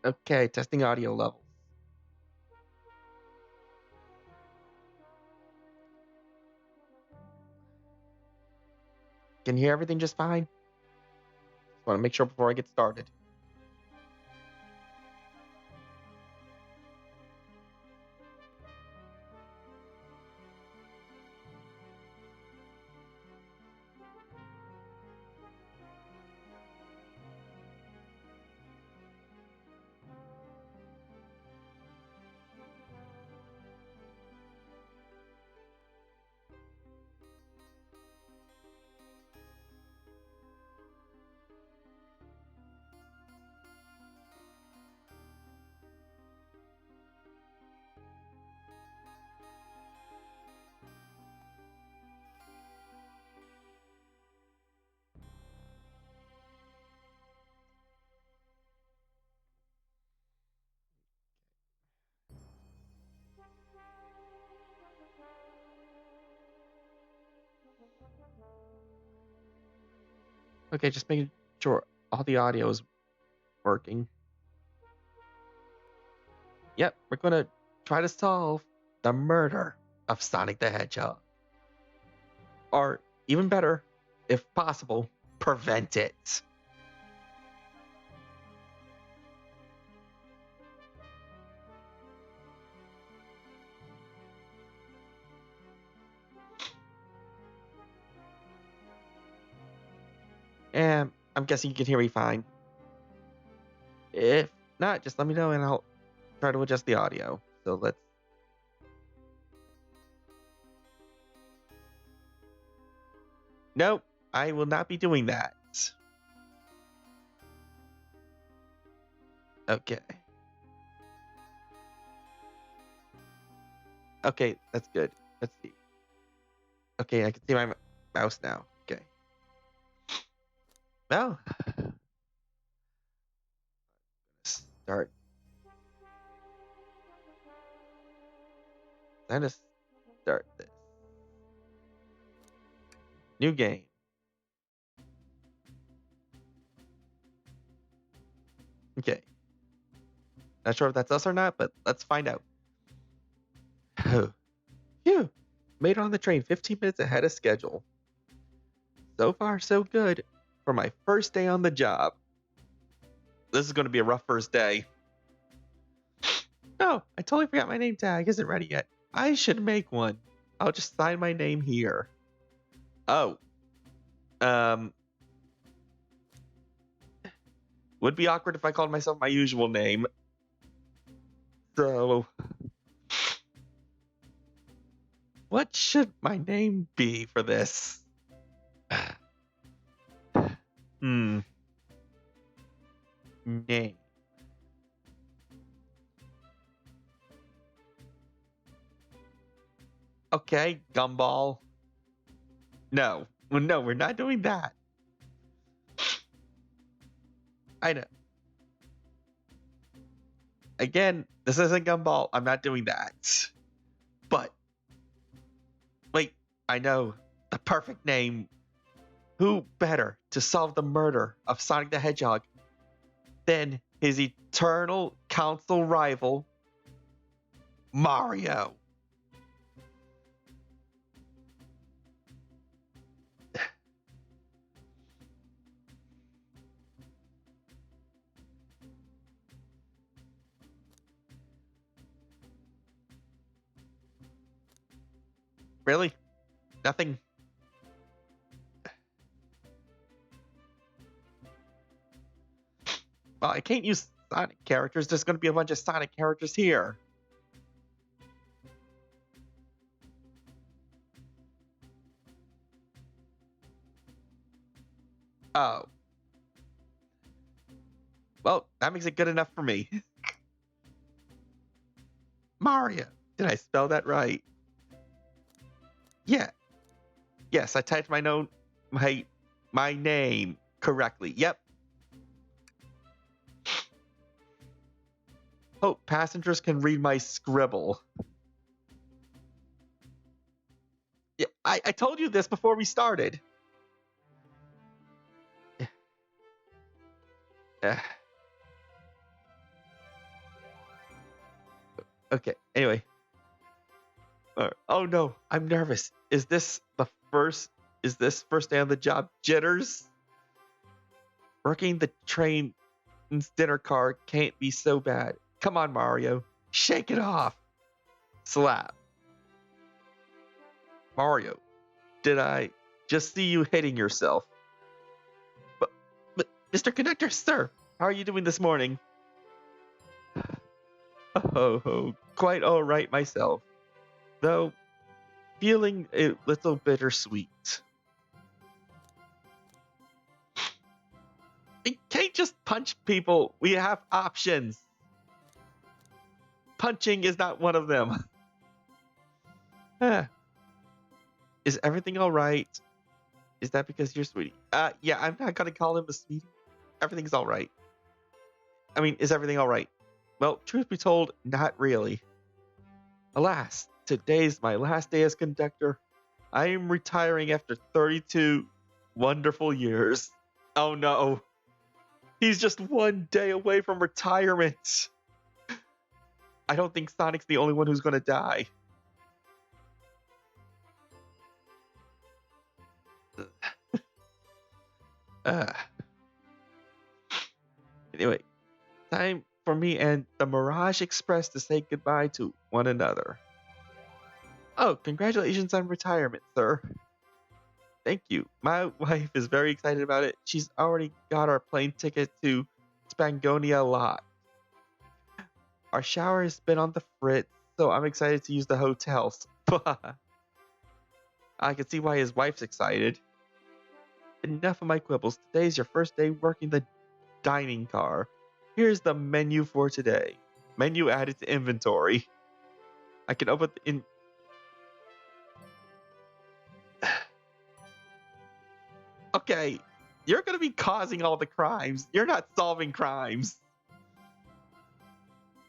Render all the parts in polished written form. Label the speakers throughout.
Speaker 1: Okay, testing audio levels. Can you hear everything just fine? Just want to make sure before I get started. Okay, just making sure all the audio is working. Yep, we're gonna try to solve the murder of Sonic the Hedgehog. Or even better, if possible, prevent it. And I'm guessing you can hear me fine. If not, just let me know and I'll try to adjust the audio. So let's. Nope, I will not be doing that. Okay. Okay, that's good. Let's see. Okay, I can see my mouse now. Okay. Well, start. Let us start this. New game. Okay. Not sure if that's us or not, but let's find out. Phew. Made it on the train 15 minutes ahead of schedule. So far, so good for my first day on the job. This is going to be a rough first day. Oh, I totally forgot my name tag isn't ready yet. I should make one. I'll just sign my name here. Oh. Would be awkward if I called myself my usual name. So, what should my name be for this? Name. Okay, Gumball. No, we're not doing that. I know. Again, this isn't Gumball. I'm not doing that. But, wait, I know the perfect name. Who better to solve the murder of Sonic the Hedgehog than his eternal council rival, Mario? Really? Nothing? Well, I can't use Sonic characters. There's going to be a bunch of Sonic characters here. Oh. Well, that makes it good enough for me. Mario. Did I spell that right? Yeah. Yes, I typed my name correctly. Yep. Hope passengers can read my scribble. Yeah, I told you this before we started. Okay, anyway. Oh no, I'm nervous. Is this first day on the job jitters? Working the train's dinner car can't be so bad. Come on, Mario. Shake it off. Slap. Mario, did I just see you hitting yourself? But Mr. Conductor, sir, how are you doing this morning? Oh, quite all right myself. Though feeling a little bittersweet. We can't just punch people. We have options. Punching is not one of them. Is everything all right? Is that because you're sweetie? Yeah, I'm not gonna call him a sweetie. Everything's all right. I mean, is everything all right? Well, truth be told, not really. Alas, today's my last day as conductor. I am retiring after 32 wonderful years. Oh no. He's just one day away from retirement. I don't think Sonic's the only one who's gonna die. Anyway, time for me and the Mirage Express to say goodbye to one another. Oh, congratulations on retirement, sir. Thank you. My wife is very excited about it. She's already got our plane ticket to Spangonia lot. Our shower has been on the fritz, so I'm excited to use the hotels. I can see why his wife's excited. Enough of my quibbles. Today's your first day working the dining car. Here's the menu for today. Menu added to inventory. I can open in. Okay, you're gonna be causing all the crimes. You're not solving crimes.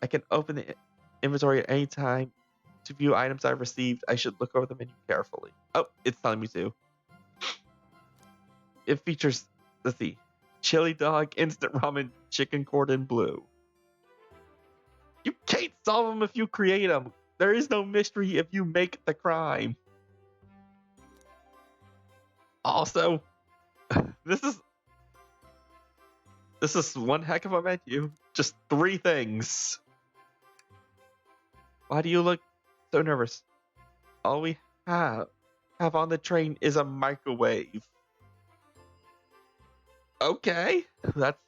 Speaker 1: I can open the inventory at any time. To view items I've received, I should look over the menu carefully. Oh, it's telling me to. It features, let's see, chili dog, instant ramen, chicken cordon bleu. You can't solve them if you create them. There is no mystery if you make the crime. Also, this is one heck of a menu. Just 3 things. Why do you look so nervous? All we have on the train is a microwave. Okay, that's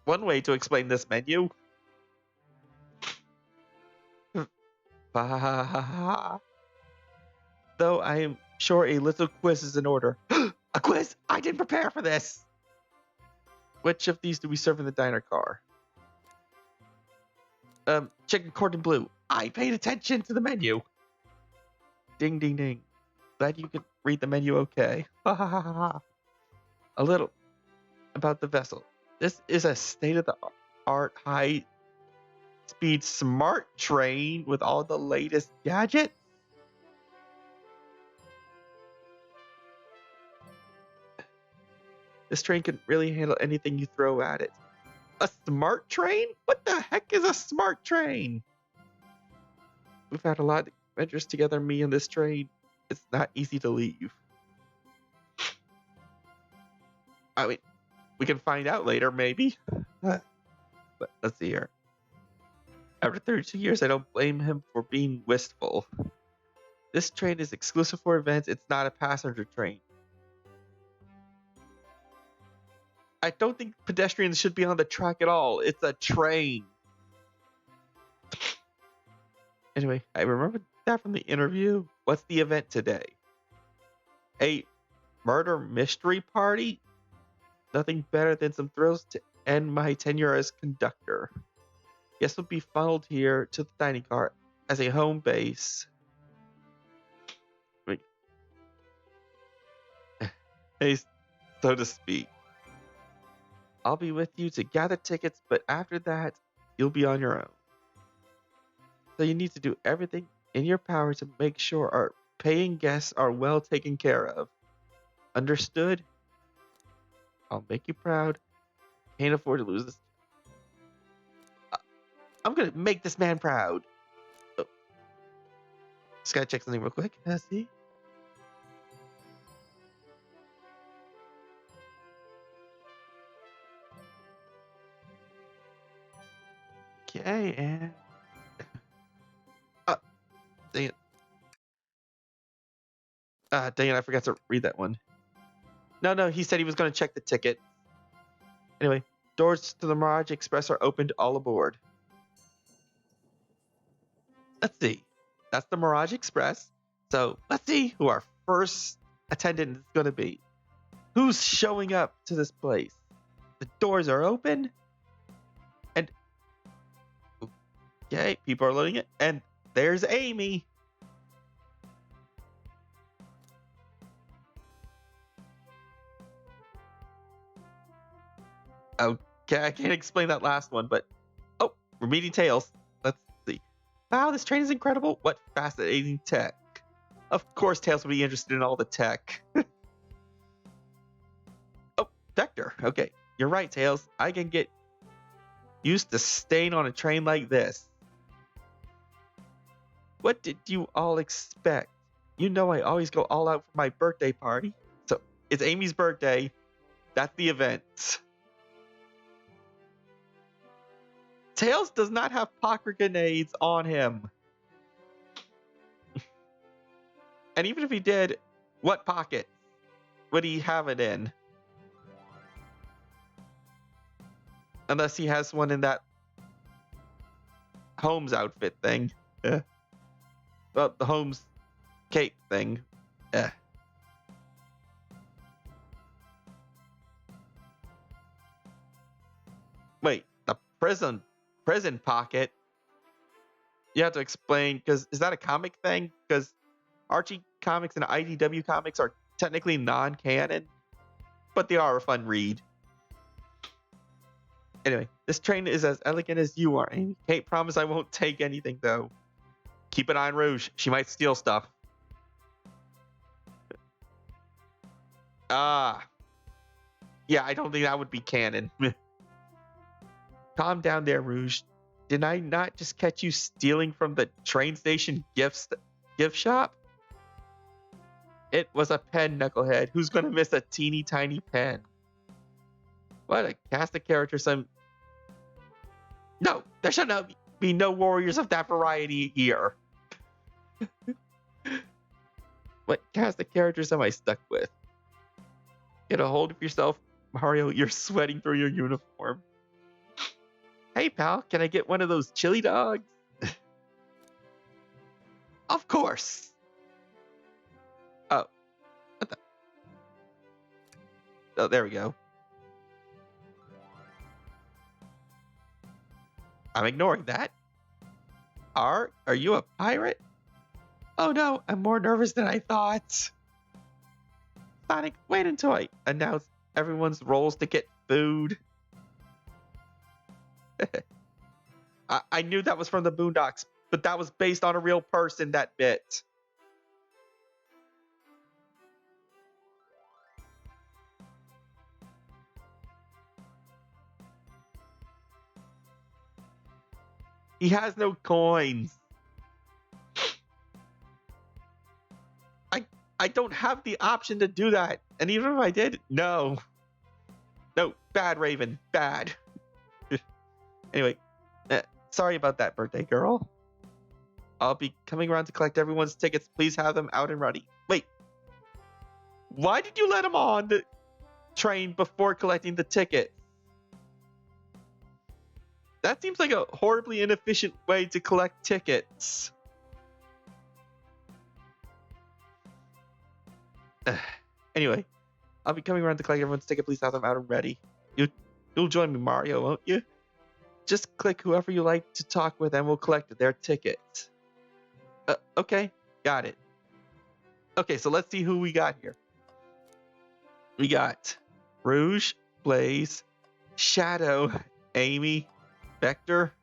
Speaker 1: one way to explain this menu. Though I am sure a little quiz is in order. A quiz? I didn't prepare for this. Which of these do we serve in the diner car? Chicken cordon bleu. I paid attention to the menu. Ding, ding, ding. Glad you could read the menu okay. A little about the vessel. This is a state-of-the-art high-speed smart train with all the latest gadgets. This train can really handle anything you throw at it. A smart train? What the heck is a smart train? We've had a lot of adventures together, me and this train. It's not easy to leave. I mean, we can find out later, maybe. But let's see here. After 32 years, I don't blame him for being wistful. This train is exclusive for events. It's not a passenger train. I don't think pedestrians should be on the track at all. It's a train. Anyway, I remember that from the interview. What's the event today? A murder mystery party? Nothing better than some thrills to end my tenure as conductor. Guests will be funneled here to the dining car as a home base. Hey, so to speak. I'll be with you to gather tickets, but after that, you'll be on your own. So you need to do everything in your power to make sure our paying guests are well taken care of. Understood? I'll make you proud. Can't afford to lose this. I'm gonna make this man proud. Oh, just gotta check something real quick. Let's see. Okay, and uh, dang it. Dang it, I forgot to read that one. No, he said he was gonna check the ticket. Anyway, doors to the Mirage Express are opened, all aboard. Let's see. That's the Mirage Express. So let's see who our first attendant is going to be. Who's showing up to this place? The doors are open. And okay, people are loading it. And there's Amy. Okay, I can't explain that last one, but oh, we're meeting Tails. Let's see. Wow, this train is incredible. What fascinating tech. Of course, Tails will be interested in all the tech. Oh, Vector. Okay, you're right, Tails. I can get used to staying on a train like this. What did you all expect? You know I always go all out for my birthday party. So, it's Amy's birthday. That's the event. Tails does not have pocket grenades on him. And even if he did, what pocket would he have it in? Unless he has one in that Holmes outfit thing. Well, the Holmes cape thing. Wait, the prison pocket? You have to explain, because is that a comic thing? Because Archie comics and IDW comics are technically non-canon, but they are a fun read. Anyway, this train is as elegant as you are, Amy. Can't promise I won't take anything, though. Keep an eye on Rouge. She might steal stuff. Yeah, I don't think that would be canon. Calm down there, Rouge. Did I not just catch you stealing from the train station gift shop? It was a pen, Knucklehead. Who's gonna miss a teeny tiny pen? What a cast of characters. No, there should not be no warriors of that variety here. What cast of characters am I stuck with? Get a hold of yourself, Mario. You're sweating through your uniform. Hey, pal, can I get one of those chili dogs? Of course. Oh, what the? Oh, there we go. I'm ignoring that. Are you a pirate? Oh no, I'm more nervous than I thought. Sonic, wait until I announce everyone's roles to get food. I knew that was from the Boondocks, but that was based on a real person, that bit. He has no coins. I don't have the option to do that. And even if I did, no. No, bad, Raven, bad. Anyway, sorry about that, birthday girl. I'll be coming around to collect everyone's tickets. Please have them out and ready. Wait. Why did you let him on the train before collecting the ticket? That seems like a horribly inefficient way to collect tickets. Anyway, I'll be coming around to collect everyone's ticket. Please have them out and ready. You'll join me, Mario, won't you? Just click whoever you like to talk with and we'll collect their tickets. Okay, got it. Okay, so let's see who we got here. We got Rouge, Blaze, Shadow, Amy, Vector,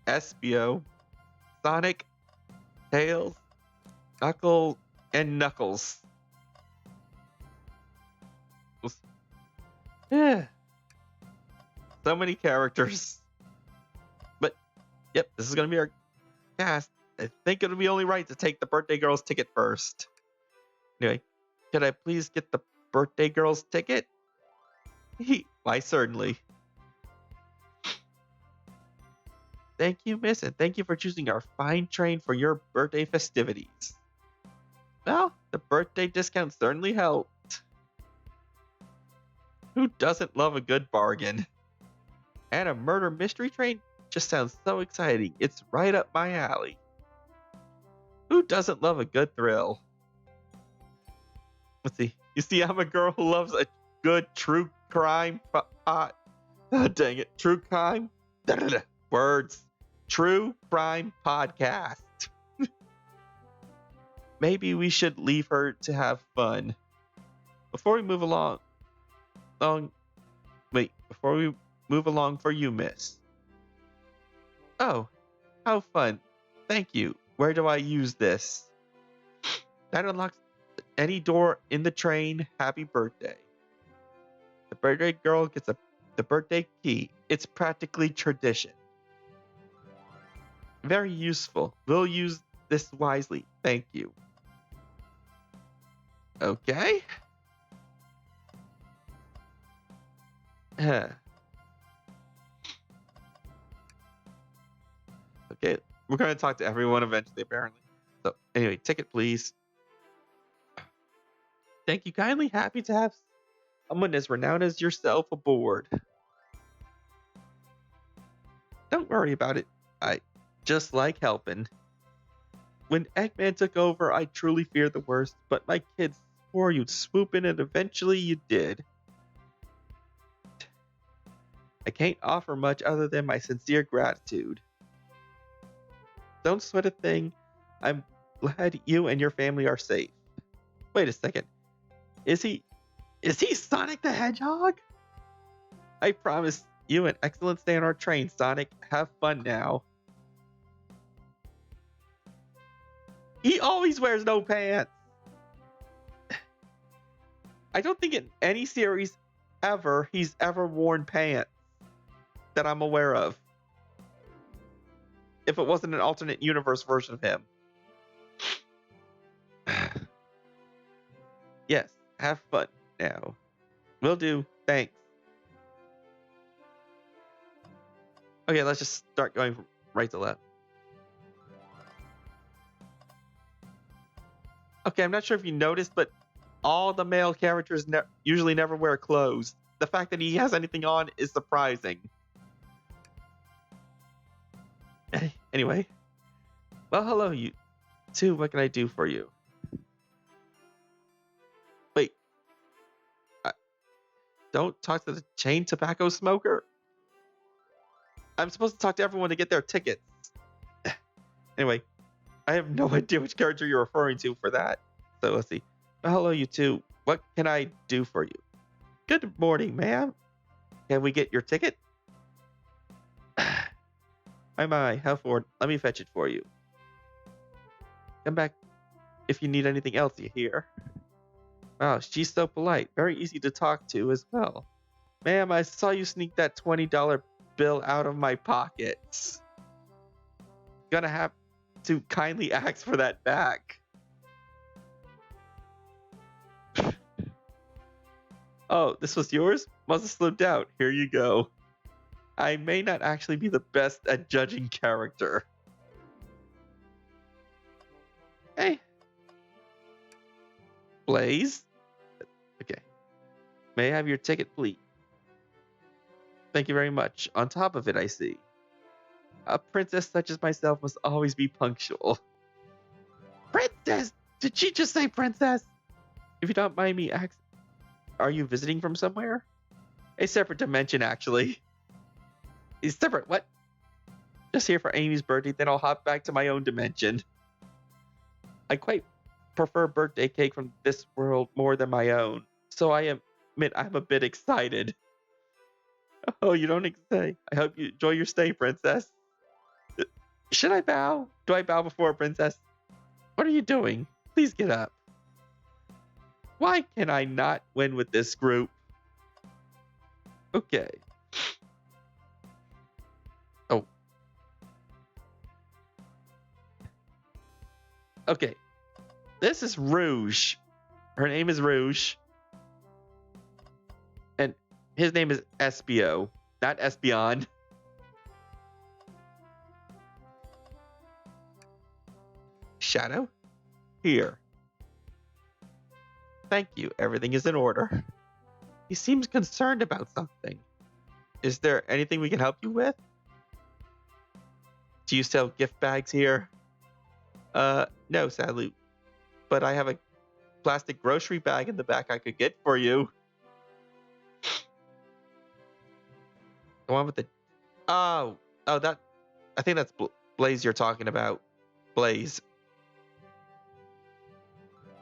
Speaker 1: Espio, Sonic, Tails, Knuckles, and Knuckles. Yeah. So many characters. But Yep, this is going to be our cast. I think it'll be only right to take the birthday girl's ticket first. Anyway, could I please get the birthday girl's ticket? Why, certainly. Thank you, miss, and thank you for choosing our fine train for your birthday festivities. Well, the birthday discount certainly helped. Who doesn't love a good bargain? And a murder mystery train just sounds so exciting. It's right up my alley. Who doesn't love a good thrill? Let's see. You see, I'm a girl who loves a good true crime pot. Oh, dang it. True crime? Words. True crime podcast. Maybe we should leave her to have fun. Before we move along for you, miss. Oh, how fun. Thank you. Where do I use this? That unlocks any door in the train. Happy birthday. The birthday girl gets the birthday key. It's practically tradition. Very useful. We'll use this wisely. Thank you. Okay. Okay, we're going to talk to everyone eventually, apparently. So, anyway, ticket, please. Thank you kindly. Happy to have someone as renowned as yourself aboard. Don't worry about it. I just like helping. When Eggman took over, I truly feared the worst, but my kids swore you'd swoop in and eventually you did. I can't offer much other than my sincere gratitude. Don't sweat a thing. I'm glad you and your family are safe. Wait a second. Is he Sonic the Hedgehog? I promise you an excellent stay on our train, Sonic. Have fun now. He always wears no pants. I don't think in any series ever he's ever worn pants that I'm aware of. If it wasn't an alternate universe version of him. Yes, have fun now. Will do. Thanks. Okay, let's just start going from right to left. Okay, I'm not sure if you noticed, but all the male characters usually never wear clothes. The fact that he has anything on is surprising. Anyway. Well, hello, you two. What can I do for you? Wait. Don't talk to the chain tobacco smoker? I'm supposed to talk to everyone to get their tickets. Anyway, I have no idea which character you're referring to for that. So let's see. Well, hello, you two. What can I do for you? Good morning, ma'am. Can we get your ticket? My, how forward. Let me fetch it for you. Come back if you need anything else, you hear? Wow, she's so polite. Very easy to talk to as well. Ma'am, I saw you sneak that $20 bill out of my pockets. Gonna have to kindly ask for that back. Oh, this was yours? Must have slipped out. Here you go. I may not actually be the best at judging character. Hey. Blaze? Okay. May I have your ticket, please? Thank you very much. On top of it, I see. A princess such as myself must always be punctual. Princess? Did she just say princess? If you don't mind me asking, are you visiting from somewhere? A separate dimension, actually. A separate what? Just here for Amy's birthday, then I'll hop back to my own dimension. I quite prefer birthday cake from this world more than my own, so I admit I'm a bit excited. Oh, you don't say. I hope you enjoy your stay, princess. Should I bow? Do I bow before a princess? What are you doing? Please get up. Why can I not win with this group? Okay. Oh. Okay, this is Rouge. Her name is Rouge. And his name is Espio, not Espion. Shadow? Here. Thank you. Everything is in order. He seems concerned about something. Is there anything we can help you with? Do you sell gift bags here? No, sadly. But I have a plastic grocery bag in the back I could get for you. The one with the... Oh, that... I think that's Blaze you're talking about. Blaze.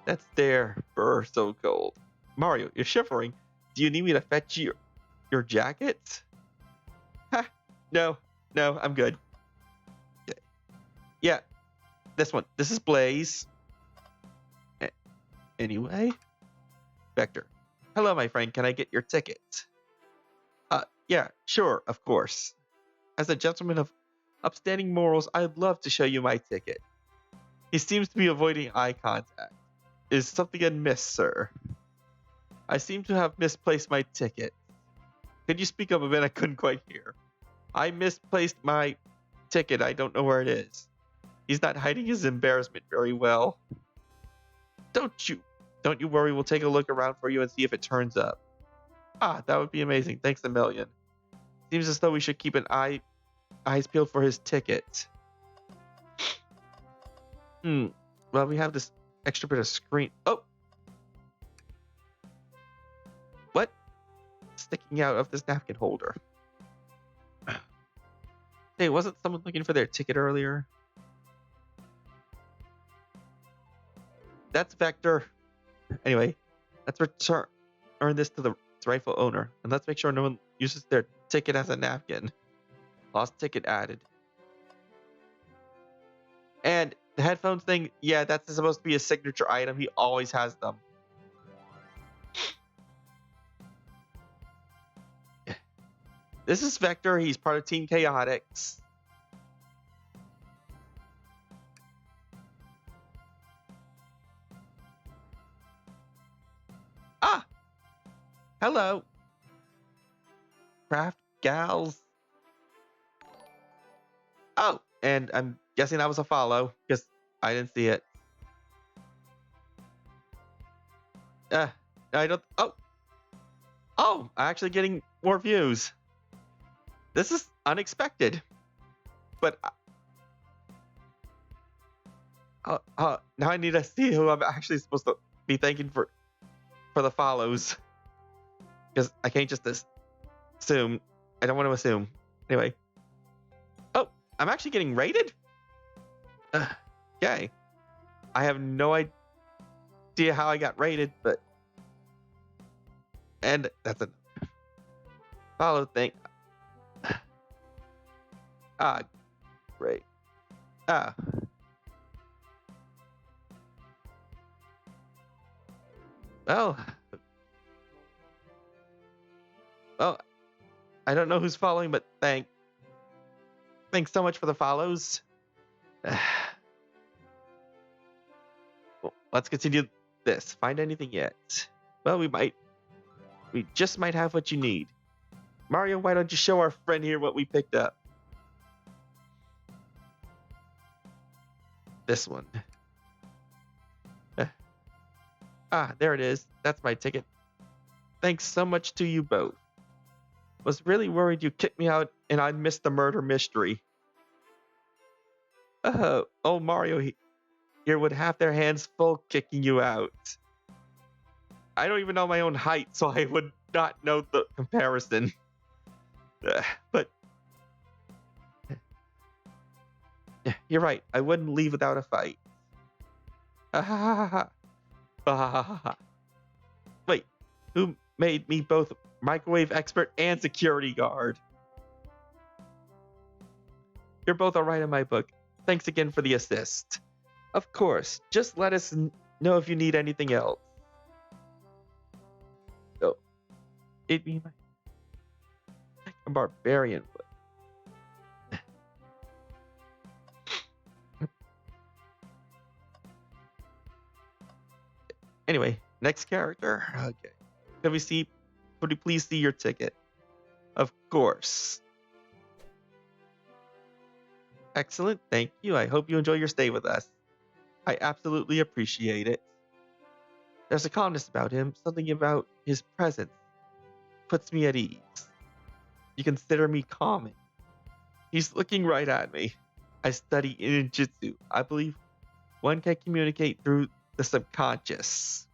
Speaker 1: That's their fur so cold. Mario, you're shivering. Do you need me to fetch your jacket? Ha! No, I'm good. Yeah, this one. This is Blaze. Anyway, Vector. Hello, my friend. Can I get your ticket? Yeah, sure, of course. As a gentleman of upstanding morals, I'd love to show you my ticket. He seems to be avoiding eye contact. Is something amiss, sir? I seem to have misplaced my ticket. Could you speak up a bit? I couldn't quite hear. I misplaced my ticket. I don't know where it is. He's not hiding his embarrassment very well. Don't you worry. We'll take a look around for you and see if it turns up. That would be amazing. Thanks a million. Seems as though we should keep an eyes peeled for his ticket. Well, we have this extra bit of screen. Oh! What? Sticking out of this napkin holder. Hey, wasn't someone looking for their ticket earlier? That's Vector. Anyway, let's return this to its rightful owner. And let's make sure no one uses their ticket as a napkin. Lost ticket added. And the headphones thing, yeah, that's supposed to be a signature item. He always has them. This is Vector. He's part of Team Chaotix. Hello. Craft gals. Oh, and I'm guessing that was a follow because I didn't see it. I don't. Oh, actually getting more views. This is unexpected. But now I need to see who I'm actually supposed to be thanking for the follows. Because I can't just assume. I don't want to assume. Anyway. Oh, I'm actually getting rated? Okay. I have no idea how I got rated, but... And that's a follow thing. Great. Well, I don't know who's following, but thanks so much for the follows. Well, let's continue this. Find anything yet? Well, we just might have what you need. Mario, why don't you show our friend here what we picked up? This one. There it is. That's my ticket. Thanks so much to you both. Was really worried you kicked me out and I'd miss the murder mystery. Mario here would have their hands full kicking you out. I don't even know my own height, so I would not know the comparison. But you're right. I wouldn't leave without a fight. Wait, who made me both microwave expert and security guard? You're both alright in my book. Thanks again for the assist. Of course, just let us know if you need anything else. Oh, it'd be a barbarian. Anyway, next character. Okay. Could we please see your ticket? Of course. Excellent. Thank you. I hope you enjoy your stay with us. I absolutely appreciate it. There's a calmness about him, something about his presence puts me at ease. You consider me calming. He's looking right at me. I study ninjutsu. I believe one can communicate through the subconscious.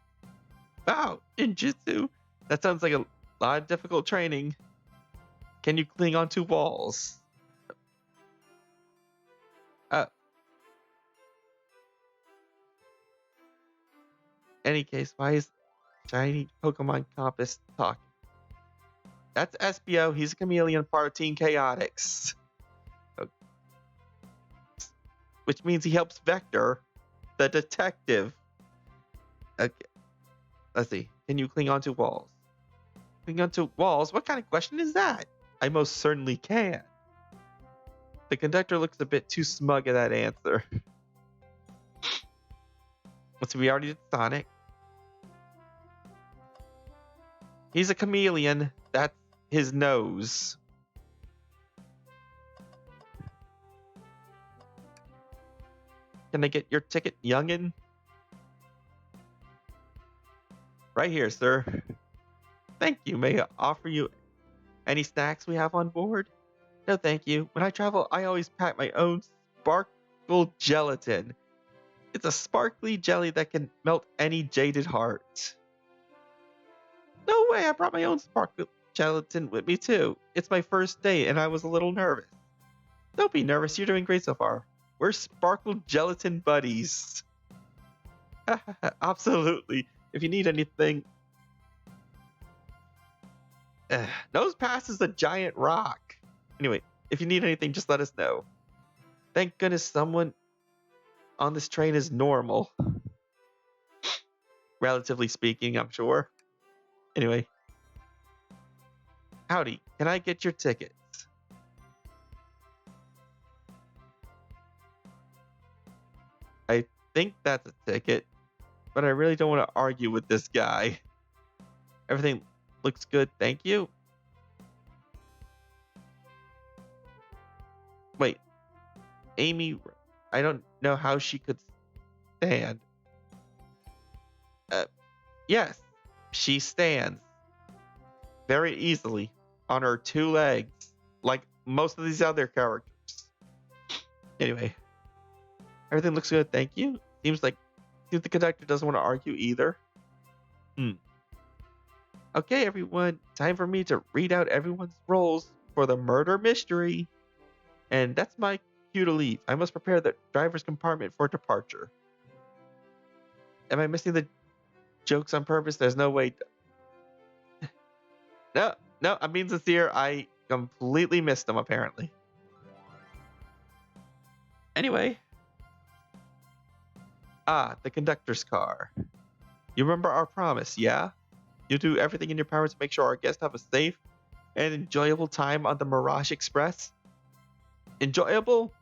Speaker 1: Wow, ninjutsu. That sounds like a lot of difficult training. Can you cling onto walls? Uh, any case, why is shiny Pokemon Compass talking? That's SBO. He's a chameleon part of Team Chaotix. Which means he helps Vector, the detective. Okay, let's see. Can you cling onto walls? Cling onto walls? What kind of question is that? I most certainly can. The conductor looks a bit too smug at that answer. Let's see, we already did Sonic. He's a chameleon. That's his nose. Can I get your ticket, youngin? Right here, sir. Thank you. May I offer you any snacks we have on board? No, thank you. When I travel, I always pack my own sparkle gelatin. It's a sparkly jelly that can melt any jaded heart. No way, I brought my own sparkle gelatin with me too. It's my first day and I was a little nervous. Don't be nervous, you're doing great so far. We're sparkle gelatin buddies. Absolutely. If you need anything... Nose Pass is a giant rock. Anyway, if you need anything, just let us know. Thank goodness someone on this train is normal. Relatively speaking, I'm sure. Anyway. Howdy, can I get your tickets? I think that's a ticket, but I really don't want to argue with this guy. Everything looks good, thank you. Wait, Amy, I don't know how she could stand. Yes, she stands very easily on her two legs, like most of these other characters. Anyway, everything looks good, thank you. Seems the conductor doesn't want to argue either. Okay, everyone, time for me to read out everyone's roles for the murder mystery. And that's my cue to leave. I must prepare the driver's compartment for departure. Am I missing the jokes on purpose? There's no way. No, I'm being sincere. I completely missed them, apparently. Anyway. The conductor's car. You remember our promise, yeah? You'll do everything in your power to make sure our guests have a safe and enjoyable time on the Mirage Express? Enjoyable?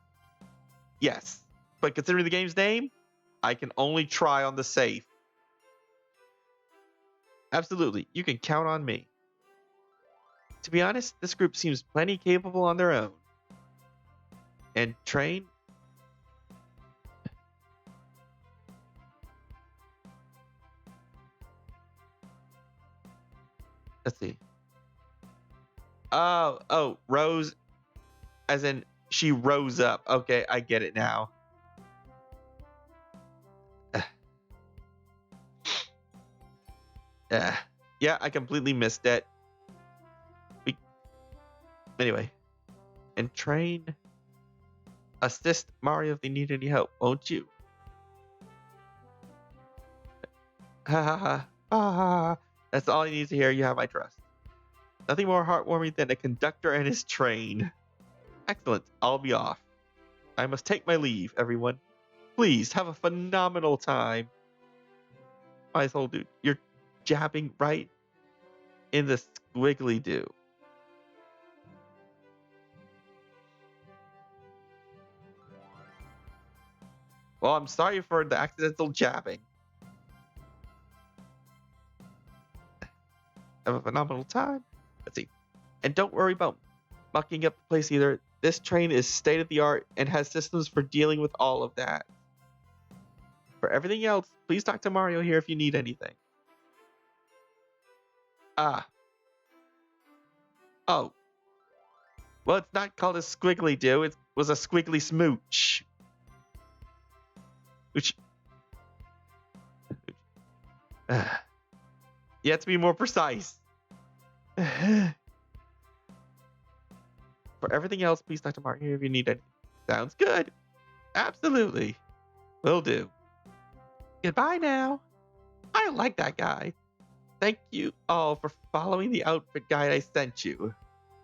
Speaker 1: Yes. But considering the game's name, I can only try on the safe. Absolutely. You can count on me. To be honest, this group seems plenty capable on their own. And train? Let's see. Oh, Rose, as in she rose up. Okay, I get it now. Yeah, I completely missed it. Anyway, and train. Assist Mario if they need any help, won't you? Ha ha ha. Ah, that's all I need to hear. You have my trust. Nothing more heartwarming than a conductor and his train. Excellent. I'll be off. I must take my leave, everyone. Please have a phenomenal time. I told you, you're jabbing right in the squiggly do. Well, I'm sorry for the accidental jabbing. have a phenomenal time. Let's see. And don't worry about mucking up the place either. This train is state of the art and has systems for dealing with all of that. For everything else, please talk to Mario here if you need anything. Ah. Oh. Well, it's not called a squiggly do. It was a squiggly smooch. Which. You have to be more precise. For everything else, please talk to Mario here if you need anything. Sounds good. Absolutely. Will do. Goodbye now. I like that guy. Thank you all for following the outfit guide I sent you.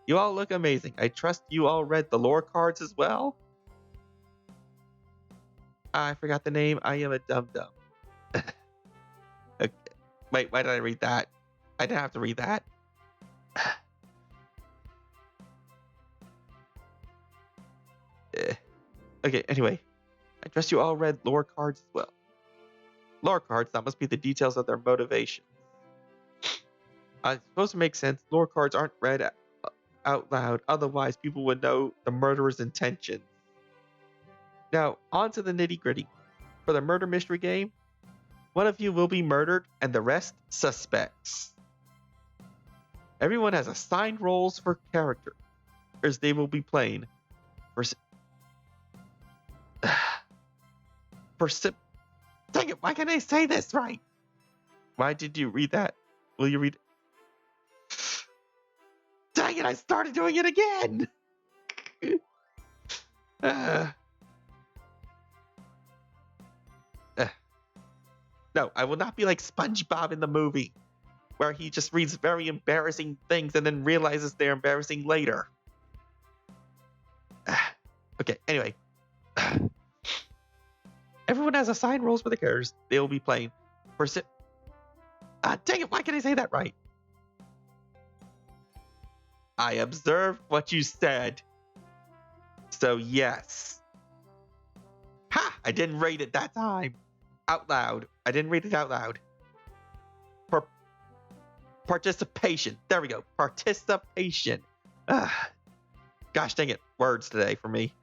Speaker 1: You all look amazing. I trust you all read the lore cards as well. I forgot the name. I am a dum-dum. Okay. Wait, why did I read that? I didn't have to read that. Okay, anyway. I trust you all read lore cards as well. Lore cards, that must be the details of their motivations. I suppose it makes sense. Lore cards aren't read out loud, otherwise people would know the murderer's intentions. Now, on to the nitty-gritty. For the murder mystery game, one of you will be murdered and the rest suspects. Everyone has assigned roles for characters they will be playing. Dang it, why can't I say this right? Why did you read that? Will you read it? Dang it, I started doing it again! No, I will not be like SpongeBob in the movie, where he just reads very embarrassing things and then realizes they're embarrassing later. Okay, anyway. Everyone has assigned roles for the characters they will be playing. Dang it, why can't I say that right? I observed what you said. So yes. Ha! I didn't read it that time. Out loud. I didn't read it out loud. Participation. There we go. Participation. Gosh dang it. Words today for me.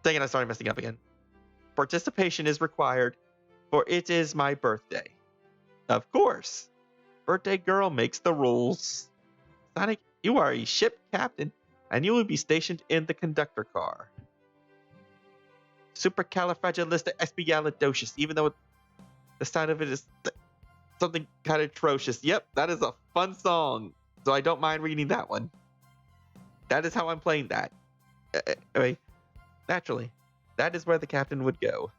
Speaker 1: Dang it, I started messing up again. Participation is required, for it is my birthday. Of course. Birthday girl makes the rules. Sonic, you are a ship captain, and you will be stationed in the conductor car. Supercalifragilisticexpialidocious, even though the sound of it is something kind of atrocious. Yep, that is a fun song, so I don't mind reading that one. That is how I'm playing that. Anyway, naturally, that is where the captain would go.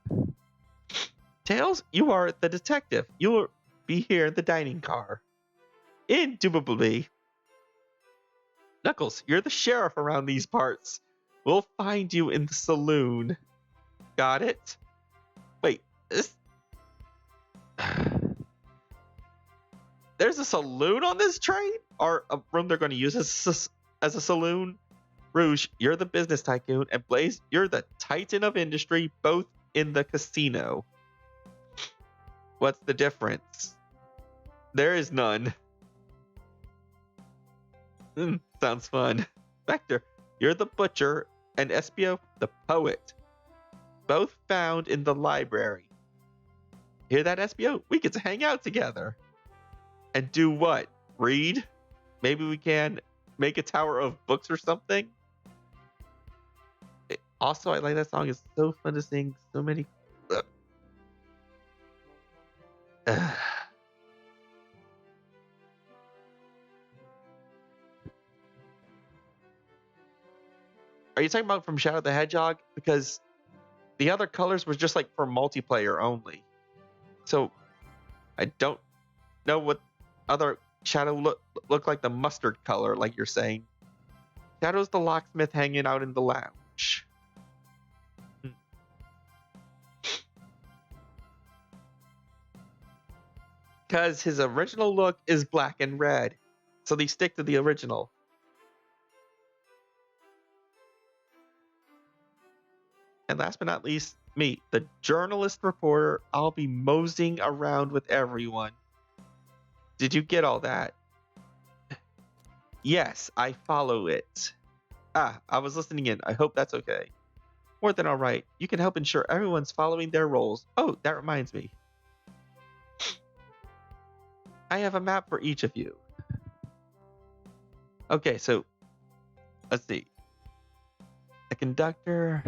Speaker 1: Tails, you are the detective. You will be here in the dining car. Indubitably. Knuckles, you're the sheriff around these parts. We'll find you in the saloon. Got it? Wait, there's a saloon on this train? Or a room they're going to use as a saloon? Rouge, you're the business tycoon, and Blaze, you're the titan of industry, both in the casino. What's the difference? There is none. Sounds fun. Vector, you're the butcher, and Espio, the poet. Both found in the library. Hear that, Espio? We get to hang out together. And do what? Read? Maybe we can make a tower of books or something? Also, I like that song. It's so fun to sing. So many... Are you talking about from Shadow the Hedgehog? Because the other colors was just like for multiplayer only. So I don't know what other Shadow look like the mustard color, like you're saying. Shadow's the locksmith hanging out in the lounge. Because his original look is black and red. So they stick to the original. And last but not least, me, the journalist reporter. I'll be moseying around with everyone. Did you get all that? Yes, I follow it. Ah, I was listening in. I hope that's okay. More than all right. You can help ensure everyone's following their roles. Oh, that reminds me. I have a map for each of you. Okay, so let's see. The conductor.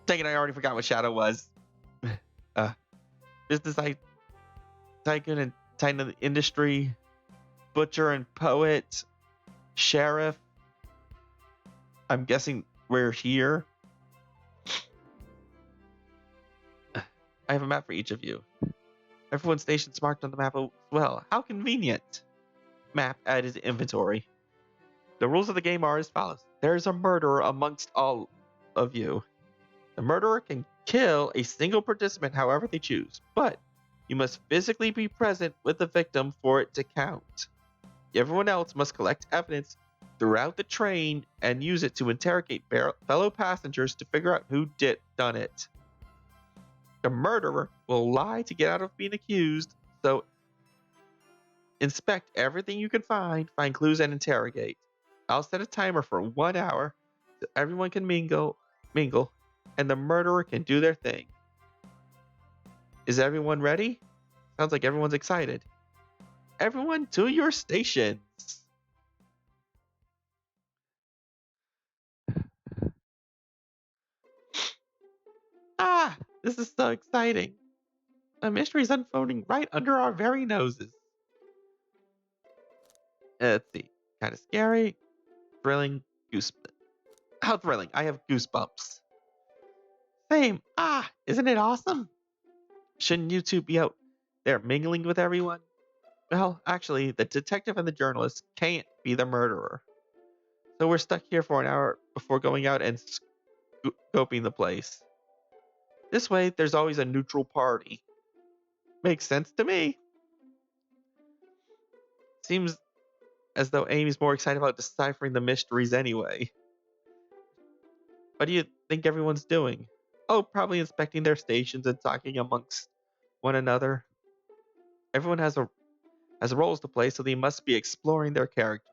Speaker 1: Dang it, I already forgot what Shadow was. Business tycoon and titan of the industry, butcher and poet, sheriff. I'm guessing we're here. I have a map for each of you. Everyone's station's marked on the map as well. How convenient. Map added to inventory. The rules of the game are as follows. There's a murderer amongst all of you. The murderer can kill a single participant however they choose, but you must physically be present with the victim for it to count. Everyone else must collect evidence throughout the train and use it to interrogate fellow passengers to figure out who done it. The murderer will lie to get out of being accused, so inspect everything you can find clues, and interrogate. I'll set a timer for 1 hour so everyone can mingle, and the murderer can do their thing. Is everyone ready? Sounds like everyone's excited. Everyone to your stations. Ah, this is so exciting. A mystery is unfolding right under our very noses. Let's see. Kind of scary, thrilling, how thrilling. I have goosebumps. Same. Ah, isn't it awesome? Shouldn't you two be out there mingling with everyone? Well, actually, the detective and the journalist can't be the murderer. So we're stuck here for an hour before going out and scoping the place. This way, there's always a neutral party. Makes sense to me. Seems as though Amy's more excited about deciphering the mysteries anyway. What do you think everyone's doing? Oh, probably inspecting their stations and talking amongst one another. Everyone has roles to play, so they must be exploring their character.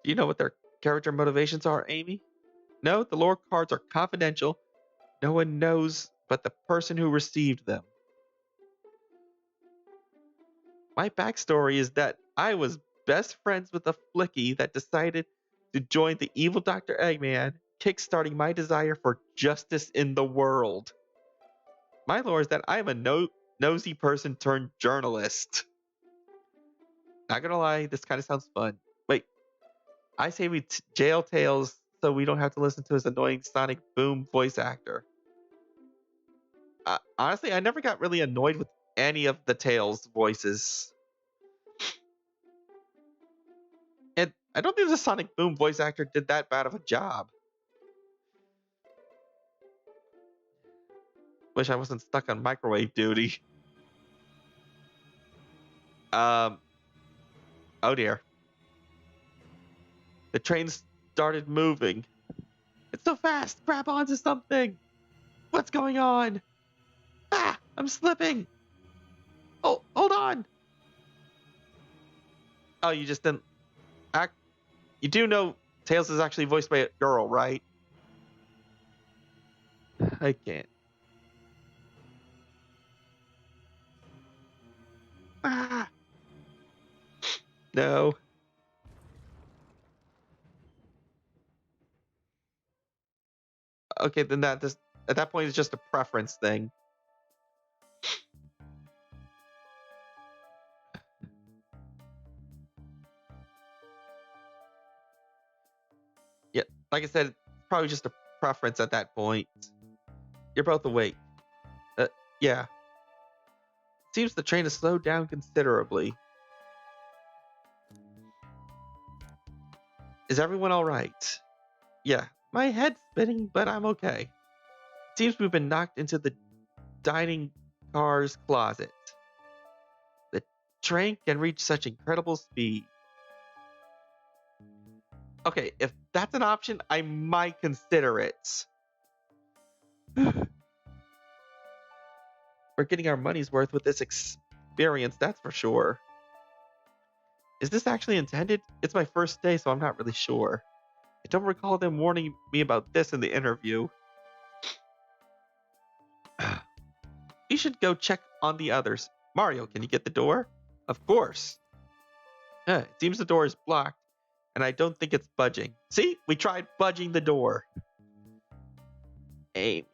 Speaker 1: Do you know what their character motivations are, Amy? No, the lore cards are confidential. No one knows but the person who received them. My backstory is that I was best friends with a flicky that decided to join the evil Dr. Eggman, kickstarting my desire for justice in the world. My lore is that I'm a nosy person turned journalist. Not gonna lie, this kind of sounds fun. Wait, I say we jail Tails so we don't have to listen to his annoying Sonic Boom voice actor. Honestly, I never got really annoyed with any of the Tails voices. And I don't think the Sonic Boom voice actor did that bad of a job. Wish I wasn't stuck on microwave duty. Oh dear. The train started moving. It's so fast. Grab onto something. What's going on? Ah, I'm slipping. Oh, hold on. Oh, you just didn't act. You do know Tails is actually voiced by a girl, right? I can't. Ah. No. Okay, then this at that point it's just a preference thing. Yeah, like I said, it's probably just a preference at that point. You're both awake. Yeah. Seems the train has slowed down considerably. Is everyone all right? Yeah, my head's spinning, but I'm okay. Seems we've been knocked into the dining car's closet. The train can reach such incredible speed. Okay, if that's an option, I might consider it. We're getting our money's worth with this experience, that's for sure. Is this actually intended? It's my first day, so I'm not really sure. I don't recall them warning me about this in the interview. You should go check on the others. Mario, can you get the door? Of course. It seems the door is blocked, and I don't think it's budging. See? We tried budging the door. Amy,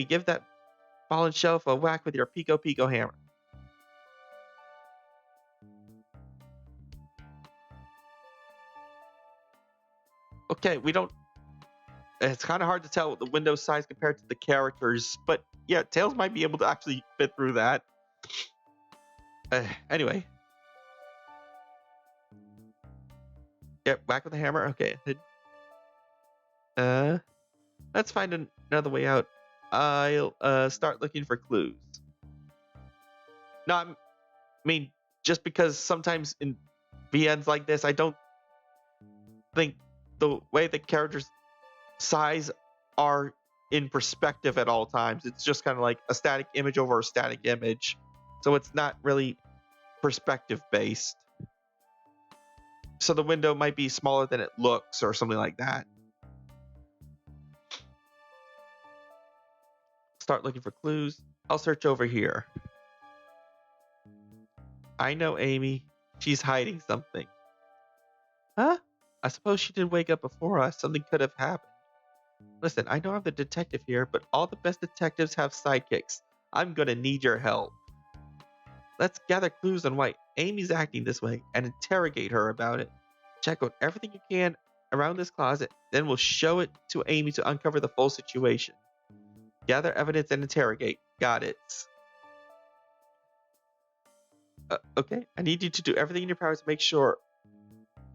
Speaker 1: give that fallen shelf a whack with your Pico Pico hammer. Okay, we don't... It's kind of hard to tell the window size compared to the characters, but yeah, Tails might be able to actually fit through that. Anyway. Yep, whack with the hammer. Okay. Let's find another way out. I'll start looking for clues. No, I mean, just because sometimes in VNs like this, I don't think the way the characters' size are in perspective at all times. It's just kind of like a static image over a static image. So it's not really perspective based. So the window might be smaller than it looks or something like that. Start looking for clues. I'll search over here. I know Amy. She's hiding something. Huh? I suppose she didn't wake up before us. Something could have happened. Listen, I know I'm the detective here, but all the best detectives have sidekicks. I'm gonna need your help. Let's gather clues on why Amy's acting this way and interrogate her about it. Check out everything you can around this closet, then we'll show it to Amy to uncover the full situation. Gather evidence and interrogate. Got it. Okay, I need you to do everything in your power to make sure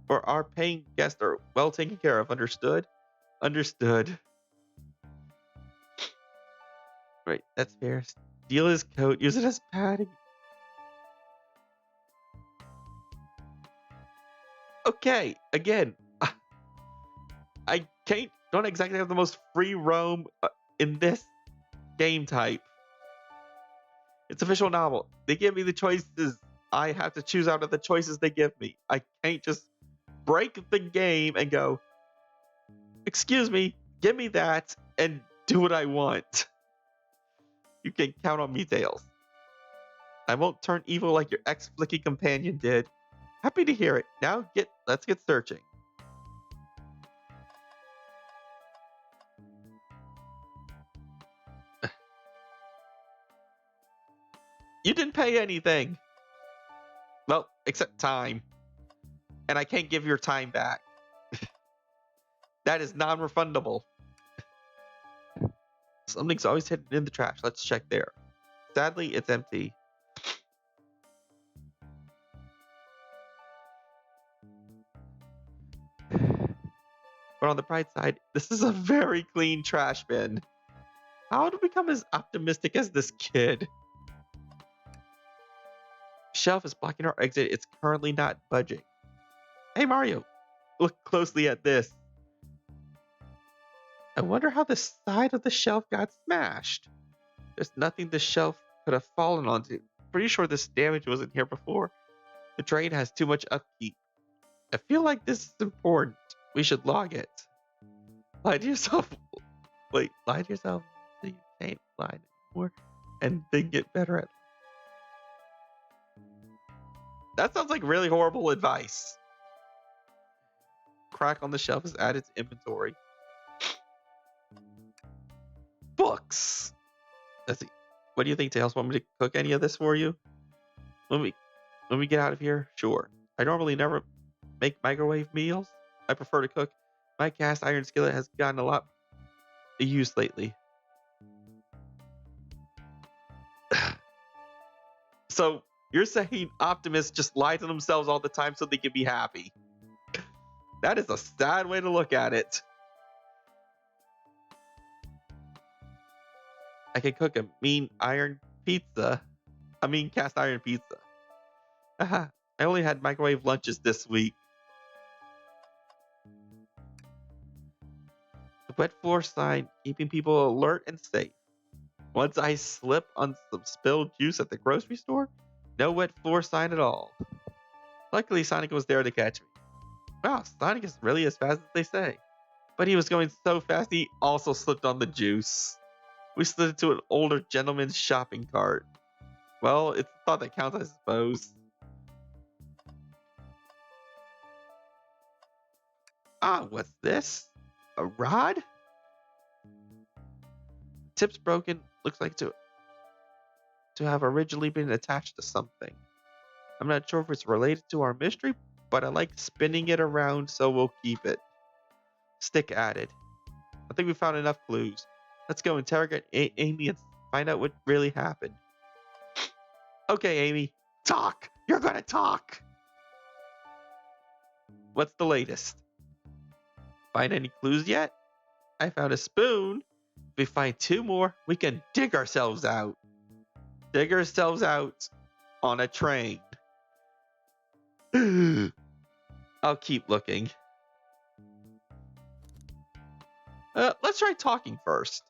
Speaker 1: our paying guests are well taken care of. Understood? Understood. Right, that's fair. Steal his coat, use it as padding. Okay, again, I don't exactly have the most free roam in this game type. It's a visual novel. They give me the choices. I have to choose out of the choices they give me. I can't just break the game and go, excuse me, give me that and do what I want. You can count on me, Tails. I won't turn evil like your ex-flicky companion did. Happy to hear it. Now let's get searching. You didn't pay anything. Well, except time. And I can't give your time back. That is non-refundable. Something's always hidden in the trash. Let's check there. Sadly, it's empty. But on the bright side, this is a very clean trash bin. How to become as optimistic as this kid? Shelf is blocking our exit. It's currently not budging. Hey Mario, look closely at this. I wonder how the side of the shelf got smashed. There's nothing the shelf could have fallen onto. Pretty sure this damage wasn't here before. The drain has too much upkeep. I feel like this is important. We should log it. Lie to yourself. Wait, lie to yourself so you can't lie anymore and then get better at. That sounds like really horrible advice. Crack on the shelf is added to inventory. Books. Let's see. What do you think, Tails? Want me to cook any of this for you? When we get out of here? Sure. I normally never make microwave meals. I prefer to cook. My cast iron skillet has gotten a lot of use lately. So you're saying optimists just lie to themselves all the time so they can be happy. That is a sad way to look at it. I can cook a mean iron pizza. I mean cast iron pizza. Haha, I only had microwave lunches this week. The wet floor sign, keeping people alert and safe. Once I slip on some spilled juice at the grocery store, no wet floor sign at all. Luckily, Sonic was there to catch me. Wow, Sonic is really as fast as they say. But he was going so fast he also slipped on the juice. We slid into an older gentleman's shopping cart. Well, it's the thought that counts, I suppose. Ah, what's this? A rod? Tip's broken. Looks like to have originally been attached to something. I'm not sure if it's related to our mystery, but I like spinning it around, so we'll keep it. Stick added. I think we found enough clues. Let's go interrogate Amy and find out what really happened. Okay, Amy. Talk! You're gonna talk! What's the latest? Find any clues yet? I found a spoon. If we find 2 more, we can dig ourselves out. Dig ourselves out on a train. I'll keep looking. Let's try talking first.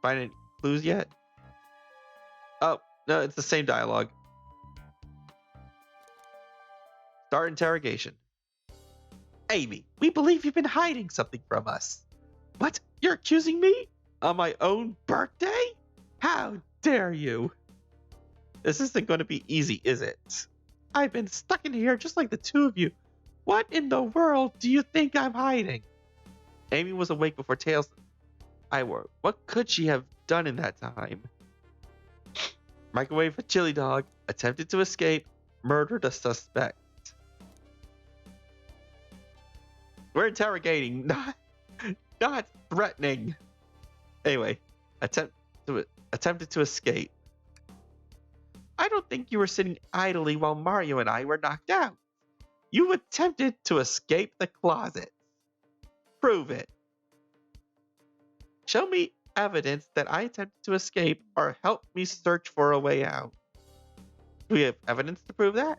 Speaker 1: Find any clues yet? Oh, no, it's the same dialogue. Start interrogation. Amy, we believe you've been hiding something from us. What? You're accusing me? On my own birthday? How dare you? This isn't going to be easy, is it? I've been stuck in here just like the 2 of you. What in the world do you think I'm hiding? Amy was awake before Tails I were. What could she have done in that time? Microwave a chili dog, attempted to escape, murdered a suspect. We're interrogating, not threatening. Anyway, attempted to escape. I don't think you were sitting idly while Mario and I were knocked out. You attempted to escape the closet. Prove it. Show me evidence that I attempted to escape or help me search for a way out. Do we have evidence to prove that?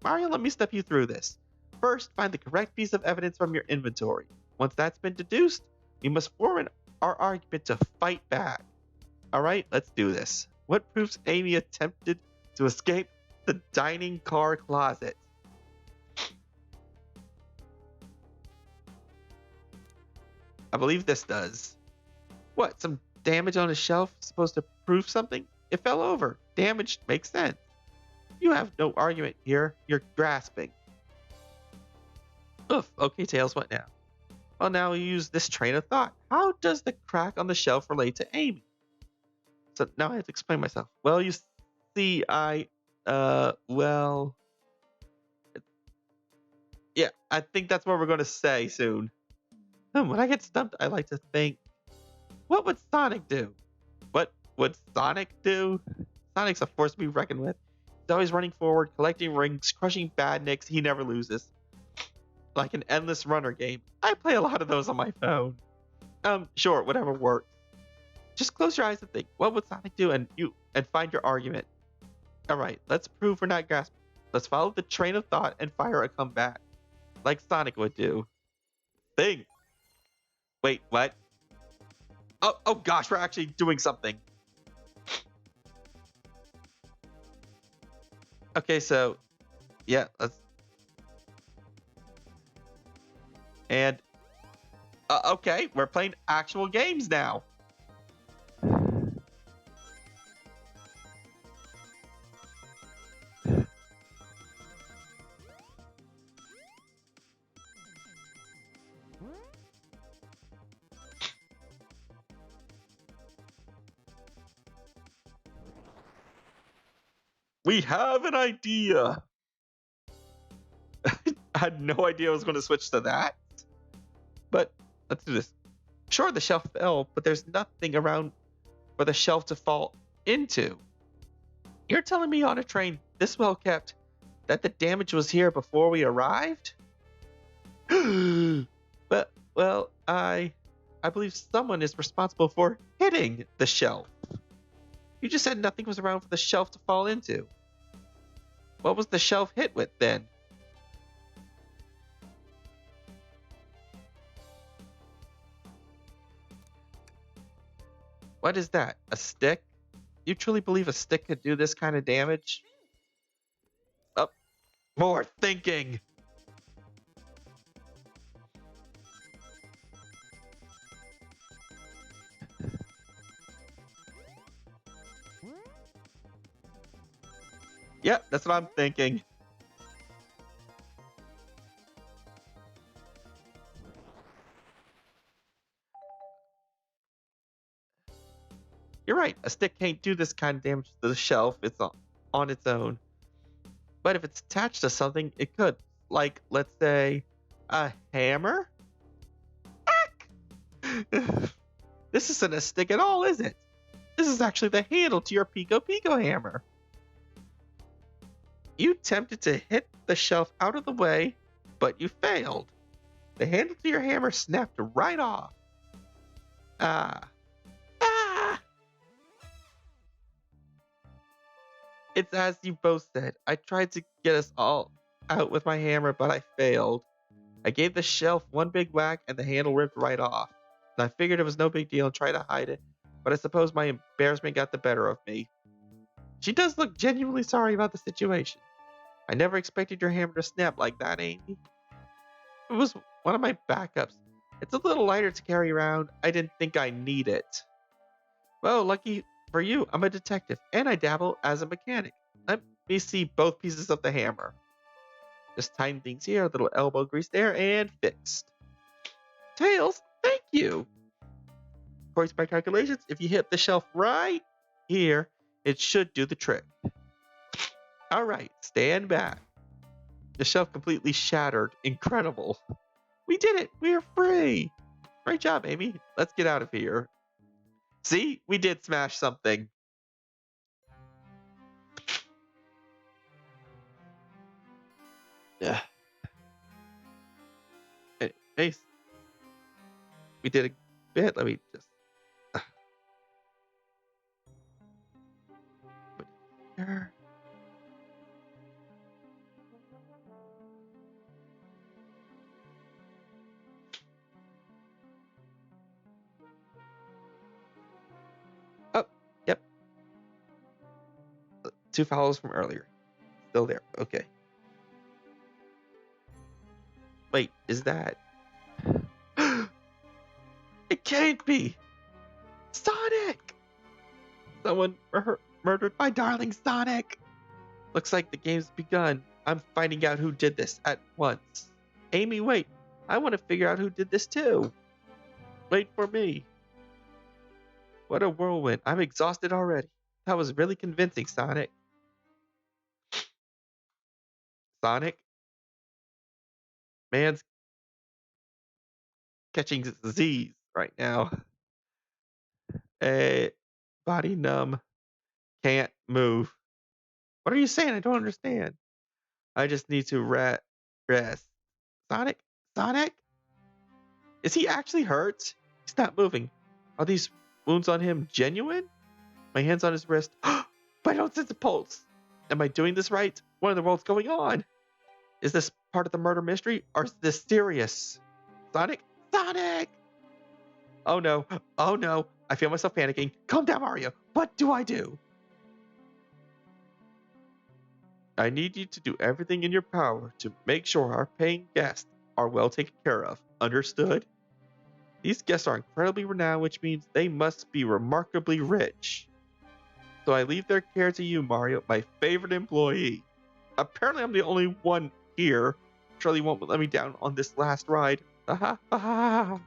Speaker 1: Mario, let me step you through this. First, find the correct piece of evidence from your inventory. Once that's been deduced, we must form our argument to fight back. Alright, let's do this. What proves Amy attempted to escape the dining car closet? I believe this does. What, some damage on a shelf supposed to prove something? It fell over. Damage makes sense. You have no argument here. You're grasping. Oof, okay, Tails, what now? Well, now we use this train of thought. How does the crack on the shelf relate to Amy? So now I have to explain myself. Well, you see, well... Yeah, I think that's what we're going to say soon. When I get stumped, I like to think, what would Sonic do? What would Sonic do? Sonic's a force to be reckoned with. He's always running forward, collecting rings, crushing badniks. He never loses. Like an endless runner game. I play a lot of those on my phone. Sure, whatever works. Just close your eyes and think, what would Sonic do? And find your argument. Alright, let's prove we're not grasping. Let's follow the train of thought and fire a comeback. Like Sonic would do. Think. Wait, what? Oh gosh, we're actually doing something. Okay, so, yeah, let's... And, okay, we're playing actual games now. We have an idea. I had no idea I was going to switch to that. But let's do this. Sure, the shelf fell, but there's nothing around for the shelf to fall into. You're telling me on a train this well kept that the damage was here before we arrived? But, well, I believe someone is responsible for hitting the shelf. You just said nothing was around for the shelf to fall into. What was the shelf hit with then? What is that? A stick? You truly believe a stick could do this kind of damage? Oh, more thinking. Yep, that's what I'm thinking. You're right. A stick can't do this kind of damage to the shelf. It's on its own. But if it's attached to something, it could. Like, let's say, a hammer? This isn't a stick at all, is it? This is actually the handle to your Pico Pico hammer. You attempted to hit the shelf out of the way, but you failed. The handle to your hammer snapped right off. Ah. Ah! It's as you both said. I tried to get us all out with my hammer, but I failed. I gave the shelf one big whack and the handle ripped right off. And I figured it was no big deal and tried to hide it, but I suppose my embarrassment got the better of me. She does look genuinely sorry about the situation. I never expected your hammer to snap like that, Amy. It was one of my backups. It's a little lighter to carry around. I didn't think I need it. Well, lucky for you, I'm a detective, and I dabble as a mechanic. Let me see both pieces of the hammer. Just tighten things here, a little elbow grease there, and fixed. Tails, thank you. According to my calculations, if you hit the shelf right here, it should do the trick. All right, stand back. The shelf completely shattered. Incredible. We did it. We're free. Great job, Amy. Let's get out of here. See, we did smash something. Yeah. Hey, we did a bit. Let me just. Put it here. Oh, yep. 2 follows from earlier. Still there. Okay. Wait, is that? It can't be. Sonic! Someone murdered my darling Sonic. Looks like the game's begun. I'm finding out who did this at once. Amy, wait. I want to figure out who did this too. Wait for me. What a whirlwind. I'm exhausted already. That was really convincing, Sonic. Sonic? Man's catching Z's right now. Eh, body numb. Can't move. What are you saying? I don't understand. I just need to rest. Sonic? Sonic? Is he actually hurt? He's not moving. Are these wounds on him genuine? My hand's on his wrist. But I don't sense a pulse. Am I doing this right? What in the world's going on? Is this part of the murder mystery or is this serious? Sonic? Sonic! Oh no. Oh no. I feel myself panicking. Calm down, Mario. What do I do? I need you to do everything in your power to make sure our paying guests are well taken care of. Understood? These guests are incredibly renowned, which means they must be remarkably rich. So I leave their care to you, Mario, my favorite employee. Apparently, I'm the only one here. Surely won't let me down on this last ride. I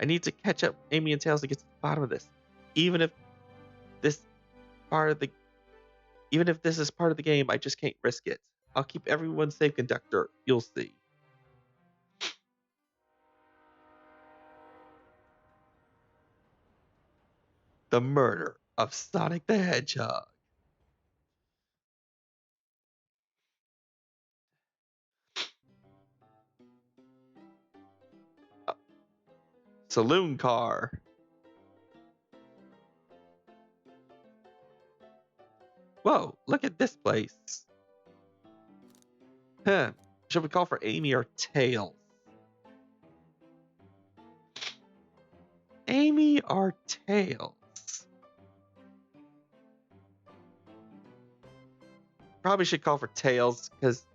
Speaker 1: need to catch up Amy and Tails to get to the bottom of this. Even if this part of the even if this is part of the game, I just can't risk it. I'll keep everyone safe, conductor. You'll see. The murder of Sonic the Hedgehog. Uh, Saloon car. Whoa, look at this place. Huh. Should we call for Amy or Tails? Amy or Tails? Probably should call for Tails because,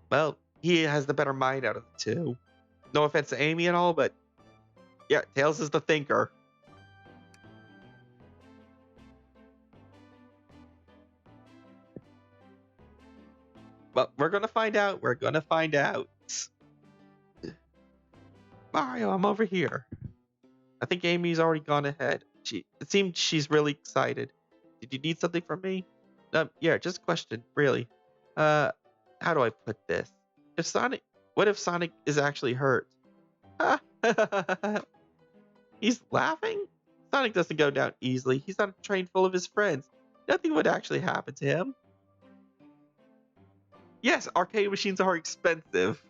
Speaker 1: well, he has the better mind out of the two. No offense to Amy and all, but yeah, Tails is the thinker. But we're gonna find out. We're gonna find out. Mario, I'm over here. I think Amy's already gone ahead. It seemed she's really excited. Did you need something from me? Yeah, just a question, really. Uh, how do I put this? What if Sonic is actually hurt? He's laughing? Sonic doesn't go down easily. He's on a train full of his friends. Nothing would actually happen to him. Yes, arcade machines are expensive.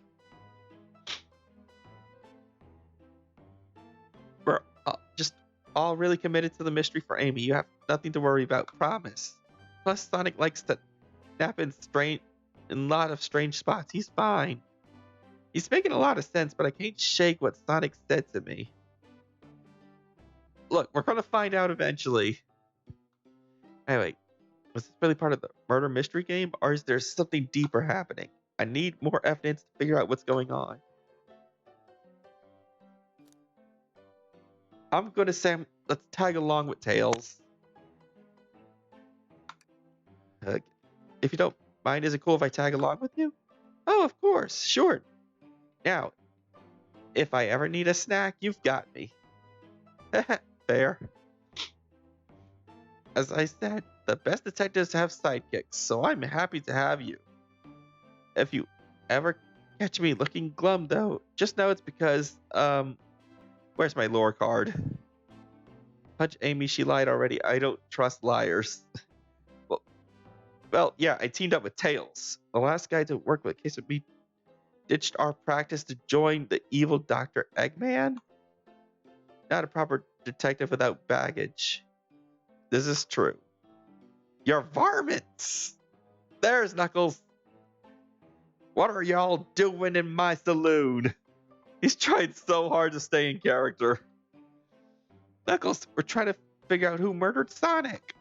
Speaker 1: We're just all really committed to the mystery for Amy. You have nothing to worry about, promise. Plus, Sonic likes to nap in a lot of strange spots. He's fine. He's making a lot of sense, but I can't shake what Sonic said to me. Look, we're gonna find out eventually. Anyway, was this really part of the murder mystery game, or is there something deeper happening? I need more evidence to figure out what's going on. I'm gonna say let's tag along with Tails. If you don't mind, is it cool if I tag along with you? Oh, of course, sure. Now, if I ever need a snack, you've got me. Fair. As I said, the best detectives have sidekicks, so I'm happy to have you. If you ever catch me looking glum, though, just know it's because, where's my lore card? Punch Amy, she lied already. I don't trust liars. Well, yeah, I teamed up with Tails. The last guy to work with a case of me ditched our practice to join the evil Dr. Eggman. Not a proper detective without baggage. This is true. You're varmints! There's Knuckles! What are y'all doing in my saloon? He's tried so hard to stay in character. Knuckles, we're trying to figure out who murdered Sonic.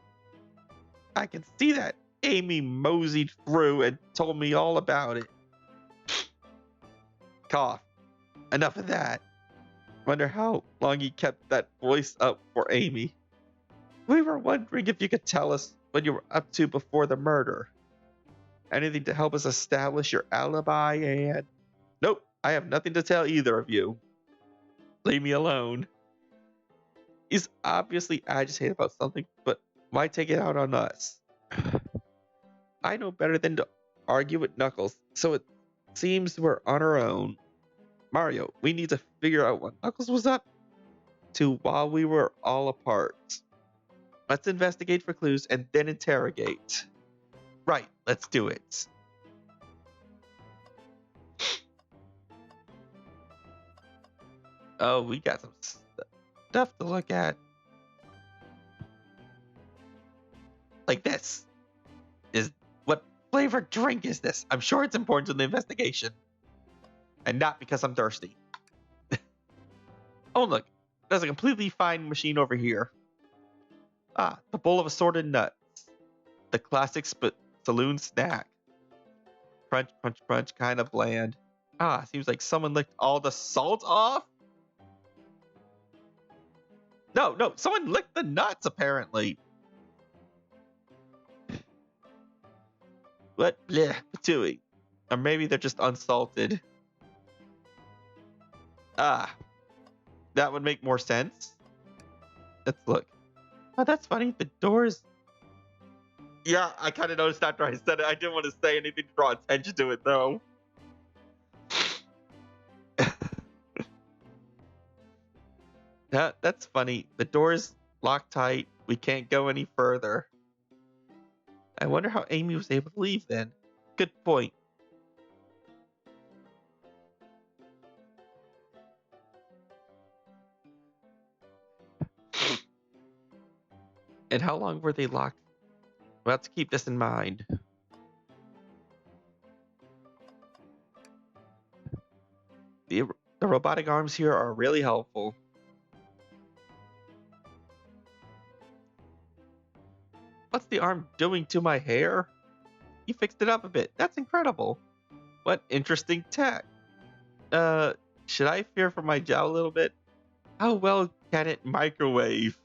Speaker 1: I can see that. Amy moseyed through and told me all about it. Cough. Enough of that. Wonder how long he kept that voice up for Amy. We were wondering if you could tell us what you were up to before the murder. Anything to help us establish your alibi and... Nope, I have nothing to tell either of you. Leave me alone. He's obviously agitated about something, but why take it out on us? I know better than to argue with Knuckles, so it seems we're on our own. Mario, we need to figure out what Knuckles was up to while we were all apart. Let's investigate for clues and then interrogate. Right, let's do it. Oh, we got some stuff to look at. Like this. What flavored drink is this? I'm sure it's important to the investigation. And not because I'm thirsty. Oh, look. There's a completely fine machine over here. Ah, the bowl of assorted nuts. The classic saloon snack. Crunch, crunch, crunch, kind of bland. Ah, seems like someone licked all the salt off. No, someone licked the nuts, apparently. What? Bleh, patooey. Or maybe they're just unsalted. Ah, that would make more sense. Let's look. Oh, that's funny. The doors. Yeah, I kind of noticed after I said it. I didn't want to say anything to draw attention to it, though. That's funny. The door's locked tight. We can't go any further. I wonder how Amy was able to leave then. Good point. And how long were they locked? We'll have to keep this in mind. The robotic arms here are really helpful. What's the arm doing to my hair? You fixed it up a bit. That's incredible. What interesting tech. Should I fear for my job a little bit? How well can it microwave?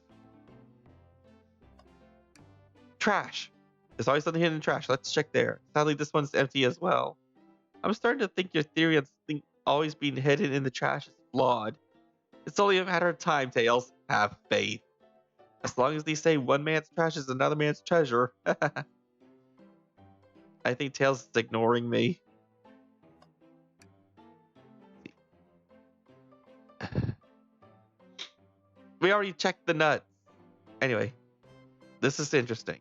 Speaker 1: Trash. There's always something hidden in trash. Let's check there. Sadly, this one's empty as well. I'm starting to think your theory on something always being hidden in the trash is flawed. It's only a matter of time, Tails. Have faith. As long as they say one man's trash is another man's treasure. I think Tails is ignoring me. We already checked the nuts. Anyway, this is interesting.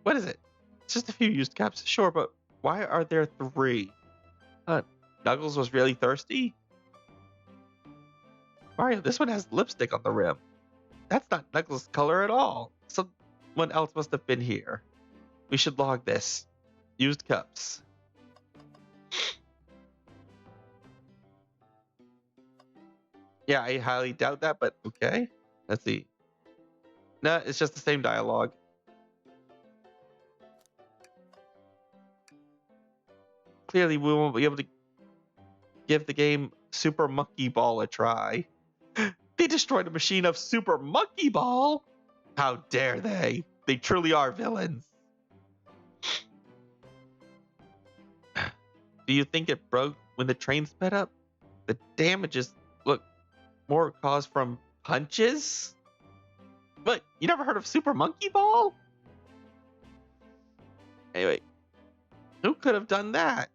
Speaker 1: What is it? It's just a few used cups, sure, but why are there 3? Knuckles was really thirsty? Mario, this one has lipstick on the rim. That's not Knuckles' color at all. Someone else must have been here. We should log this. Used cups. Yeah, I highly doubt that, but okay. Let's see. No, it's just the same dialogue. Clearly, we won't be able to give the game Super Monkey Ball a try. They destroyed a machine of Super Monkey Ball? How dare they? They truly are villains. Do you think it broke when the train sped up? The damages look more caused from punches? But you never heard of Super Monkey Ball? Anyway, who could have done that?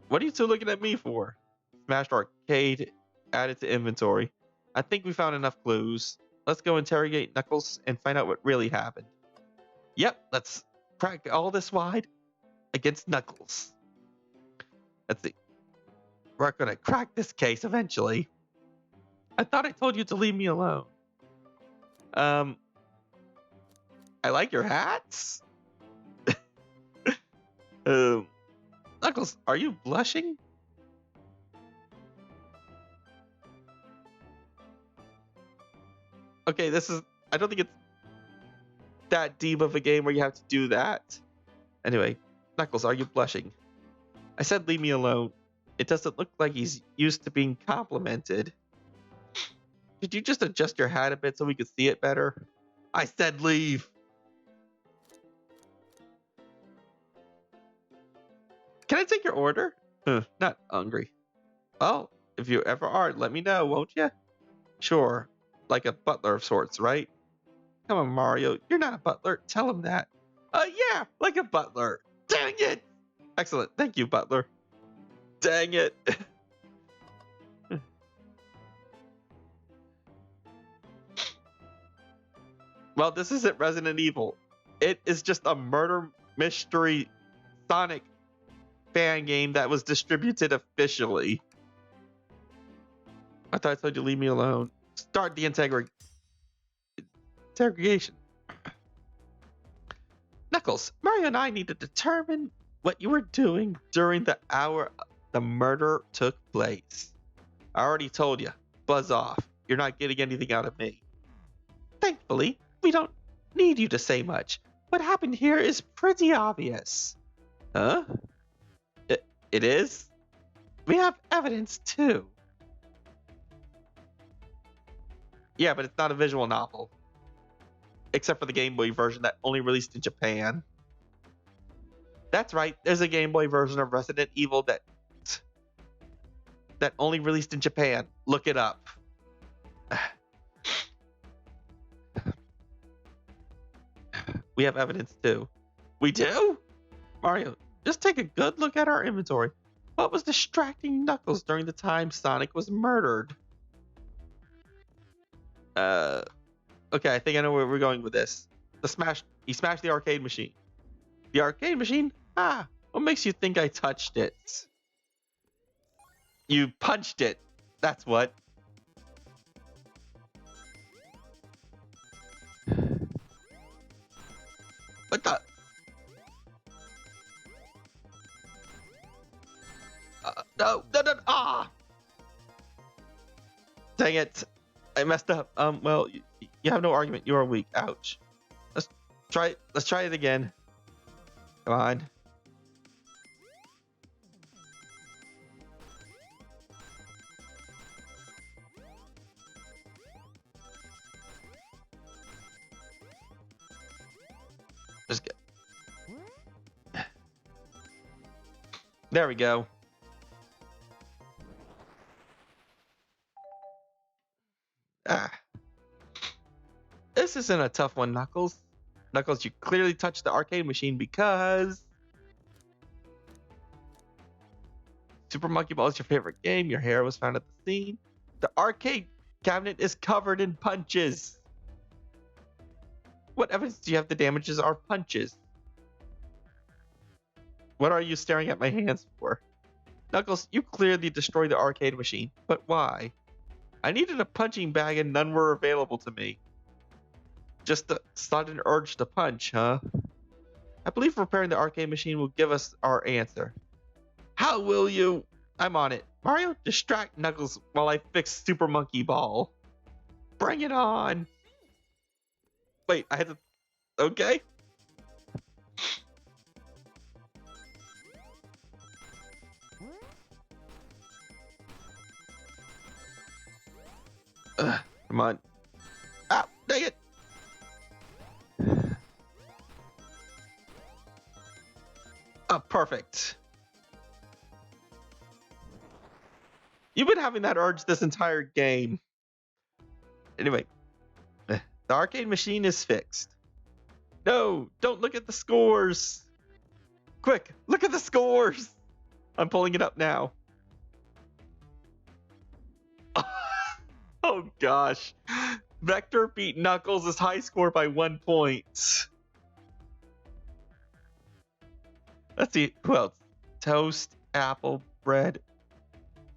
Speaker 1: What are you two looking at me for? Smashed arcade, added to inventory. I think we found enough clues. Let's go interrogate Knuckles and find out what really happened. Yep, let's crack all this wide against Knuckles. Let's see. We're gonna crack this case eventually. I thought I told you to leave me alone. I like your hats. Knuckles, are you blushing? Okay, I don't think it's that deep of a game where you have to do that. Anyway, Knuckles, are you blushing? I said leave me alone. It doesn't look like he's used to being complimented. Could you just adjust your hat a bit so we could see it better? I said leave. Can I take your order? Not hungry. Well, if you ever are, let me know, won't you? Sure. Like a butler of sorts, right? Come on, Mario. You're not a butler. Tell him that. Yeah, like a butler. Dang it! Excellent. Thank you, butler. Dang it. Well, this isn't Resident Evil. It is just a murder mystery Sonic fan game that was distributed officially. I thought I told you to leave me alone. Start the interrogation. Knuckles, Mario and I need to determine what you were doing during the hour the murder took place. I already told you. Buzz off. You're not getting anything out of me. Thankfully, we don't need you to say much. What happened here is pretty obvious. Huh? It is? We have evidence too. Yeah, but it's not a visual novel. Except for the Game Boy version that only released in Japan. That's right, there's a Game Boy version of Resident Evil that only released in Japan. Look it up. We have evidence too. We do? Mario, just take a good look at our inventory. What was distracting Knuckles during the time Sonic was murdered? Okay, I think I know where we're going with this. He smashed the arcade machine. The arcade machine? Ah, what makes you think I touched it? You punched it. That's what. What the? No, ah! Dang it. I messed up. Well, you have no argument. You are weak. Ouch. Let's try it. Let's try it again. Come on. Just get. There we go. Ah, this isn't a tough one, Knuckles. Knuckles, you clearly touched the arcade machine because Super Monkey Ball is your favorite game. Your hair was found at the scene. The arcade cabinet is covered in punches. What evidence do you have the damages are punches? What are you staring at my hands for? Knuckles, you clearly destroyed the arcade machine, but why? I needed a punching bag and none were available to me. Just a sudden urge to punch, huh? I believe repairing the arcade machine will give us our answer. How will you? I'm on it. Mario, distract Knuckles while I fix Super Monkey Ball. Bring it on. Wait, I had to. Okay. Come on. Ah, dang it. Oh, perfect. You've been having that urge this entire game. Anyway, the arcade machine is fixed. No, don't look at the scores. Quick, look at the scores. I'm pulling it up now. Oh gosh. Vector beat Knuckles' high score by 1 point. Let's see who else. Toast, apple, bread,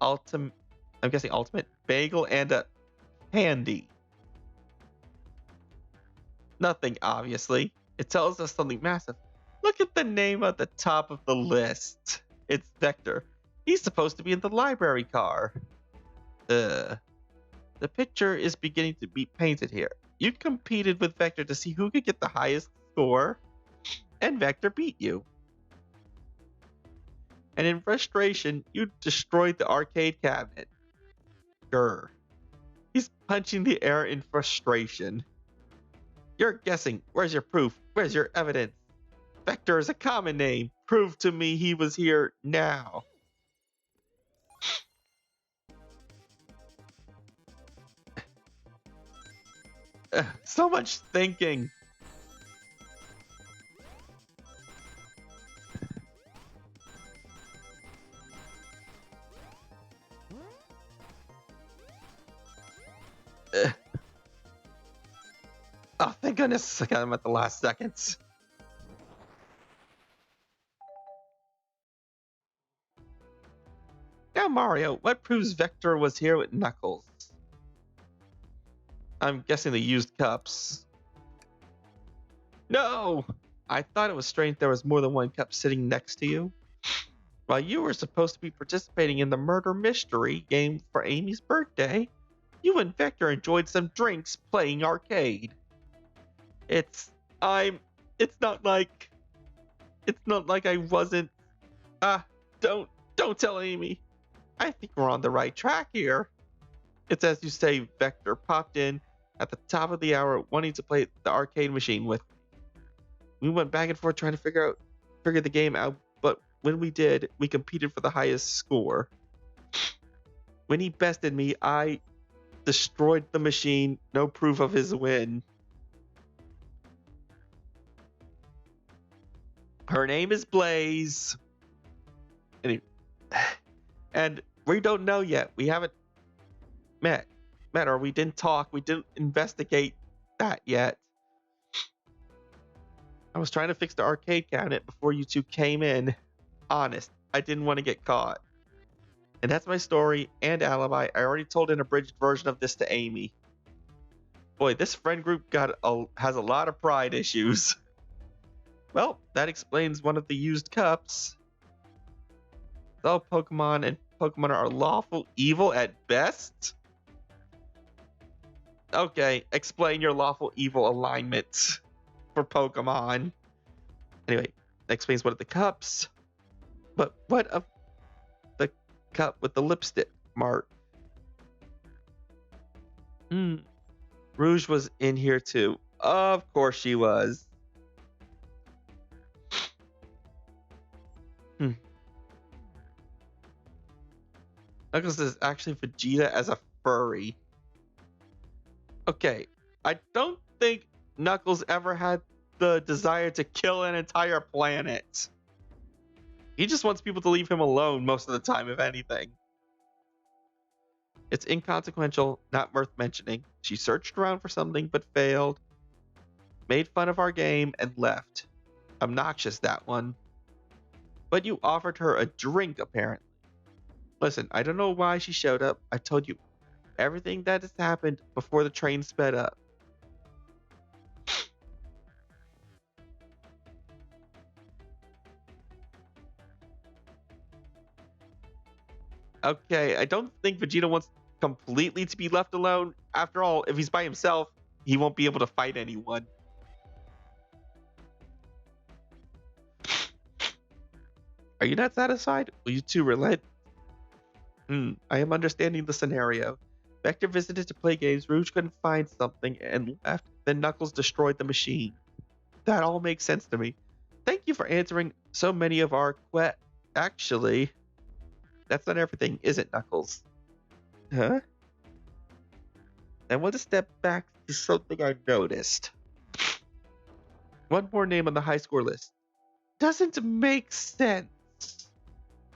Speaker 1: ultimate. I'm guessing ultimate bagel and a candy. Nothing, obviously. It tells us something massive. Look at the name at the top of the list. It's Vector. He's supposed to be in the library car. The picture is beginning to be painted here. You competed with Vector to see who could get the highest score, and Vector beat you. And in frustration, you destroyed the arcade cabinet. Grr. He's punching the air in frustration. You're guessing. Where's your proof? Where's your evidence? Vector is a common name. Prove to me he was here now. So much thinking. Oh, thank goodness I got him at the last seconds. Now, Mario, what proves Vector was here with Knuckles? I'm guessing the used cups. No! I thought it was strange there was more than one cup sitting next to you. While you were supposed to be participating in the murder mystery game for Amy's birthday, you and Vector enjoyed some drinks playing arcade. It's not like I wasn't. Don't tell Amy. I think we're on the right track here. It's as you say, Vector popped in at the top of the hour wanting to play the arcade machine with me. We went back and forth trying to figure the game out, but when we did, we competed for the highest score. When he bested me, I destroyed the machine, no proof of his win. Her name is Blaze. And we don't know yet. We haven't met, or we didn't talk. We didn't investigate that yet. I was trying to fix the arcade cabinet before you two came in. Honest, I didn't want to get caught. And that's my story and alibi. I already told an abridged version of this to Amy. Boy, this friend group has a lot of pride issues. Well, that explains one of the used cups. So Pokemon are lawful evil at best? Okay, explain your lawful evil alignment for Pokemon. Anyway, explains what are the cups. But what of the cup with the lipstick mark? Hmm. Rouge was in here too. Of course she was. Hmm. Knuckles is actually Vegeta as a furry. Okay, I don't think Knuckles ever had the desire to kill an entire planet. He just wants people to leave him alone most of the time, if anything. It's inconsequential, not worth mentioning. She searched around for something but failed, made fun of our game, and left. Obnoxious, that one. But you offered her a drink, apparently. Listen, I don't know why she showed up. I told you everything that has happened before the train sped up. Okay, I don't think Vegeta wants completely to be left alone. After all, if he's by himself, he won't be able to fight anyone. Are you not satisfied? Will you two relent? I am understanding the scenario. Vector visited to play games, Rouge couldn't find something and left, then Knuckles destroyed the machine. That all makes sense to me. Thank you for answering so many of our Actually, that's not everything, is it, Knuckles? Huh? I want to step back to something I noticed. One more name on the high score list. Doesn't make sense.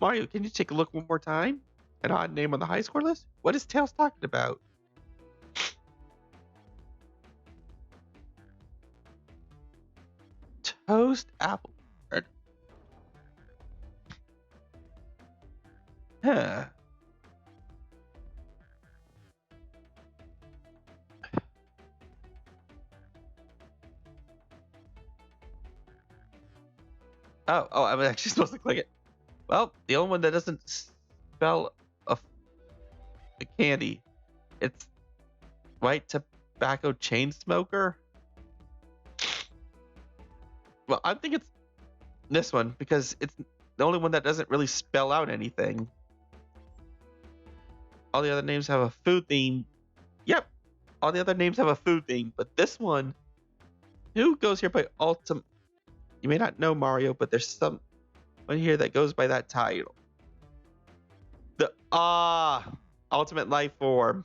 Speaker 1: Mario, can you take a look one more time? An odd name on the high score list? What is Tails talking about? Toast apple. Huh. Oh, I was actually supposed to click it. Well, the only one that doesn't spell a candy. It's white tobacco chain smoker. Well, I think it's this one because it's the only one that doesn't really spell out anything. All the other names have a food theme. Yep, all the other names have a food theme, but this one, who goes here by Ultimate? You may not know Mario, but there's someone here that goes by that title. The Ultimate Life Form.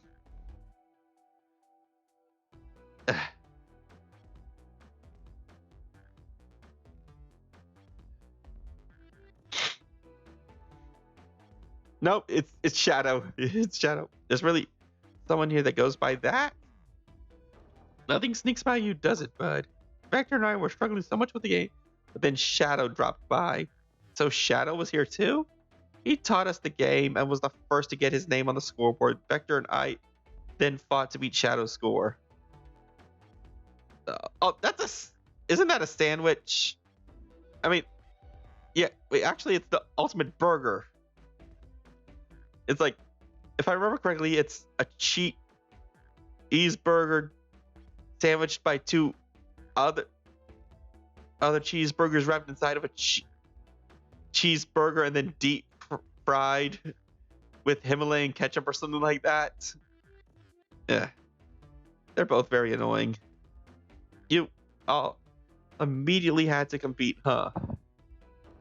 Speaker 1: Nope, it's Shadow. It's Shadow. There's really someone here that goes by that. Nothing sneaks by you, does it, bud? Vector and I were struggling so much with the game, but then Shadow dropped by. So Shadow was here too? He taught us the game and was the first to get his name on the scoreboard. Vector and I then fought to beat Shadow's score. Isn't that a sandwich? I mean, yeah, wait, actually it's the ultimate burger. It's like, if I remember correctly, it's a cheeseburger sandwiched by two other cheeseburgers wrapped inside of a cheeseburger and then deep fried with Himalayan ketchup or something like that. Yeah, they're both very annoying. You all immediately had to compete, huh?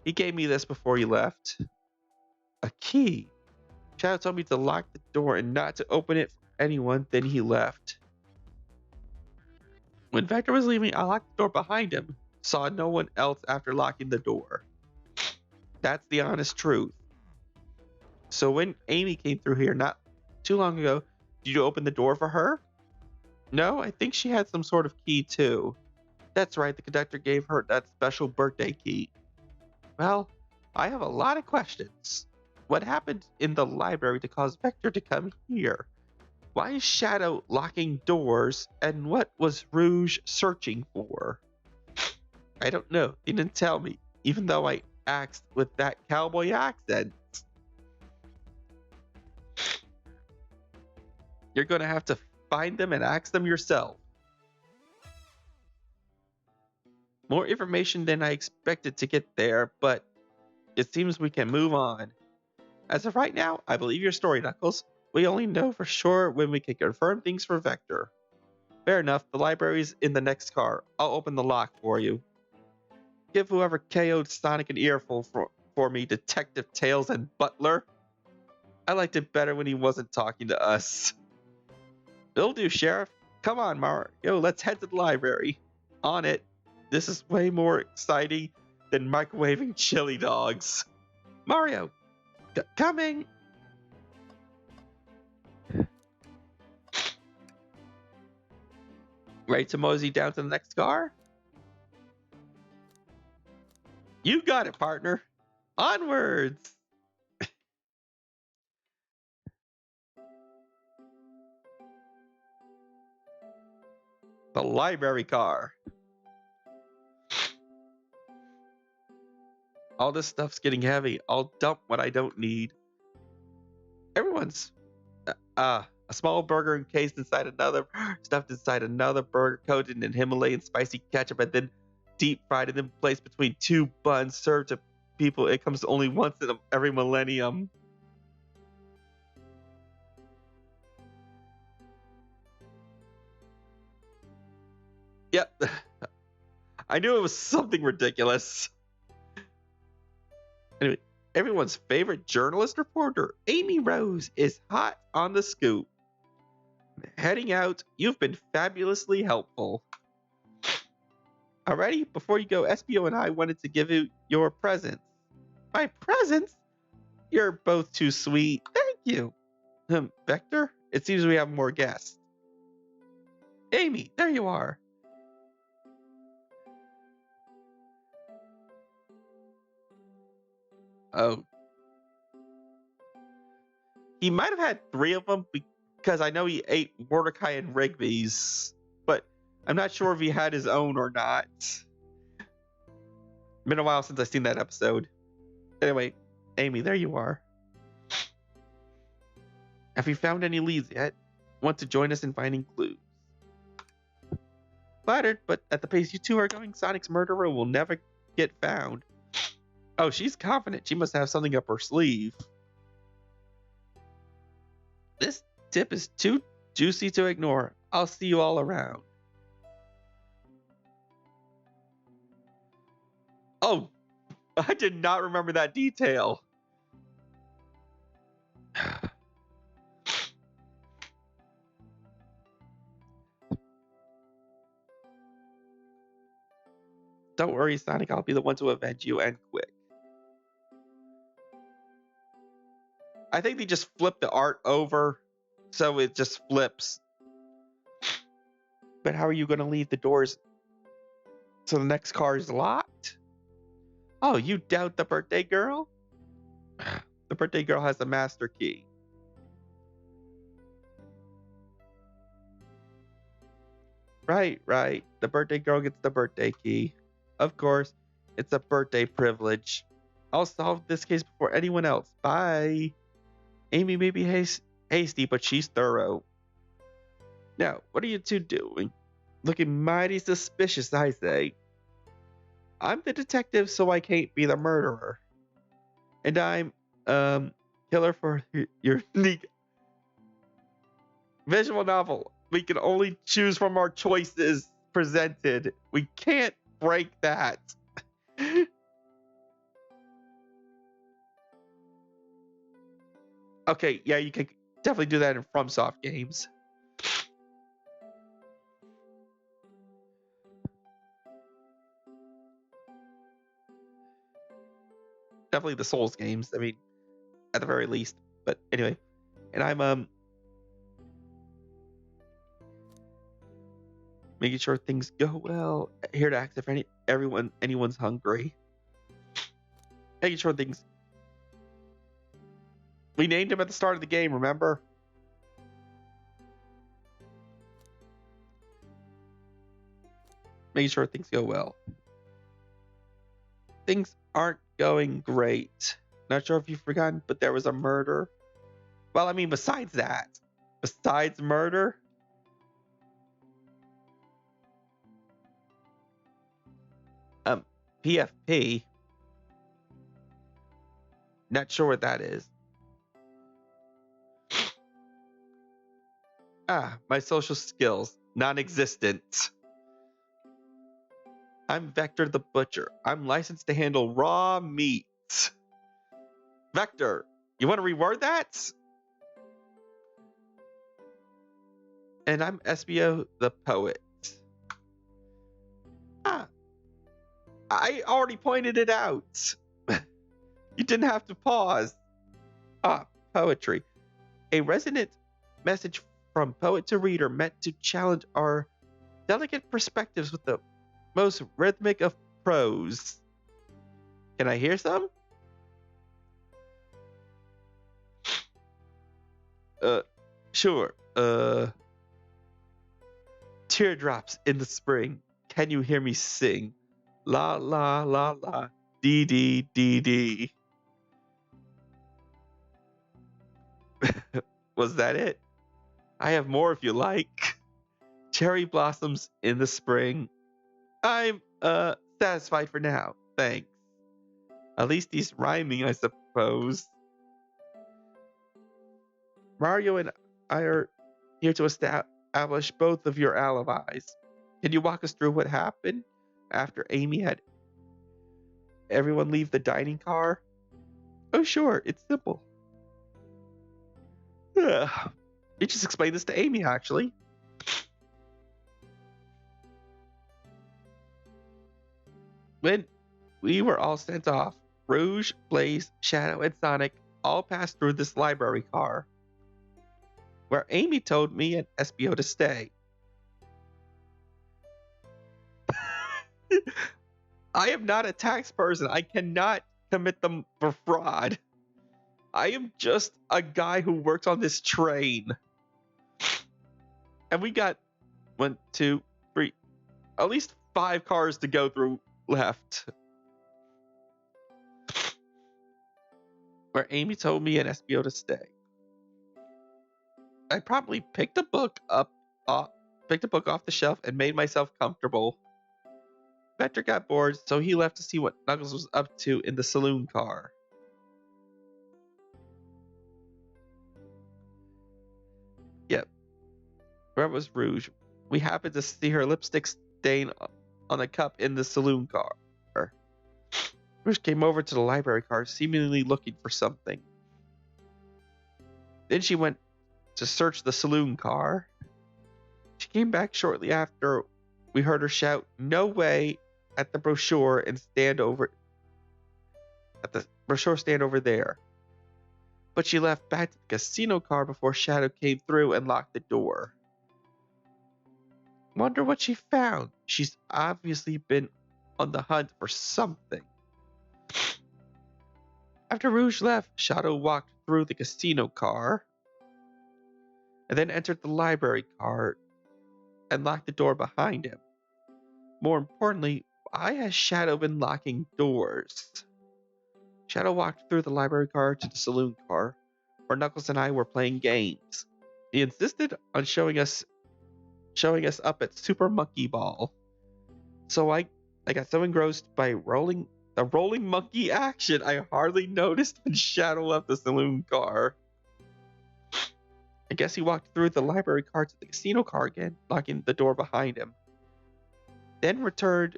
Speaker 1: He gave me this before he left. A key. Shadow told me to lock the door and not to open it for anyone, then he left. When Vector was leaving, I locked the door behind him. Saw no one else after locking the door. That's the honest truth. So when Amy came through here not too long ago, did you open the door for her? No, I think she had some sort of key too. That's right, the conductor gave her that special birthday key. Well, I have a lot of questions. What happened in the library to cause Vector to come here? Why is Shadow locking doors? And what was Rouge searching for? I don't know. He didn't tell me, even though I asked with that cowboy accent. You're going to have to find them and ask them yourself. More information than I expected to get there, but it seems we can move on. As of right now, I believe your story, Knuckles. We only know for sure when we can confirm things for Vector. Fair enough, the library's in the next car. I'll open the lock for you. Give whoever KO'd Sonic an earful for me, Detective Tails and Butler. I liked it better when he wasn't talking to us. It'll do, Sheriff. Come on, Mario, let's head to the library. On it. This is way more exciting than microwaving chili dogs. Mario, coming! Ready to mosey down to the next car? You got it, partner. Onwards! The library car. All this stuff's getting heavy. I'll dump what I don't need. Everyone's a small burger encased inside another, stuffed inside another burger, coated in Himalayan spicy ketchup, and then deep fried and then placed between two buns, served to people. It comes only once in every millennium. Yep. I knew it was something ridiculous. Anyway, everyone's favorite journalist reporter, Amy Rose, is hot on the scoop. Heading out, you've been fabulously helpful. Alrighty, before you go, SPO and I wanted to give you your presents. My presents? You're both too sweet. Thank you. Vector, it seems we have more guests. Amy, there you are. Oh. He might have had 3 of them because I know he ate Mordecai and Rigby's, but I'm not sure if he had his own or not. Been a while since I've seen that episode. Anyway, Amy, there you are. Have you found any leads yet? Want to join us in finding clues? Flattered, but at the pace you two are going, Sonic's murderer will never get found. Oh, she's confident. She must have something up her sleeve. This tip is too juicy to ignore. I'll see you all around. Oh, I did not remember that detail. Don't worry, Sonic. I'll be the one to avenge you, and quick. I think they just flipped the art over, so it just flips. But how are you going to leave the doors so the next car is locked? Oh, you doubt the birthday girl? The birthday girl has the master key. Right. The birthday girl gets the birthday key. Of course, it's a birthday privilege. I'll solve this case before anyone else. Bye. Amy may be hasty, but she's thorough. Now, what are you two doing? Looking mighty suspicious, I say. I'm the detective, so I can't be the murderer. And I'm, killer for your unique visual novel. We can only choose from our choices presented. We can't break that. Okay, yeah, you can definitely do that in FromSoft games. Definitely the Souls games. I mean, at the very least. But anyway, and I'm making sure things go well. Here to ask if anyone's hungry. Making sure things. We named him at the start of the game. Remember? Making sure things go well. Things aren't going great. Not sure if you've forgotten, but there was a murder. Well, I mean, besides murder, PFP? Not sure what that is. My social skills. Non-existent. I'm Vector the Butcher. I'm licensed to handle raw meat. Vector, you want to reword that? And I'm SBO the Poet. I already pointed it out. You didn't have to pause. Poetry. A resonant message from poet to reader meant to challenge our delicate perspectives with the most rhythmic of prose. Can I hear some? Sure. Teardrops in the spring. Can you hear me sing? La la la la. Dee dee dee dee. Was that it? I have more if you like. Cherry blossoms in the spring. I'm satisfied for now. Thanks. At least he's rhyming, I suppose. Mario and I are here to establish both of your alibis. Can you walk us through what happened after Amy had everyone leave the dining car? Oh, sure. It's simple. You just explained this to Amy, actually. When we were all sent off, Rouge, Blaze, Shadow, and Sonic all passed through this library car, where Amy told me and SBO to stay. I am not a tax person. I cannot commit them for fraud. I am just a guy who works on this train. And we got 1, 2, 3, at least 5 cars to go through left. Where Amy told me and SBO to stay. I probably picked a book off the shelf and made myself comfortable. Vector got bored, so he left to see what Knuckles was up to in the saloon car. Yep. Where was Rouge? We happened to see her lipstick stain on a cup in the saloon car. Rouge came over to the library car, seemingly looking for something. Then she went to search the saloon car. She came back shortly after we heard her shout, "No way!" at the brochure and stand over there. But she left back to the casino car before Shadow came through and locked the door. Wonder what she found. She's obviously been on the hunt for something. After Rouge left, Shadow walked through the casino car and then entered the library car and locked the door behind him. More importantly, why has Shadow been locking doors? Shadow walked through the library car to the saloon car, where Knuckles and I were playing games. He insisted on showing us up at Super Monkey Ball. So I got so engrossed by the rolling monkey action, I hardly noticed when Shadow left the saloon car. I guess he walked through the library car to the casino car again, locking the door behind him. Then returned,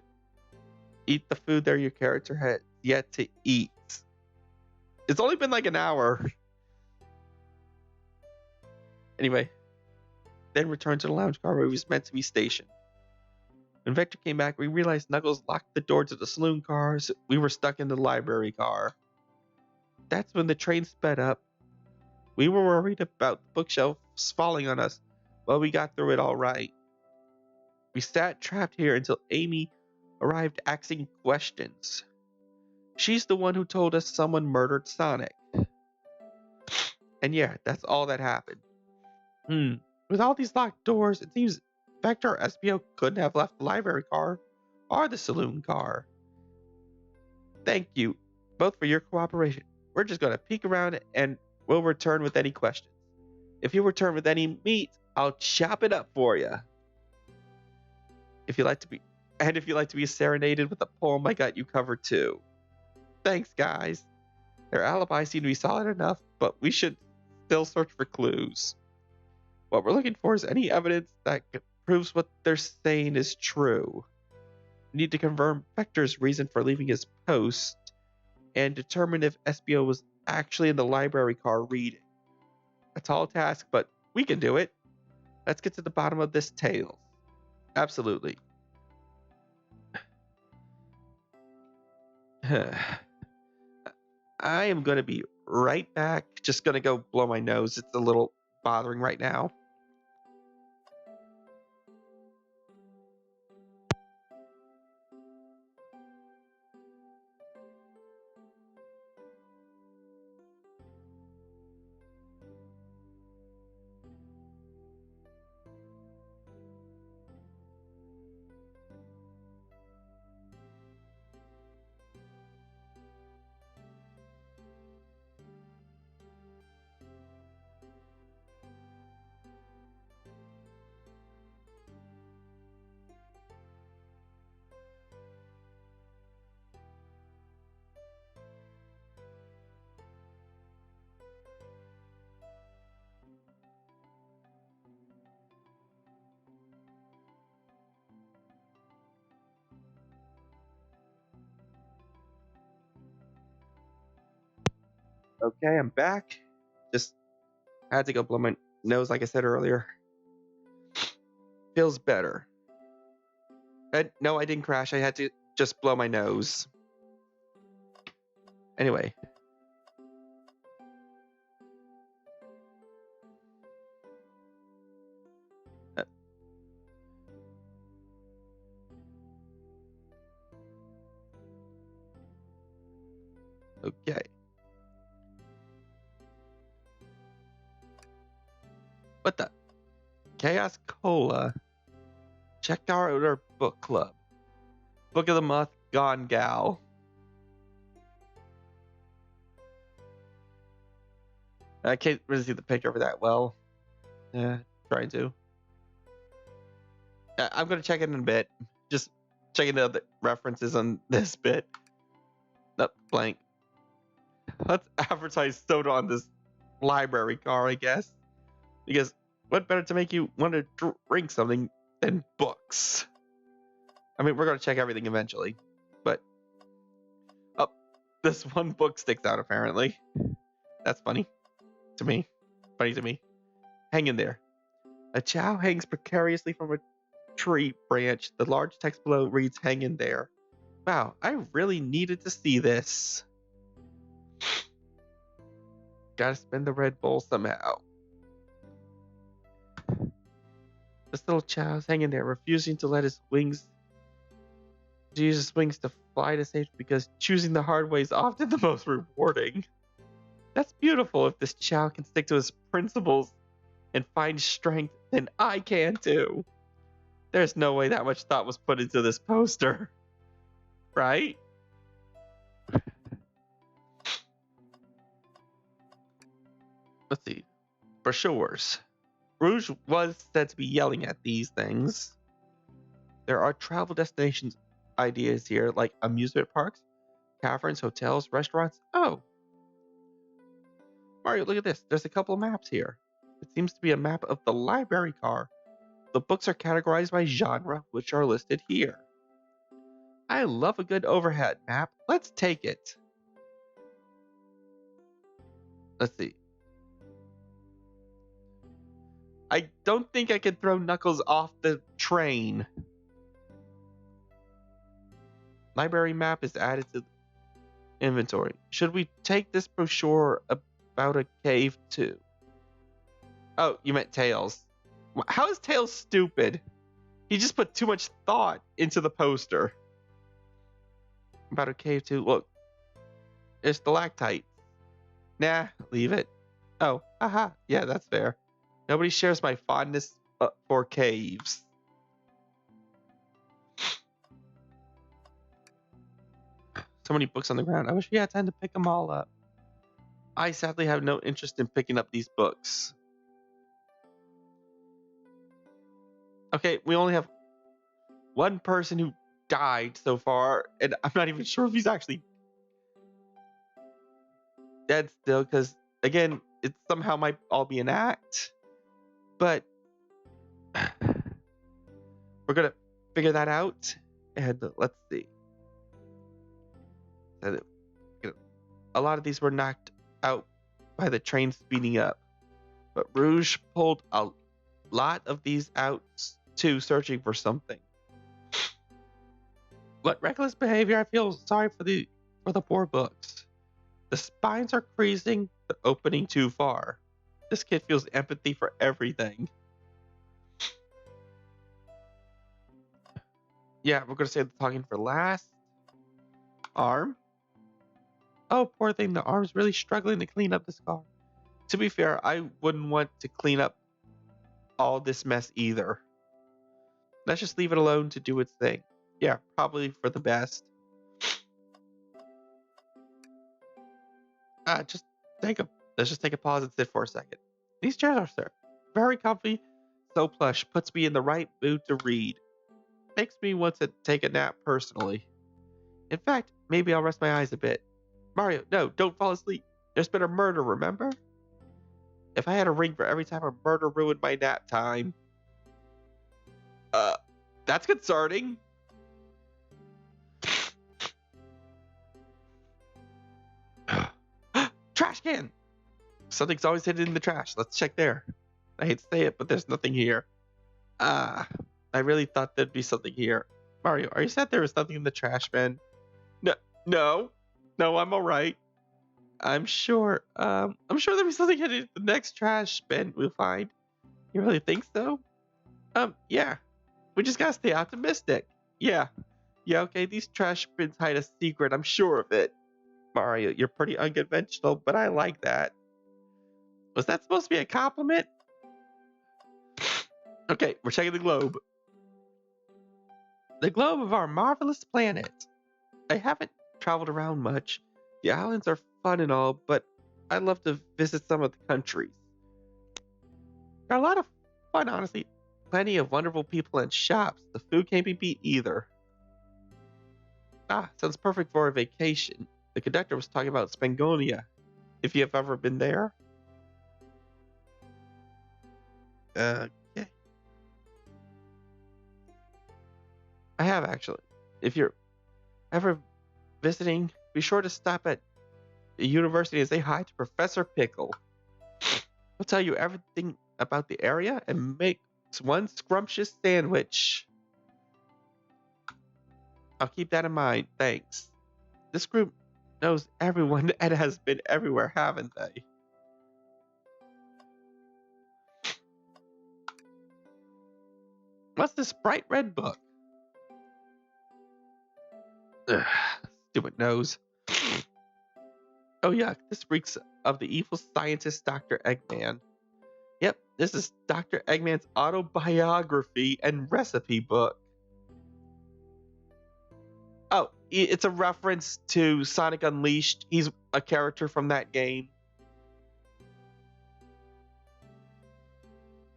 Speaker 1: eat the food there your character had yet to eat. It's only been like an hour. Anyway, then returned to the lounge car where he was meant to be stationed. When Vector came back, we realized Knuckles locked the door to the saloon car, so we were stuck in the library car. That's when the train sped up. We were worried about the bookshelves falling on us, but we got through it all right. We sat trapped here until Amy arrived asking questions. She's the one who told us someone murdered Sonic. And yeah, that's all that happened. With all these locked doors, it seems Vector or SBO couldn't have left the library car or the saloon car. Thank you both for your cooperation. We're just going to peek around and we'll return with any questions. If you return with any meat, I'll chop it up for you. If you'd like to be And if you'd like to be serenaded with a poem, I got you covered too. Thanks, guys. Their alibis seem to be solid enough, but we should still search for clues. What we're looking for is any evidence that proves what they're saying is true. We need to confirm Vector's reason for leaving his post and determine if SBO was actually in the library car reading. A tall task, but we can do it. Let's get to the bottom of this tale. Absolutely. I am going to be right back. Just going to go blow my nose. It's a little bothering right now. Okay, I'm back. Just had to go blow my nose, like I said earlier. Feels better. No, I didn't crash. I had to just blow my nose. Anyway. Okay. What the? Chaos Cola. Check out our book club. Book of the month, Gone Gal. I can't really see the picture of it that well. Yeah, trying to. I'm going to check it in a bit. Just checking the other references on this bit. Nope, blank. Let's advertise soda on this library car, I guess. Because what better to make you want to drink something than books? I mean, we're going to check everything eventually. But, oh, this one book sticks out apparently. That's funny to me. Funny to me. Hang in there. A chow hangs precariously from a tree branch. The large text below reads, "Hang in there." Wow, I really needed to see this. Gotta spin the Red Bull somehow. This little chow's hanging there, refusing to let his wings use his wings to fly to safety because choosing the hard way is often the most rewarding. That's beautiful. If this chow can stick to his principles and find strength, then I can too. There's no way that much thought was put into this poster. Right? Let's see. Brochures. Rouge was said to be yelling at these things. There are travel destinations ideas here, like amusement parks, caverns, hotels, restaurants. Oh. Mario, look at this. There's a couple of maps here. It seems to be a map of the library car. The books are categorized by genre, which are listed here. I love a good overhead map. Let's take it. Let's see. I don't think I can throw Knuckles off the train. Library map is added to inventory. Should we take this brochure about a cave too? Oh, you meant Tails. How is Tails stupid? He just put too much thought into the poster. About a cave too. Look, it's stalactite. Nah, leave it. Oh, haha. Yeah, that's fair. Nobody shares my fondness for caves. So many books on the ground. I wish we had time to pick them all up. I sadly have no interest in picking up these books. Okay, we only have one person who died so far, and I'm not even sure if he's actually dead still, because again, it somehow might all be an act. But we're gonna figure that out, and let's see. And, a lot of these were knocked out by the train speeding up, but Rouge pulled a lot of these out too, searching for something. What reckless behavior! I feel sorry for the poor books. The spines are creasing, but opening too far. This kid feels empathy for everything. Yeah, we're gonna save the talking for last. Arm. Oh, poor thing, the arm's really struggling to clean up the scar. To be fair, I wouldn't want to clean up all this mess either. Let's just leave it alone to do its thing. Yeah, probably for the best. Just let's just take a pause and sit for a second. These chairs are very comfy, so plush, puts me in the right mood to read. Makes me want to take a nap personally. In fact, maybe I'll rest my eyes a bit. Mario, no, don't fall asleep. There's been a murder, remember? If I had a ring for every time a murder ruined my nap time. That's concerning. Trash can! Something's always hidden in the trash. Let's check there. I hate to say it, but there's nothing here. I really thought there'd be something here. Mario, are you sad there was nothing in the trash bin? No, I'm all right. I'm sure there'll be something in the next trash bin we'll find. You really think so? Yeah. We just gotta stay optimistic. Yeah, okay, these trash bins hide a secret, I'm sure of it. Mario, you're pretty unconventional, but I like that. Was that supposed to be a compliment? Okay, we're checking the globe. The globe of our marvelous planet. I haven't traveled around much. The islands are fun and all, but I'd love to visit some of the countries. They're a lot of fun, honestly. Plenty of wonderful people and shops. The food can't be beat either. Sounds perfect for a vacation. The conductor was talking about Spangonia. If you have ever been there. Yeah. I have actually. If you're ever visiting, be sure to stop at the university and say hi to Professor Pickle. He'll tell you everything about the area and make one scrumptious sandwich. I'll keep that in mind, thanks. This group knows everyone and has been everywhere, haven't they? What's this bright red book? Ugh, stupid nose. Oh yeah, this reeks of the evil scientist Dr. Eggman. Yep, this is Dr. Eggman's autobiography and recipe book. Oh, it's a reference to Sonic Unleashed. He's a character from that game.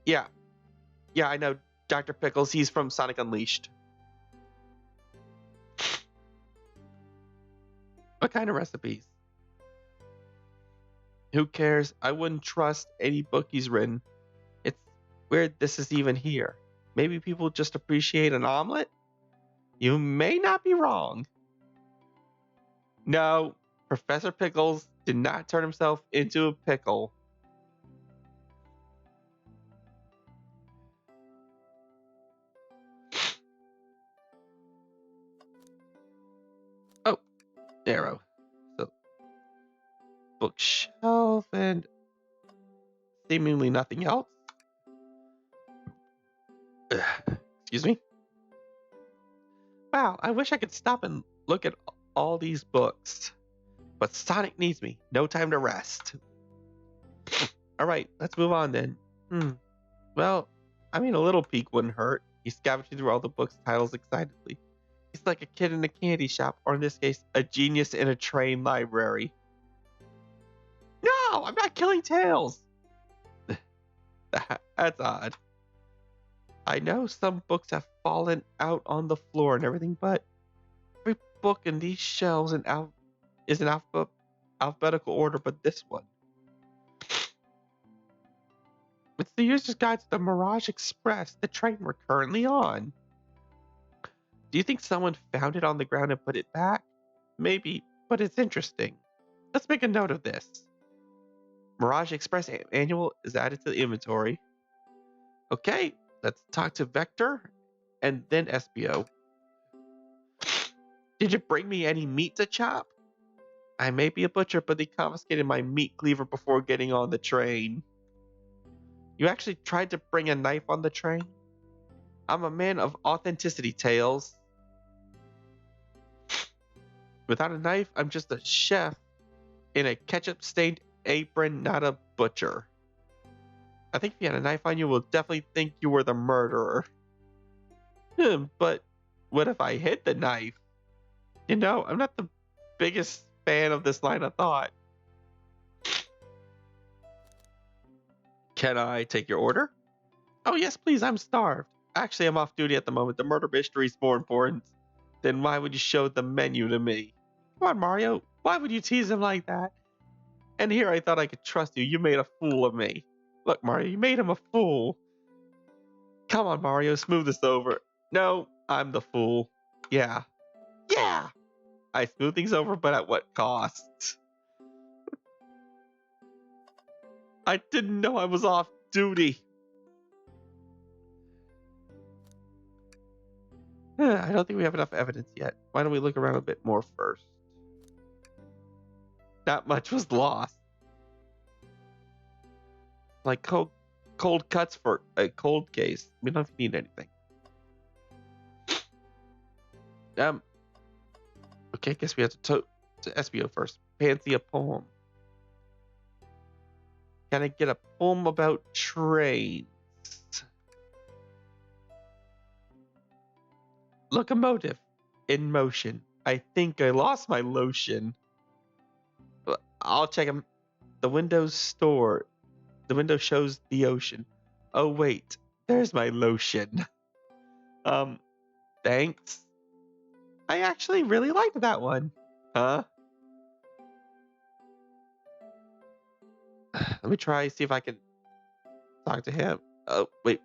Speaker 1: Yeah, I know Dr. Pickles. He's from Sonic Unleashed. What kind of recipes? Who cares? I wouldn't trust any book he's written. It's weird this is even here. Maybe people just appreciate an omelet? You may not be wrong. No, Professor Pickles did not turn himself into a pickle. Oh, arrow. So, bookshelf and seemingly nothing else. Excuse me. Wow, I wish I could stop and look at all these books. But Sonic needs me. No time to rest. Alright, let's move on then. Well, I mean, a little peek wouldn't hurt. He's scavenging through all the books titles excitedly. He's like a kid in a candy shop, or in this case, a genius in a train library. No, I'm not killing Tails! That's odd. I know some books have fallen out on the floor and everything, but every book in these shelves is in alphabetical order, but this one. It's the user's guide to the Mirage Express, the train we're currently on. Do you think someone found it on the ground and put it back? Maybe, but it's interesting. Let's make a note of this. Mirage Express Manual is added to the inventory. Okay, let's talk to Vector and then SBO. Did you bring me any meat to chop? I may be a butcher, but they confiscated my meat cleaver before getting on the train. You actually tried to bring a knife on the train? I'm a man of authenticity, Tails. Without a knife, I'm just a chef in a ketchup-stained apron, not a butcher. I think if you had a knife on you, we'll definitely think you were the murderer. But what if I hid the knife? You know, I'm not the biggest fan of this line of thought. Can I take your order? Oh, yes, please. I'm starved. Actually, I'm off duty at the moment. The murder mystery is more important. Then why would you show the menu to me? Come on, Mario. Why would you tease him like that? And here I thought I could trust you. You made a fool of me. Look, Mario, you made him a fool. Come on, Mario. Smooth this over. No, I'm the fool. Yeah. Yeah! I smooth things over, but at what cost? I didn't know I was off duty. I don't think we have enough evidence yet. Why don't we look around a bit more first? Not much was lost. Like cold cuts for a cold case. We don't need anything. Okay, I guess we have to SBO first. Fancy a poem. Can I get a poem about trains? Locomotive in motion. I think I lost my lotion. I'll check them. The window store. The window shows the ocean. Oh wait, there's my lotion. Thanks. I actually really liked that one. Huh? Let me try, see if I can talk to him. Oh, wait.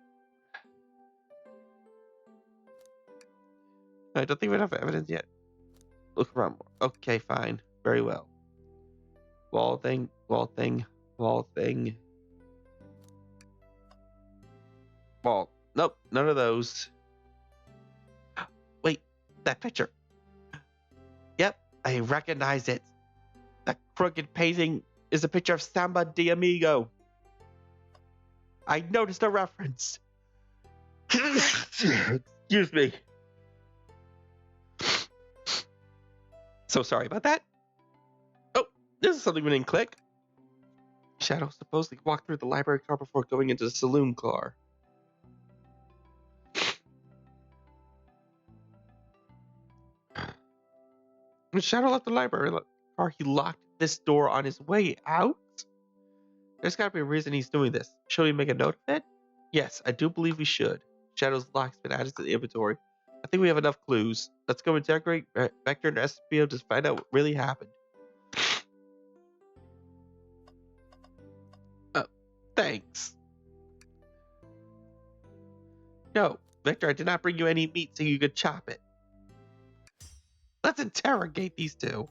Speaker 1: I don't think we have evidence yet. Look around more. Okay, fine. Very well. Wall thing, wall thing, wall thing. Wall. Nope, none of those. Wait, that picture. Yep, I recognize it. That crooked painting is a picture of Samba de Amigo. I noticed a reference. Excuse me. So sorry about that. Oh, this is something we didn't click. Shadow supposedly walked through the library car before going into the saloon car. When Shadow left the library car, he locked this door on his way out. There's got to be a reason he's doing this. Should we make a note of it? Yes, I do believe we should. Shadow's lock's been added to the inventory. I think we have enough clues. Let's go interrogate Vector and SPO to find out what really happened. Thanks. No, Vector, I did not bring you any meat so you could chop it. Let's interrogate these two.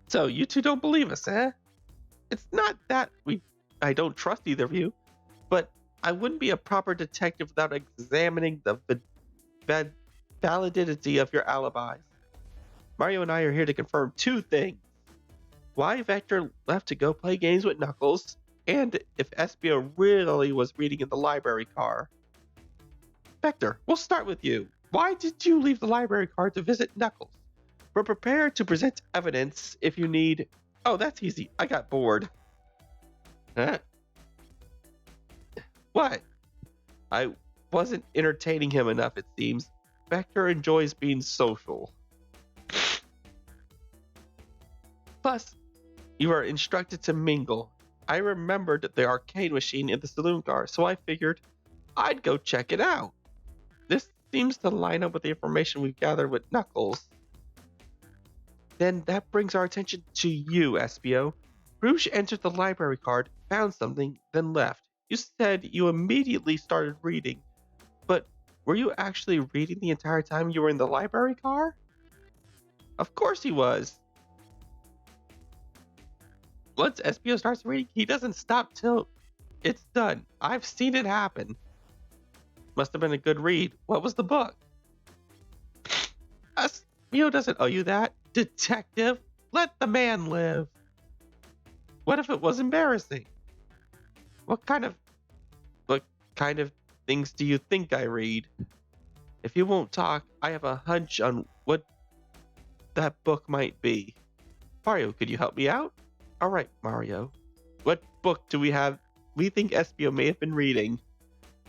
Speaker 1: So, you two don't believe us, eh? It's not that I don't trust either of you, but I wouldn't be a proper detective without examining the validity of your alibis. Mario and I are here to confirm two things. Why Vector left to go play games with Knuckles, and if SBO really was reading in the library car. Vector, we'll start with you. Why did you leave the library car to visit Knuckles? We're prepared to present evidence if you need... Oh, that's easy. I got bored. Huh? What? I wasn't entertaining him enough, it seems. Vector enjoys being social. Plus, you are instructed to mingle. I remembered the arcade machine in the saloon car, so I figured I'd go check it out. This seems to line up with the information we've gathered with Knuckles. Then that brings our attention to you, Espio. Rouge entered the library card, found something, then left. You said you immediately started reading, but were you actually reading the entire time you were in the library car? Of course he was. Once Espio starts reading, he doesn't stop till it's done. I've seen it happen. Must have been a good read. What was the book? Espio doesn't owe you that. Detective, let the man live. What if it was embarrassing? What kind of what kind of things do you think I read? If you won't talk, I have a hunch on what that book might be. Mario, could you help me out? All right, Mario. What book do we think Espio may have been reading?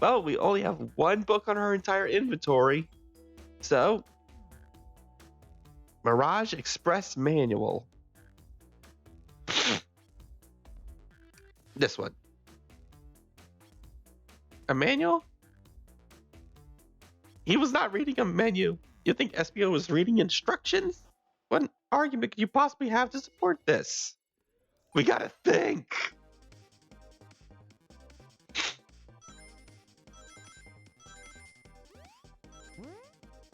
Speaker 1: Well, we only have one book on our entire inventory. So, Mirage Express Manual. This one. A manual? He was not reading a menu. You think Espio was reading instructions? What argument could you possibly have to support this? We gotta think.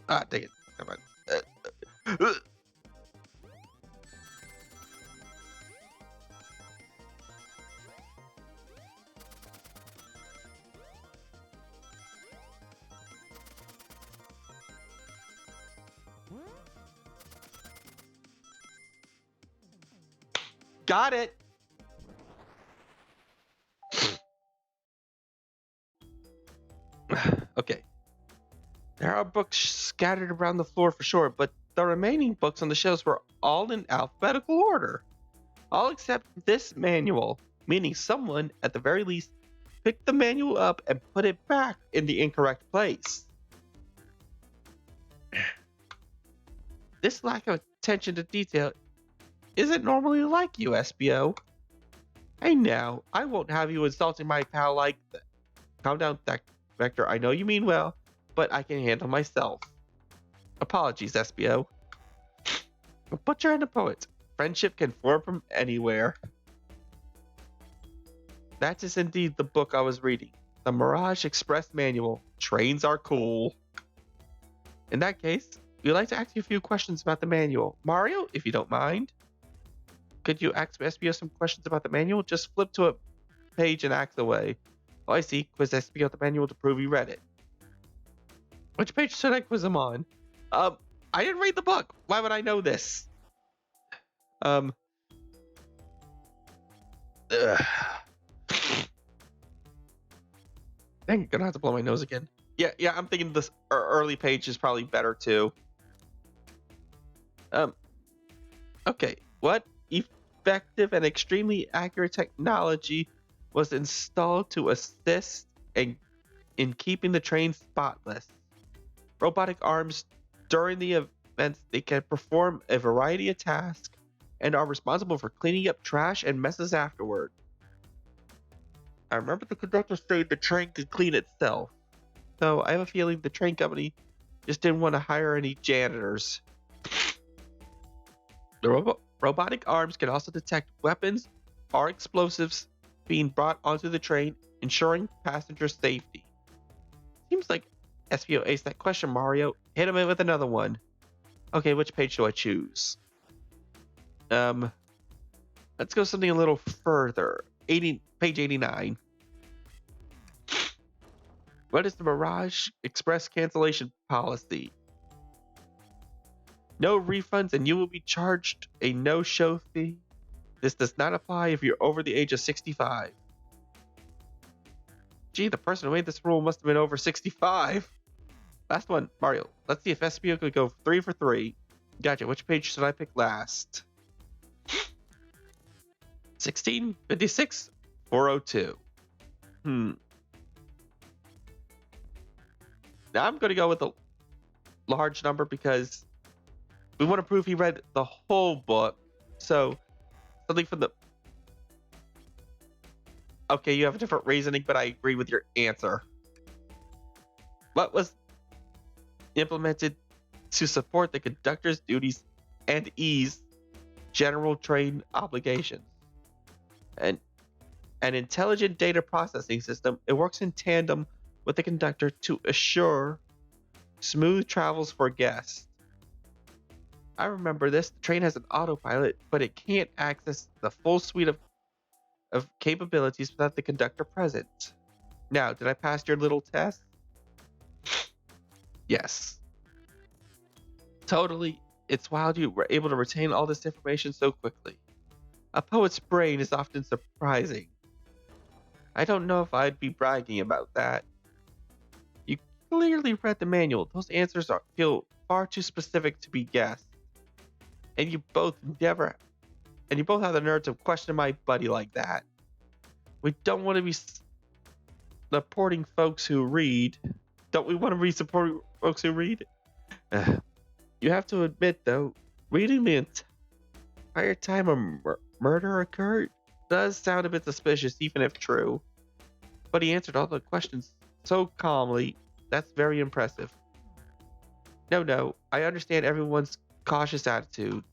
Speaker 1: Ah, dang it. Come on. Got it. Okay. There are books scattered around the floor for sure, but the remaining books on the shelves were all in alphabetical order. All except this manual, meaning someone, at the very least, picked the manual up and put it back in the incorrect place. This lack of attention to detail isn't normally like you, Espio. Hey now, I won't have you insulting my pal like that. Calm down, Vector. I know you mean well, but I can handle myself. Apologies, Espio. A butcher and a poet. Friendship can form from anywhere. That is indeed the book I was reading. The Mirage Express Manual. Trains are cool. In that case, we'd like to ask you a few questions about the manual. Mario, if you don't mind, could you ask Espio some questions about the manual? Just flip to a page and act away. Oh, I see. Quiz Espio the manual to prove you read it. Which page should I quiz him on? I didn't read the book. Why would I know this? Ugh. Dang, gonna have to blow my nose again. Yeah, I'm thinking this early page is probably better too. Okay. What effective and extremely accurate technology was installed to assist in keeping the train spotless? Robotic arms. During the events, they can perform a variety of tasks and are responsible for cleaning up trash and messes afterward. I remember the conductor saying the train could clean itself. So I have a feeling the train company just didn't want to hire any janitors. The robotic arms can also detect weapons or explosives being brought onto the train, ensuring passenger safety. Seems like Espio aced that question, Mario. Hit him in with another one. Okay, which page do I choose? Let's go something a little further. Page 89. What is the Mirage Express cancellation policy? No refunds and you will be charged a no-show fee. This does not apply if you're over the age of 65. Gee, the person who made this rule must have been over 65. Last one, Mario. Let's see if Espio could go 3 for 3. Gotcha. Which page should I pick last? 16, 56, 402. Now I'm going to go with a large number because we want to prove he read the whole book. So something from the Okay, you have a different reasoning, but I agree with your answer. What was implemented to support the conductor's duties and ease general train obligations? And an intelligent data processing system, it works in tandem with the conductor to assure smooth travels for guests. I remember this. The train has an autopilot, but it can't access the full suite of capabilities without the conductor present. Now, did I pass your little test? Yes. Totally. It's wild you were able to retain all this information so quickly. A poet's brain is often surprising. I don't know if I'd be bragging about that. You clearly read the manual. Those answers feel far too specific to be guessed. And you both have the nerve to question my buddy like that. We don't want to be supporting folks who read. Don't we want to be supporting folks who read? You have to admit, though, reading the entire time a murder occurred does sound a bit suspicious, even if true. But he answered all the questions so calmly. That's very impressive. No, I understand everyone's cautious attitude.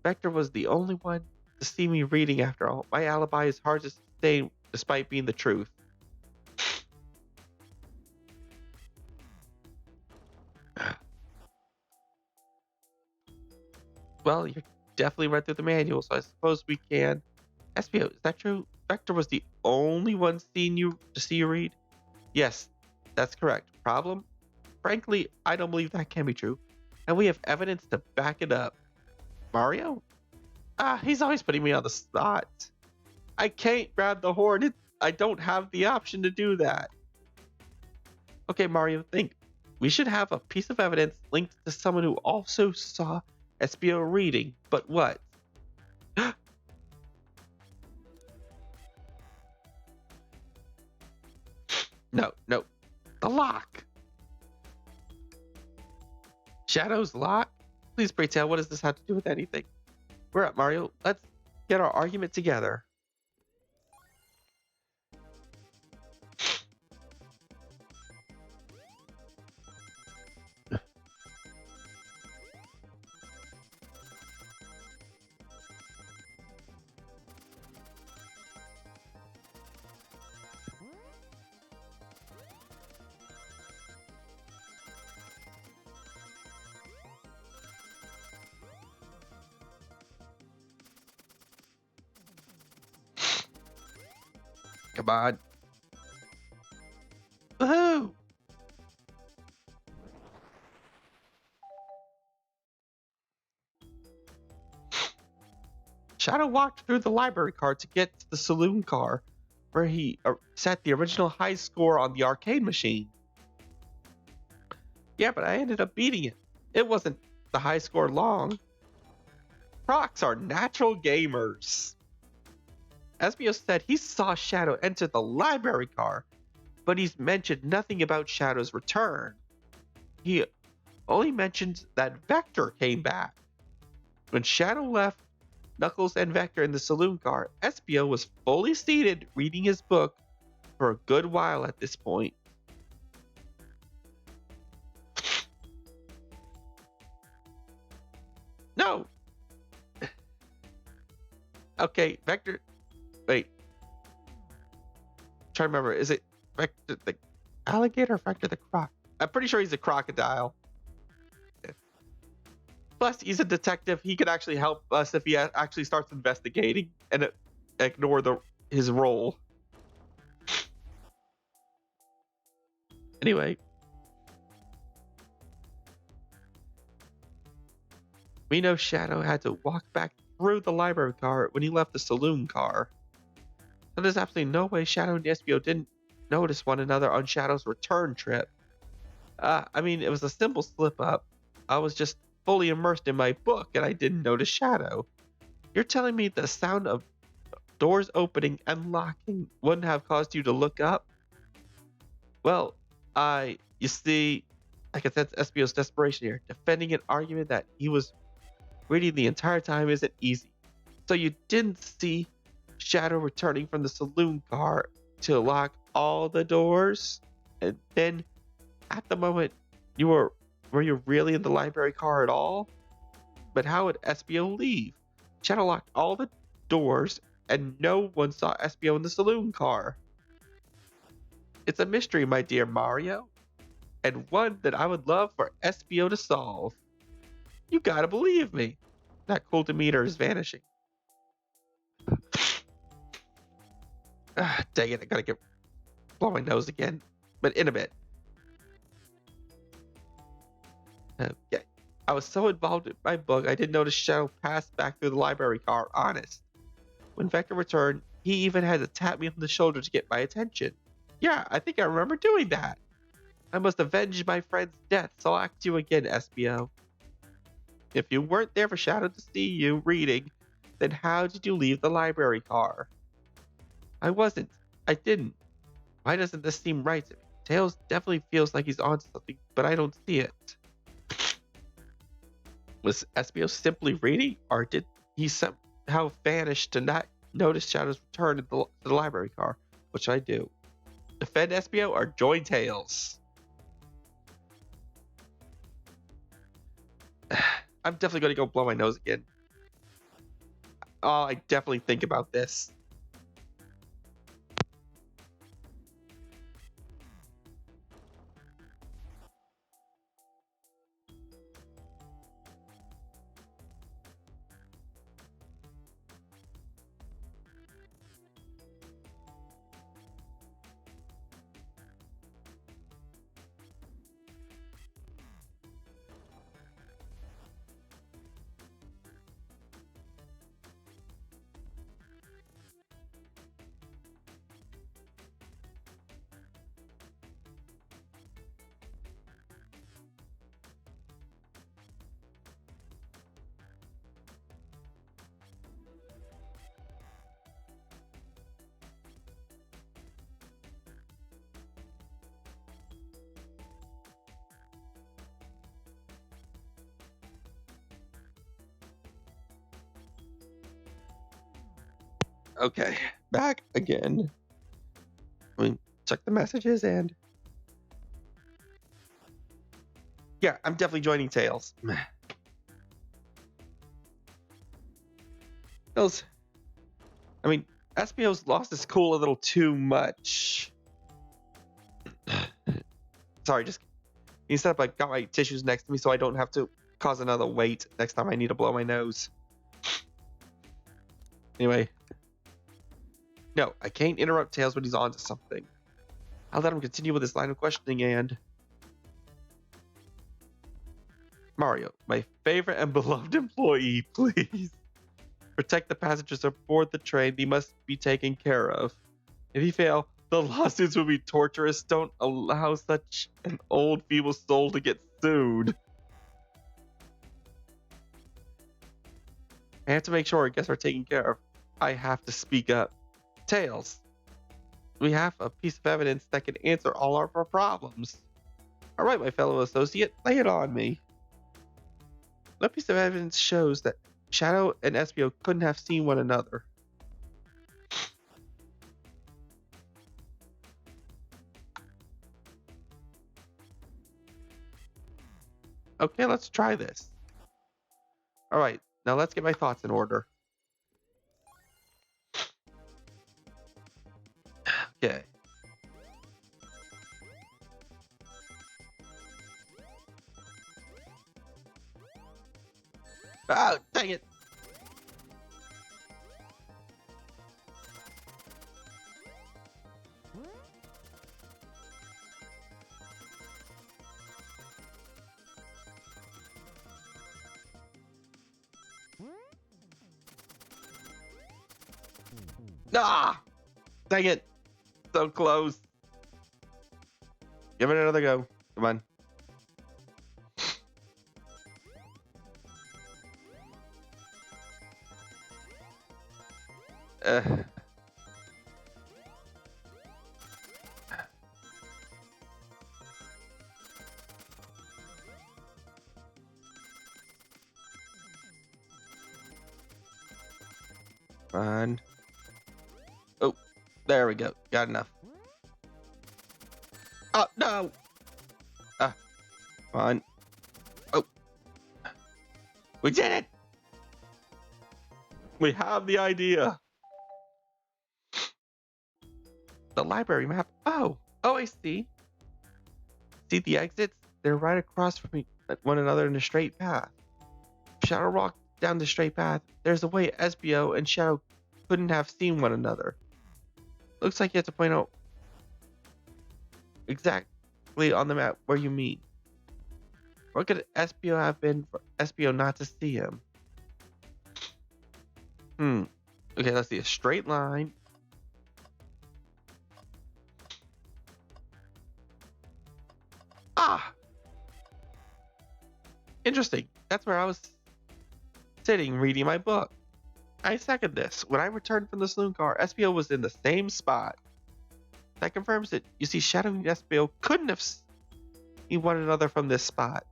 Speaker 1: Vector was the only one to see me reading after all. My alibi is hard to sustain despite being the truth. Well, you definitely read through the manual, so I suppose we can. SPO, is that true? Vector was the only one to see you read? Yes, that's correct. Problem? Frankly, I don't believe that can be true. And we have evidence to back it up. Mario? He's always putting me on the spot. I can't grab the horn. I don't have the option to do that. Okay, Mario, think. We should have a piece of evidence linked to someone who also saw SBO reading, but what? No. The lock. Shadow's lock? Please pray tell, what does this have to do with anything? We're up, Mario. Let's get our argument together. Come on. Woohoo! Shadow walked through the library car to get to the saloon car, where he set the original high score on the arcade machine. Yeah, but I ended up beating it. It wasn't the high score long. Crocs are natural gamers. Esbio said he saw Shadow enter the library car, but he's mentioned nothing about Shadow's return. He only mentions that Vector came back. When Shadow left Knuckles and Vector in the saloon car, Espio was fully seated reading his book for a good while at this point. No! Okay, Vector. Wait. I'm trying to remember. Is it Vector the alligator or Vector the croc? I'm pretty sure he's a crocodile. Plus, he's a detective. He could actually help us if he actually starts investigating and ignore his role. Anyway. We know Shadow had to walk back through the library car when he left the saloon car. So there's absolutely no way Shadow and Espio didn't notice one another on Shadow's return trip. I mean, it was a simple slip up. I was just fully immersed in my book and I didn't notice Shadow. You're telling me the sound of doors opening and locking wouldn't have caused you to look up? Well, you see, I can sense Espio's desperation here. Defending an argument that he was reading the entire time isn't easy. So you didn't see Shadow returning from the saloon car to lock all the doors. And then at the moment, were you really in the library car at all? But how would SBO leave? Shadow locked all the doors and no one saw SBO in the saloon car. It's a mystery, my dear Mario, and one that I would love for SBO to solve. You gotta believe me. That cool demeanor is vanishing. Dang it, I gotta blow my nose again. But in a bit. Okay. I was so involved in my book, I didn't notice Shadow pass back through the library car, honest. When Vector returned, he even had to tap me on the shoulder to get my attention. Yeah, I think I remember doing that. I must avenge my friend's death, so I'll act you again, SBO. If you weren't there for Shadow to see you reading, then how did you leave the library car? I wasn't. I didn't. Why doesn't this seem right to me? Tails definitely feels like he's onto something, but I don't see it. Was SBO simply reading, or did he somehow vanish to not notice Shadow's return to the library car? What should I do? Defend SBO or join Tails? I'm definitely going to go blow my nose again. Oh, I definitely think about this. Okay, back again. Let me check the messages and yeah, I'm definitely joining Tails. Tails, I mean, SBO's lost his cool a little too much. Sorry, just instead of got my tissues next to me so I don't have to cause another wait next time I need to blow my nose. Anyway, no, I can't interrupt Tails when he's on to something. I'll let him continue with his line of questioning and Mario, my favorite and beloved employee, please protect the passengers aboard the train. They must be taken care of. If you fail, the lawsuits will be torturous. Don't allow such an old, feeble soul to get sued. I have to make sure guests are taken care of. I have to speak up. Tails, we have a piece of evidence that can answer all of our problems. All right, my fellow associate, lay it on me. What piece of evidence shows that Shadow and SBO couldn't have seen one another? Okay, let's try this. All right, now let's get my thoughts in order. Okay. Oh, dang it. Ah, dang it. So close. Give it another go. Come on. Uh, Fine. There we go. Got enough. Oh, no! Ah, fine. Oh, we did it! We have the idea. The library map. Oh, I see. See the exits? They're right across from one another in a straight path. Shadow walked down the straight path. There's a way Espio and Shadow couldn't have seen one another. Looks like you have to point out exactly on the map where you meet. What could Espio have been for Espio not to see him? Okay, let's see. A straight line. Ah! Interesting. That's where I was sitting reading my book. I second this. When I returned from the saloon car, Espio was in the same spot. That confirms it. You see, Shadow and Espio couldn't have seen one another from this spot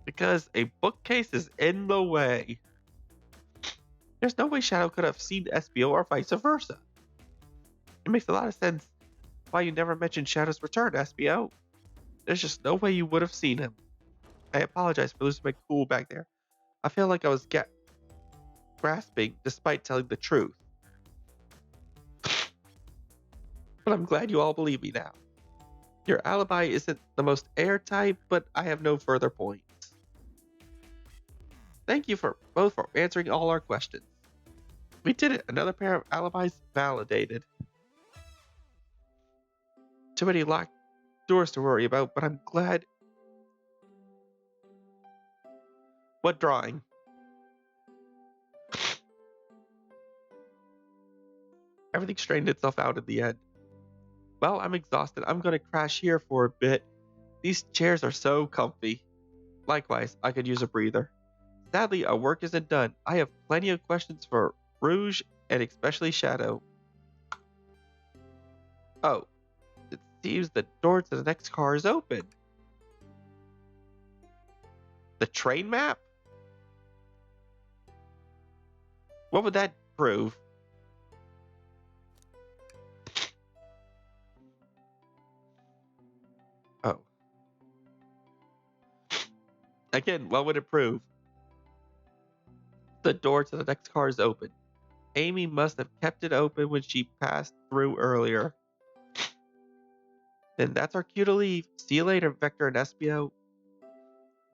Speaker 1: because a bookcase is in the way. There's no way Shadow could have seen Espio or vice versa. It makes a lot of sense why you never mentioned Shadow's return, Espio. There's just no way you would have seen him. I apologize for losing my cool back there. I feel like I was grasping despite telling the truth. But I'm glad you all believe me now. Your alibi isn't the most airtight, but I have no further points. Thank you for answering all our questions. We did it. Another pair of alibis validated. Too many locked doors to worry about, but I'm glad. What drawing? Everything straightened itself out in the end. Well, I'm exhausted. I'm going to crash here for a bit. These chairs are so comfy. Likewise, I could use a breather. Sadly, our work isn't done. I have plenty of questions for Rouge and especially Shadow. Oh, it seems the door to the next car is open. The train map? What would that prove? Oh. Again, what would it prove? The door to the next car is open. Amy must have kept it open when she passed through earlier. Then that's our cue to leave. See you later, Vector and Espio.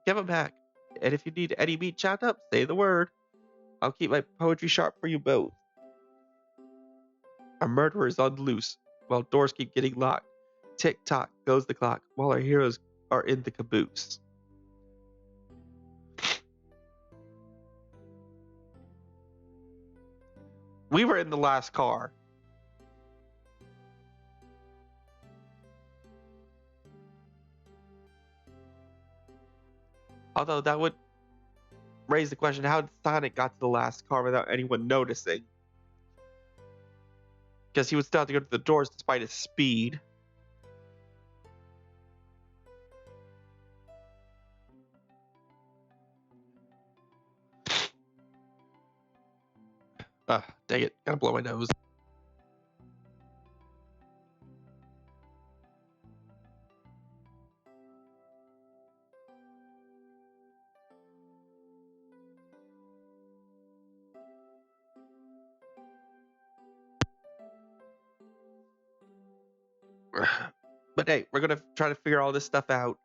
Speaker 1: Give them back. And if you need any meat chopped up, say the word. I'll keep my poetry sharp for you both. A murderer is on the loose, while doors keep getting locked. Tick-tock goes the clock, while our heroes are in the caboose. We were in the last car. Although that would raise the question, how did Sonic got to the last car without anyone noticing? Because he would still have to go to the doors despite his speed. Dang it. Gotta blow my nose. But hey, we're gonna try to figure all this stuff out.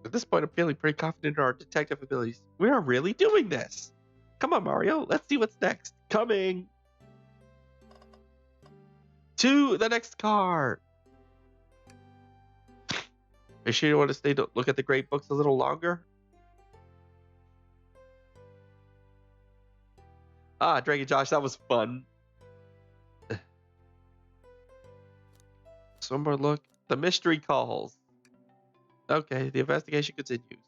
Speaker 1: At this point, I'm feeling pretty confident in our detective abilities. We are really doing this. Come on, Mario. Let's see what's next. Coming to the next car. Are you sure you want to stay to look at the great books a little longer? Dragon Josh, that was fun. So one more look. The mystery calls. Okay, the investigation continues.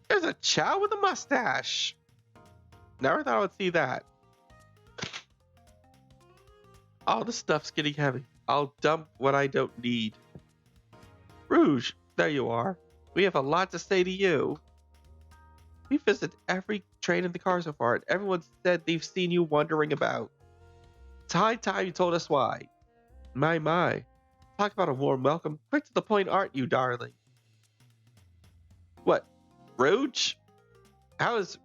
Speaker 1: There's a chow with a mustache. Never thought I would see that. All the stuff's getting heavy. I'll dump what I don't need. Rouge, there you are. We have a lot to say to you. We visited every train in the car so far, and everyone said they've seen you wandering about. It's high time you told us why. My. Talk about a warm welcome. Quick to the point, aren't you, darling? What? Rouge? How is...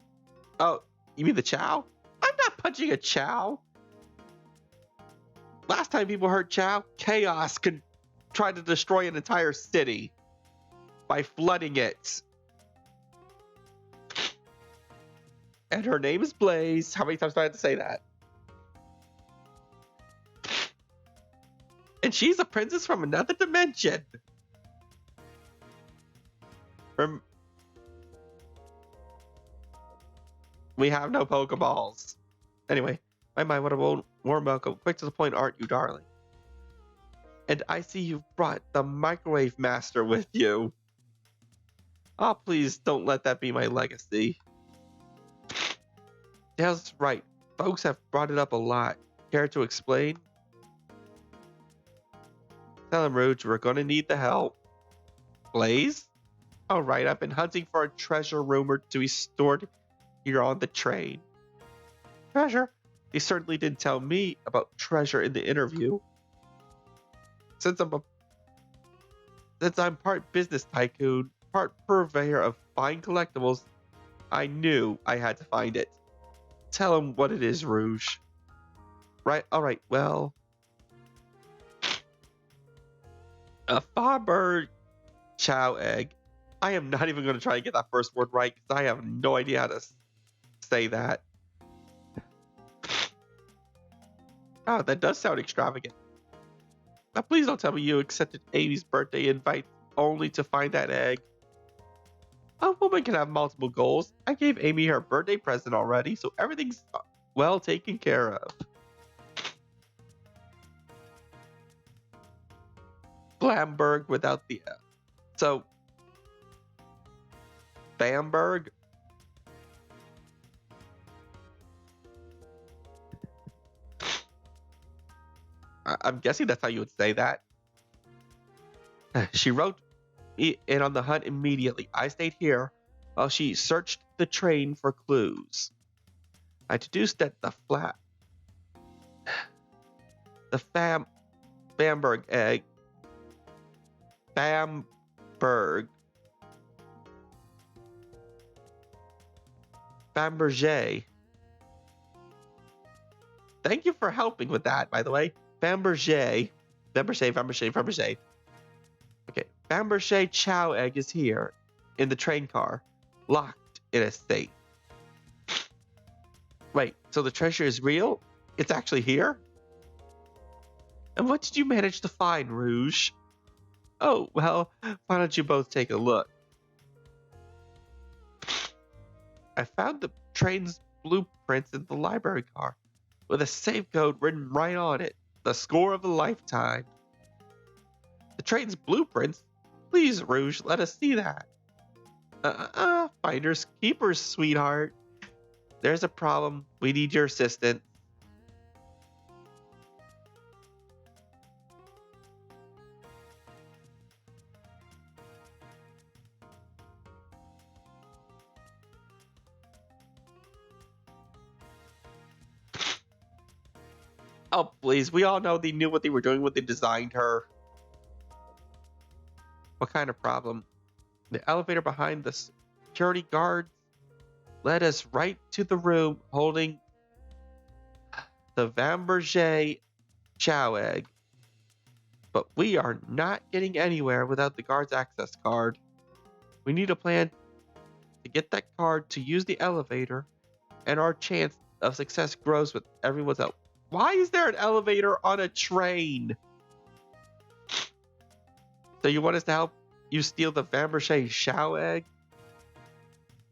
Speaker 1: Oh, you mean the Chow? I'm not punching a Chow. Last time people heard Chow, chaos could try to destroy an entire city by flooding it. And her name is Blaze. How many times do I have to say that? And she's a princess from another dimension. We have no Pokeballs. Anyway, my, what a warm welcome. Quick to the point, aren't you, darling? And I see you've brought the Microwave Master with you. Oh, please don't let that be my legacy. That's right. Folks have brought it up a lot. Care to explain? Tell him, Rouge, we're going to need the help. Blaze? All right, I've been hunting for a treasure rumored to be stored here on the train. Treasure? They certainly didn't tell me about treasure in the interview. Since I'm part business tycoon, part purveyor of fine collectibles, I knew I had to find it. Tell him what it is, Rouge. Right, alright, well... A Farberg Chow egg. I am not even going to try and get that first word right, because I have no idea how to say that. Oh, that does sound extravagant. Now, please don't tell me you accepted Amy's birthday invite only to find that egg. A woman can have multiple goals. I gave Amy her birthday present already, so everything's well taken care of. Blamberg without the F. So, Bamberg? I'm guessing that's how you would say that. She wrote in on the hunt immediately. I stayed here while she searched the train for clues. I deduced that the Bamberg egg, Bamberger. Thank you for helping with that, by the way. Fabergé. Okay, Fabergé Chow egg is here in the train car, locked in a safe. Wait, so the treasure is real? It's actually here? And what did you manage to find, Rouge? Oh, well, why don't you both take a look? I found the train's blueprints in the library car, with a safe code written right on it. The score of a lifetime. The train's blueprints? Please, Rouge, let us see that. Finders keepers, sweetheart. There's a problem. We need your assistance. Oh, please. We all know they knew what they were doing when they designed her. What kind of problem? The elevator behind the security guards led us right to the room holding the Fabergé Chow egg. But we are not getting anywhere without the guard's access card. We need a plan to get that card to use the elevator, and our chance of success grows with everyone's help. Why is there an elevator on a train? So you want us to help you steal the Fabergé Chow egg?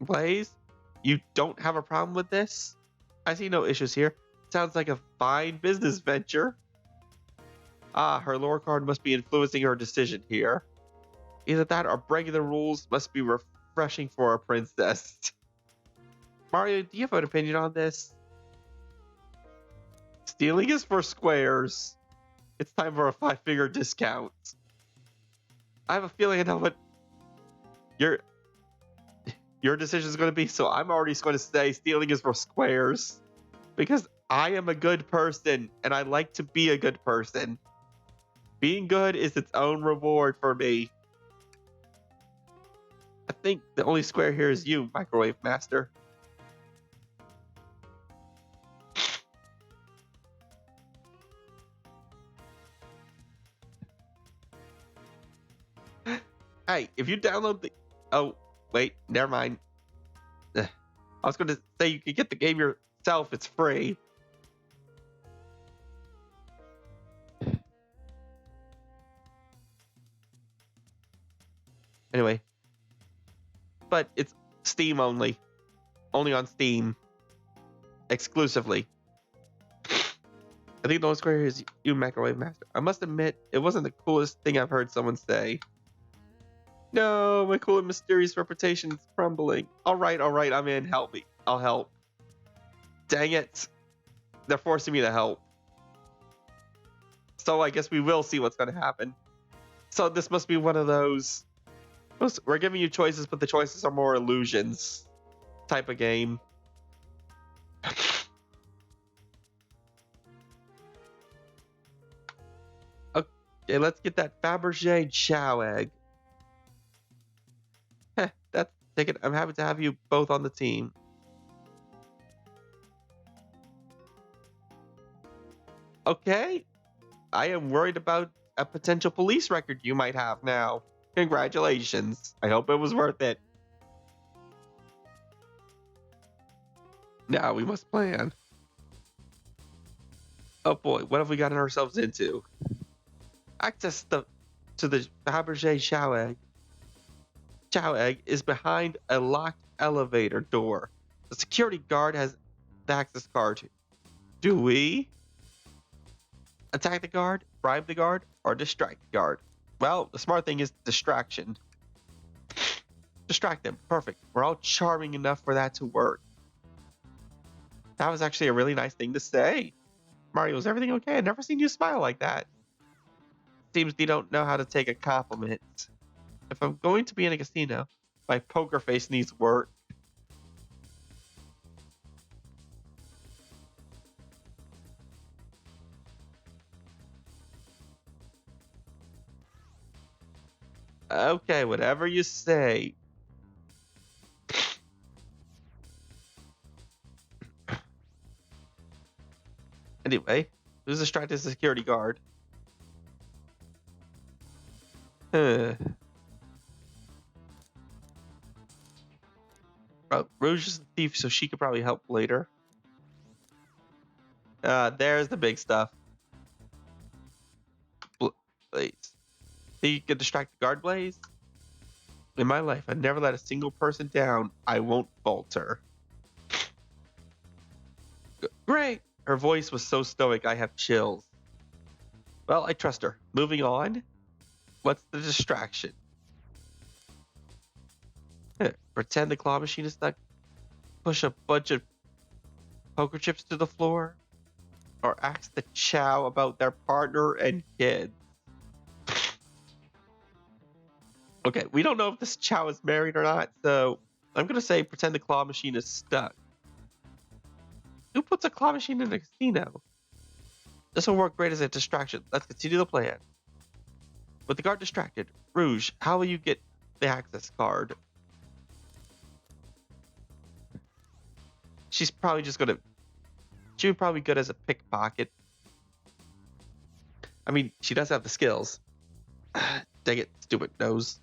Speaker 1: Blaze, you don't have a problem with this? I see no issues here. Sounds like a fine business venture. Ah, her lore card must be influencing her decision here. Either that or breaking the rules must be refreshing for a princess. Mario, do you have an opinion on this? Stealing is for squares. It's time for a 5-figure discount. I have a feeling I know what your decision is going to be, so I'm already going to say stealing is for squares. Because I am a good person, and I like to be a good person. Being good is its own reward for me. I think the only square here is you, Microwave Master. Hey, if you download the... Oh, wait, never mind. I was going to say you could get the game yourself. It's free. Anyway. But it's Steam only. Only on Steam. Exclusively. I think the only square here is you, Microwave Master. I must admit, it wasn't the coolest thing I've heard someone say. No, my cool and mysterious reputation is crumbling. All right, I'm in. Help me. I'll help. Dang it. They're forcing me to help. So I guess we will see what's going to happen. So this must be one of those... We're giving you choices, but the choices are more illusions type of game. Okay, let's get that Fabergé Chow egg. That's taken. I'm happy to have you both on the team. Okay. I am worried about a potential police record you might have now. Congratulations. I hope it was worth it. Now we must plan. Oh boy, what have we gotten ourselves into? Access to the Fabergé Chow egg is behind a locked elevator door. The security guard has the access card. Do we attack the guard, bribe the guard, or distract the guard? Well, the smart thing is distraction. Distract them. Perfect. We're all charming enough for that to work. That was actually a really nice thing to say. Mario, is everything okay? I've never seen you smile like that. Seems you don't know how to take a compliment. If I'm going to be in a casino, my poker face needs work. Okay, whatever you say. Anyway, who's distracted the security guard? Oh, Rouge is the thief, so she could probably help later. There's the big stuff. Blaze. You can distract the guard, Blaze? In my life, I never let a single person down. I won't falter. Great! Her voice was so stoic, I have chills. Well, I trust her. Moving on. What's the distraction? Pretend the claw machine is stuck. Push a bunch of poker chips to the floor. Or ask the Chow about their partner and kids. Okay, we don't know if this Chow is married or not, so I'm going to say pretend the claw machine is stuck. Who puts a claw machine in a casino? This will work great as a distraction. Let's continue the plan. With the guard distracted, Rouge, how will you get the access card? She's probably just going to... She would probably be good as a pickpocket. I mean, she does have the skills. Dang it, stupid nose.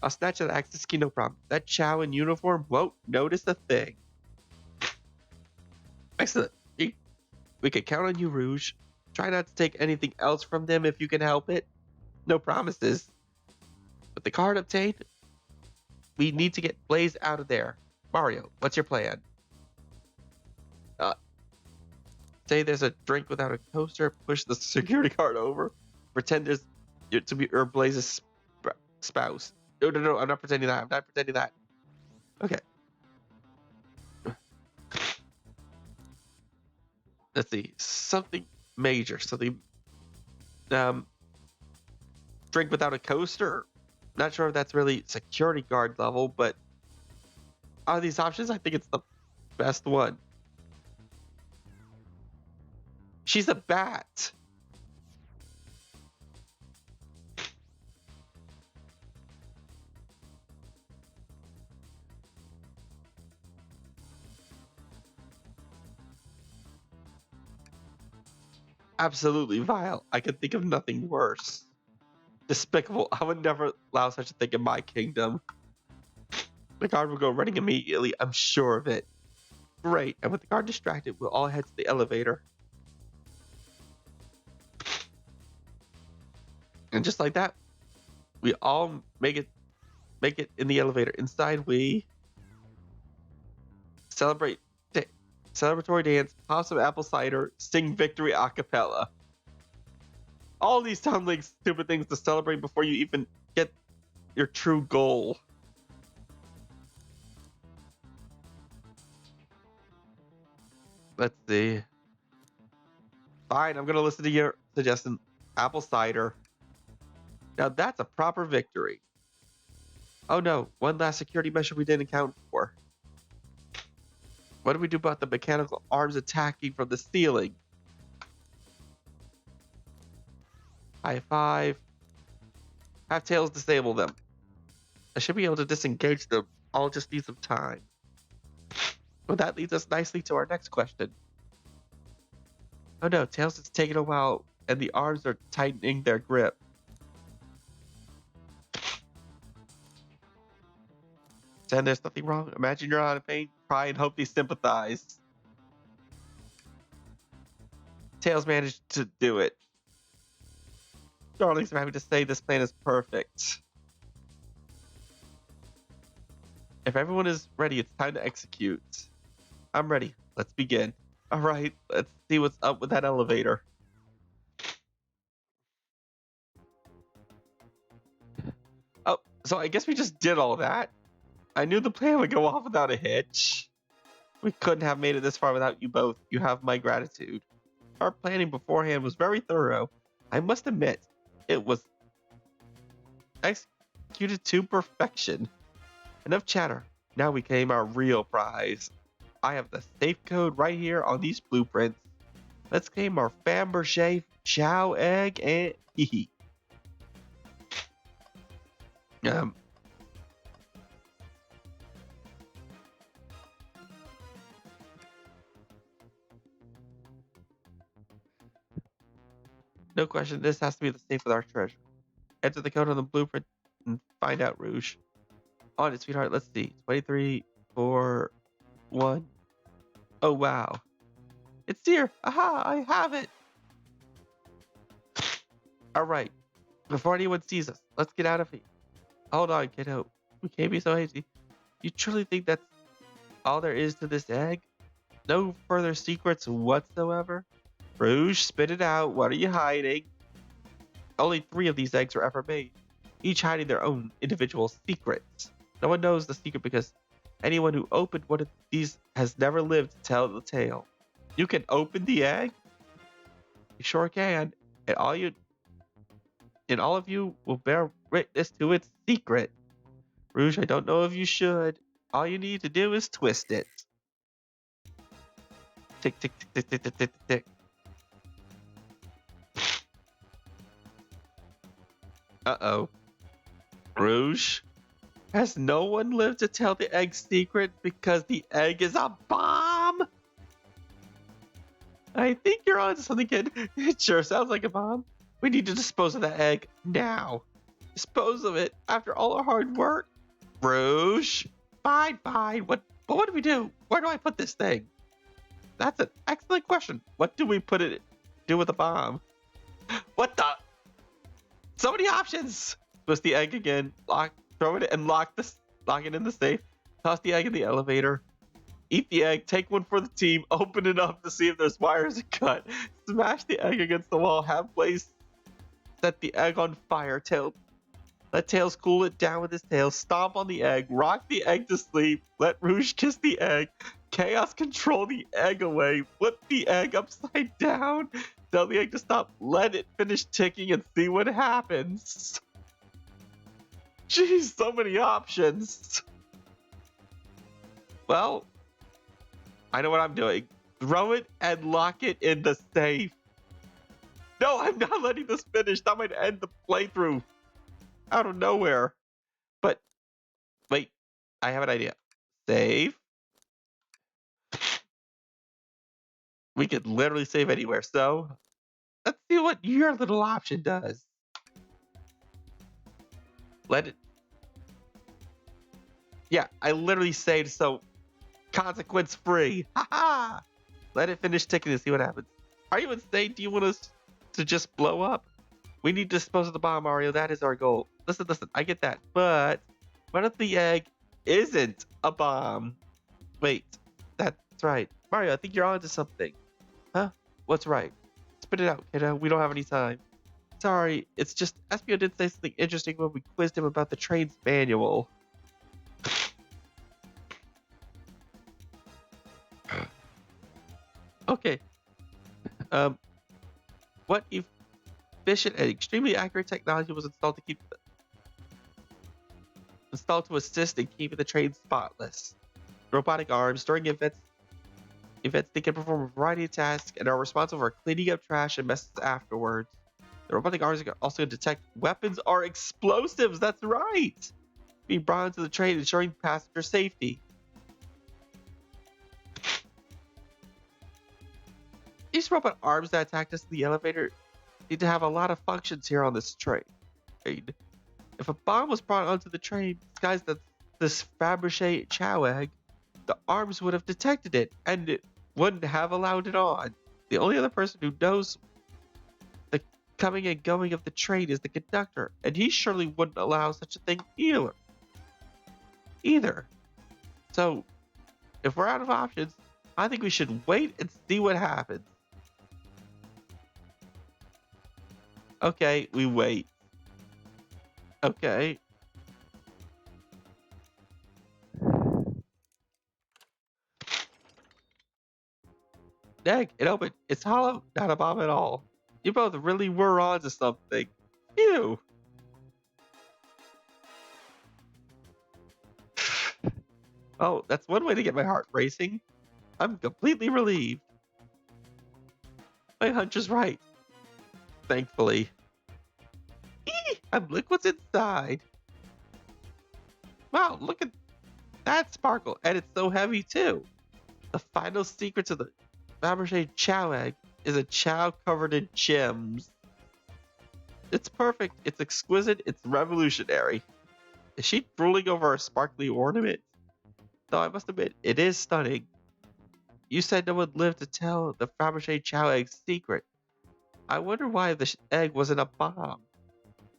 Speaker 1: I'll snatch that access key, no problem. That Chow in uniform won't notice a thing. Excellent. We can count on you, Rouge. Try not to take anything else from them if you can help it. No promises. With the card obtained, We need to get Blaze out of there. Mario, what's your plan? Say there's a drink without a coaster. Push the security card over. Pretend there's to be Blaze's spouse. No. I'm not pretending that. I'm not pretending that. Okay. Let's see. Something major. Something. Drink without a coaster. Not sure if that's really security guard level, but out of these options, I think it's the best one. She's a bat. Absolutely vile. I can think of nothing worse. Despicable. I would never allow such a thing in my kingdom. The guard will go running immediately. I'm sure of it. Great. And with the guard distracted, we'll all head to the elevator. And just like that, we all make it in the elevator. Inside, we celebratory dance, pop some apple cider, sing victory a cappella. All these sound like stupid things to celebrate before you even get your true goal. Let's see. Fine, I'm gonna listen to your suggestion. Apple cider. Now that's a proper victory. Oh no, one last security measure we didn't account for. What do we do about the mechanical arms attacking from the ceiling? High five. Have Tails disable them. I should be able to disengage them. I'll just need some time. Well, that leads us nicely to our next question. Oh no, Tails is taking a while and the arms are tightening their grip. Then there's nothing wrong. Imagine you're out of pain, cry and hope they sympathize. Tails managed to do it. Darlings, I'm happy to say this plan is perfect. If everyone is ready, it's time to execute. I'm ready. Let's begin. All right, let's see what's up with that elevator. Oh, so I guess we just did all that. I knew the plan would go off without a hitch. We couldn't have made it this far without you both. You have my gratitude. Our planning beforehand was very thorough. I must admit, it was executed to perfection. Enough chatter. Now we claim our real prize. I have the safe code right here on these blueprints. Let's claim our Fabergé Chow egg and hee. No question, this has to be the safe with our treasure. Enter the code on the blueprint and find out, Rouge. On it, sweetheart. Let's see. 23, 4, 1. Oh, wow. It's here. Aha, I have it. All right. Before anyone sees us, let's get out of here. Hold on, kiddo. We can't be so hasty. You truly think that's all there is to this egg? No further secrets whatsoever? Rouge, spit it out. What are you hiding? Only 3 of these eggs were ever made, each hiding their own individual secrets. No one knows the secret because anyone who opened one of these has never lived to tell the tale. You can open the egg? You sure can. And all of you will bear witness to its secret. Rouge, I don't know if you should. All you need to do is twist it. Tick, tick, tick, tick, tick, tick, tick, tick. Uh-oh. Rouge? Has no one lived to tell the egg's secret because the egg is a bomb? I think you're on to something, kid. It sure sounds like a bomb. We need to dispose of that egg now. Dispose of it after all our hard work. Rouge? Fine. But what do we do? Where do I put this thing? That's an excellent question. What do we do with a bomb? What the? So many options. Twist the egg again. Throw it and lock this. lock it in the safe, toss the egg in the elevator, eat the egg, take one for the team, open it up to see if there's wires to cut, smash the egg against the wall, have Blaze set the egg on fire, let Tails cool it down with his tail, stomp on the egg, rock the egg to sleep, let Rouge kiss the egg, Chaos control the egg away, flip the egg upside down, tell the egg to stop, let it finish ticking, and see what happens. Jeez, so many options. Well, I know what I'm doing. Throw it and lock it in the safe. No, I'm not letting this finish. That might end the playthrough out of nowhere. But wait, I have an idea. Save. We could literally save anywhere. So let's see what your little option does. Let it. Yeah, I literally saved, so consequence free. Haha. Let it finish ticking and see what happens. Are you insane? Do you want us to just blow up? We need to dispose of the bomb, Mario. That is our goal. Listen, I get that. But what if the egg isn't a bomb? Wait, that's right. Mario, I think you're onto something. Huh? What's right? Spit it out, kiddo. We don't have any time. Sorry, it's just Espio did say something interesting when we quizzed him about the train's manual. Okay. What efficient and extremely accurate technology was installed to assist in keeping the train spotless? Robotic arms during events they can perform a variety of tasks and are responsible for cleaning up trash and messes afterwards. The robotic arms can also detect weapons or explosives. That's right. Being brought into the train, ensuring passenger safety. These robot arms that attacked us in the elevator need to have a lot of functions here on this train. If a bomb was brought onto the train disguised as this Fabergé Chow egg, the arms would have detected it and it wouldn't have allowed it on. The only other person who knows the coming and going of the train is the conductor, and he surely wouldn't allow such a thing either. So, if we're out of options, I think we should wait and see what happens. Okay, we wait. Okay. Egg, it opened. It's hollow, not a bomb at all. You both really were onto something. Phew. Oh, that's one way to get my heart racing. I'm completely relieved. My hunch is right. Thankfully. Look what's inside. Wow, look at that sparkle. And it's so heavy too. The final secret to the Fabergé Chow egg is a chow covered in gems. It's perfect, it's exquisite, it's revolutionary. Is she drooling over a sparkly ornament? Though I must admit, it is stunning. You said no one lived to tell the Fabergé Chow egg's secret. I wonder why the egg wasn't a bomb.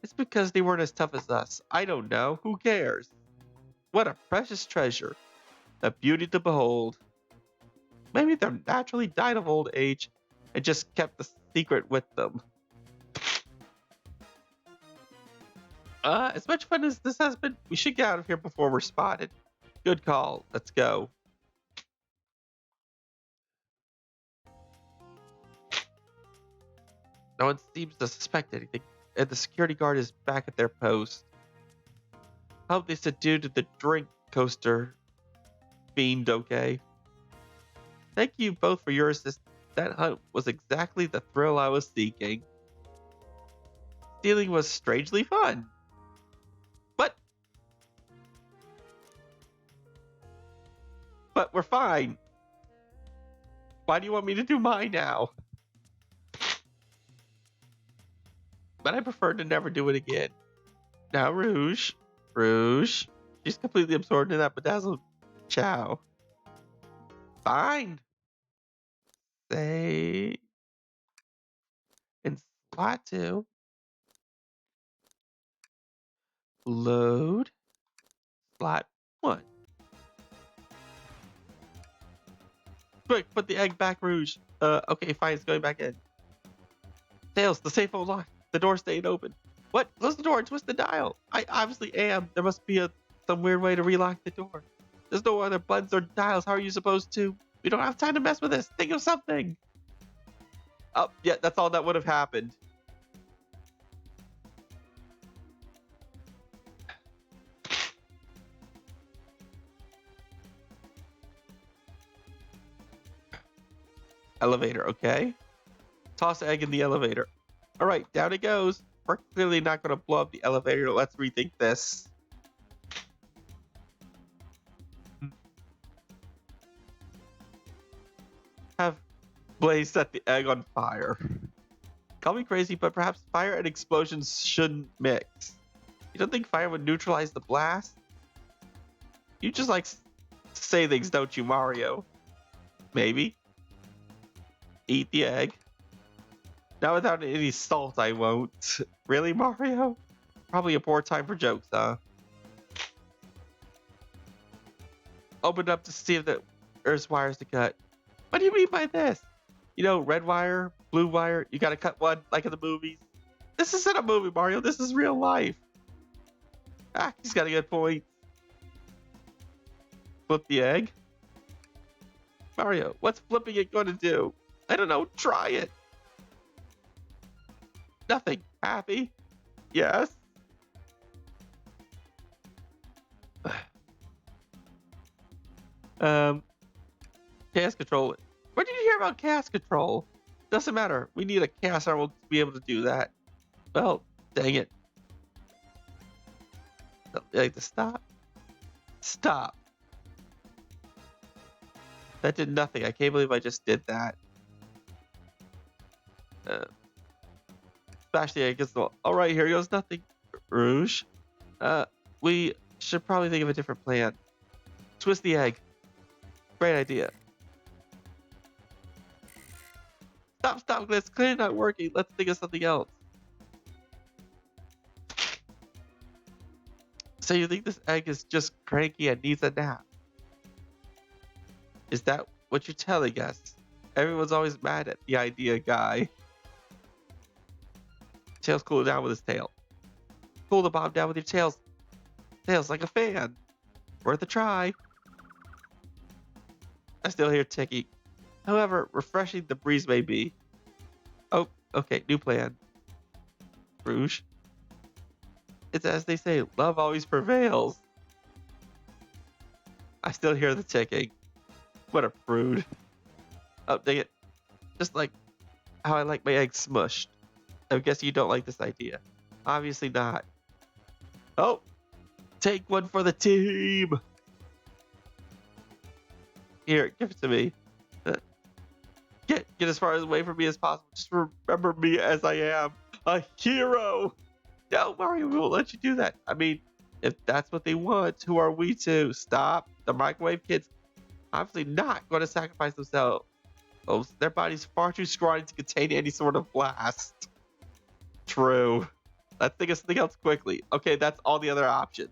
Speaker 1: It's because they weren't as tough as us. I don't know. Who cares? What a precious treasure. A beauty to behold. Maybe they naturally died of old age and just kept the secret with them. As much fun as this has been, we should get out of here before we're spotted. Good call. Let's go. No one seems to suspect anything, and the security guard is back at their post. Hope they subdued the drink coaster fiend, okay? Thank you both for your assistance. That hunt was exactly the thrill I was seeking. Stealing was strangely fun. But we're fine. Why do you want me to do mine now? But I prefer to never do it again. Now Rouge. She's completely absorbed in that bedazzled chow. Fine. Say in slot 2. Load. Slot one. Quick, put the egg back, Rouge. Okay, fine, it's going back in. Tails, the safe won't lock. The door stayed open. What? Close the door and twist the dial. I obviously am. There must be some weird way to relock the door. There's no other buttons or dials. How are you supposed to? We don't have time to mess with this. Think of something. Oh, yeah, that's all that would have happened. Elevator, okay. Toss egg in the elevator. All right, down it goes. We're clearly not going to blow up the elevator. Let's rethink this. Have Blaze set the egg on fire. Call me crazy, but perhaps fire and explosions shouldn't mix. You don't think fire would neutralize the blast? You just like to say things, don't you, Mario? Maybe. Eat the egg. Not without any salt, I won't. Really, Mario? Probably a poor time for jokes, huh? Open up to see if there's wires to cut. What do you mean by this? You know, red wire, blue wire, you gotta cut one, like in the movies. This isn't a movie, Mario. This is real life. Ah, he's got a good point. Flip the egg. Mario, what's flipping it going to do? I don't know. Try it. Nothing. Happy? Yes. Chaos control. Where did you hear about chaos control? Doesn't matter. We need a chaos armor to be able to do that. Well, dang it. Like to stop. Stop. That did nothing. I can't believe I just did that. Smash the egg against the wall. All right, here goes nothing. Rouge. We should probably think of a different plan. Twist the egg. Great idea. Stop. It's clearly not working. Let's think of something else. So you think this egg is just cranky and needs a nap? Is that what you're telling us? Everyone's always mad at the idea guy. Tails, cool it down with his tail. Cool the bomb down with your tails. Tails like a fan. Worth a try. I still hear ticking. However refreshing the breeze may be. Oh, okay, new plan. Rouge. It's as they say, love always prevails. I still hear the ticking. What a prude. Oh, dang it. Just like how I like my eggs smushed. I guess you don't like this idea. Obviously not. Oh, take one for the team. Here, give it to me. Get as far away from me as possible. Just remember me as I am, a hero. No, Mario, we won't let you do that. I mean, if that's what they want, who are we to stop? The microwave kids obviously not going to sacrifice themselves. Oh, their body's far too scrawny to contain any sort of blast. True. Let's think of something else quickly. Okay, that's all the other options.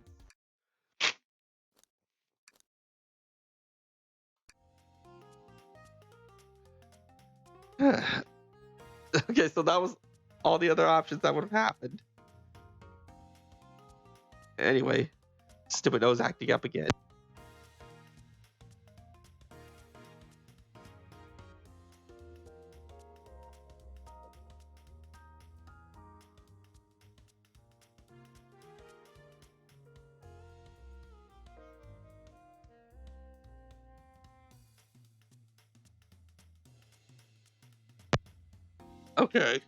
Speaker 1: Okay, so that was all the other options that would have happened. Anyway, stupid nose acting up again. Okay.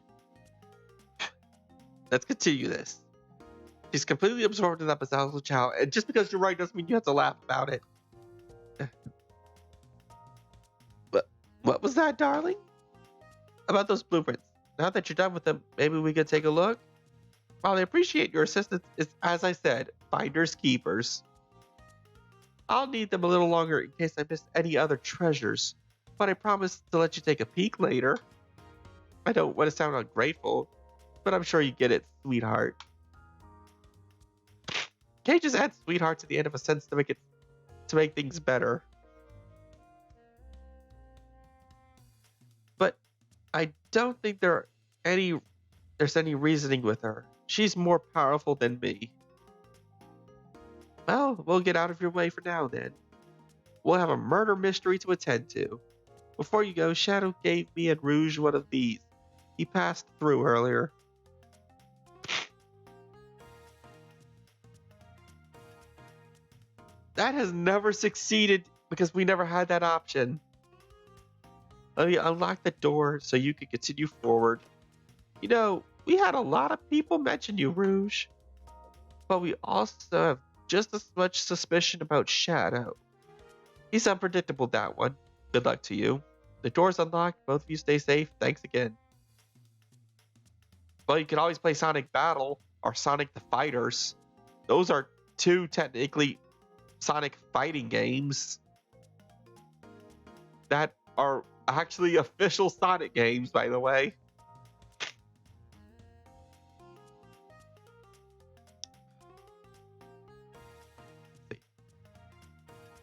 Speaker 1: Let's continue this. She's completely absorbed in that Bazalzo Chow, and just because you're right doesn't mean you have to laugh about it. What was that, darling? About those blueprints. Now that you're done with them, maybe we could take a look? While I appreciate your assistance, it's, as I said, finders keepers. I'll need them a little longer in case I missed any other treasures, but I promise to let you take a peek later. I don't want to sound ungrateful, but I'm sure you get it, sweetheart. Can't you just add sweetheart to the end of a sentence to make it to make things better. But I don't think there's any reasoning with her. She's more powerful than me. Well, we'll get out of your way for now then. We'll have a murder mystery to attend to. Before you go, Shadow gave me and Rouge one of these. He passed through earlier. That has never succeeded because we never had that option. Let me unlock the door so you can continue forward. You know, we had a lot of people mention you, Rouge. But we also have just as much suspicion about Shadow. He's unpredictable, that one. Good luck to you. The door's unlocked. Both of you stay safe. Thanks again. Well, you can always play Sonic Battle or Sonic the Fighters. Those are two technically Sonic fighting games that are actually official Sonic games, by the way.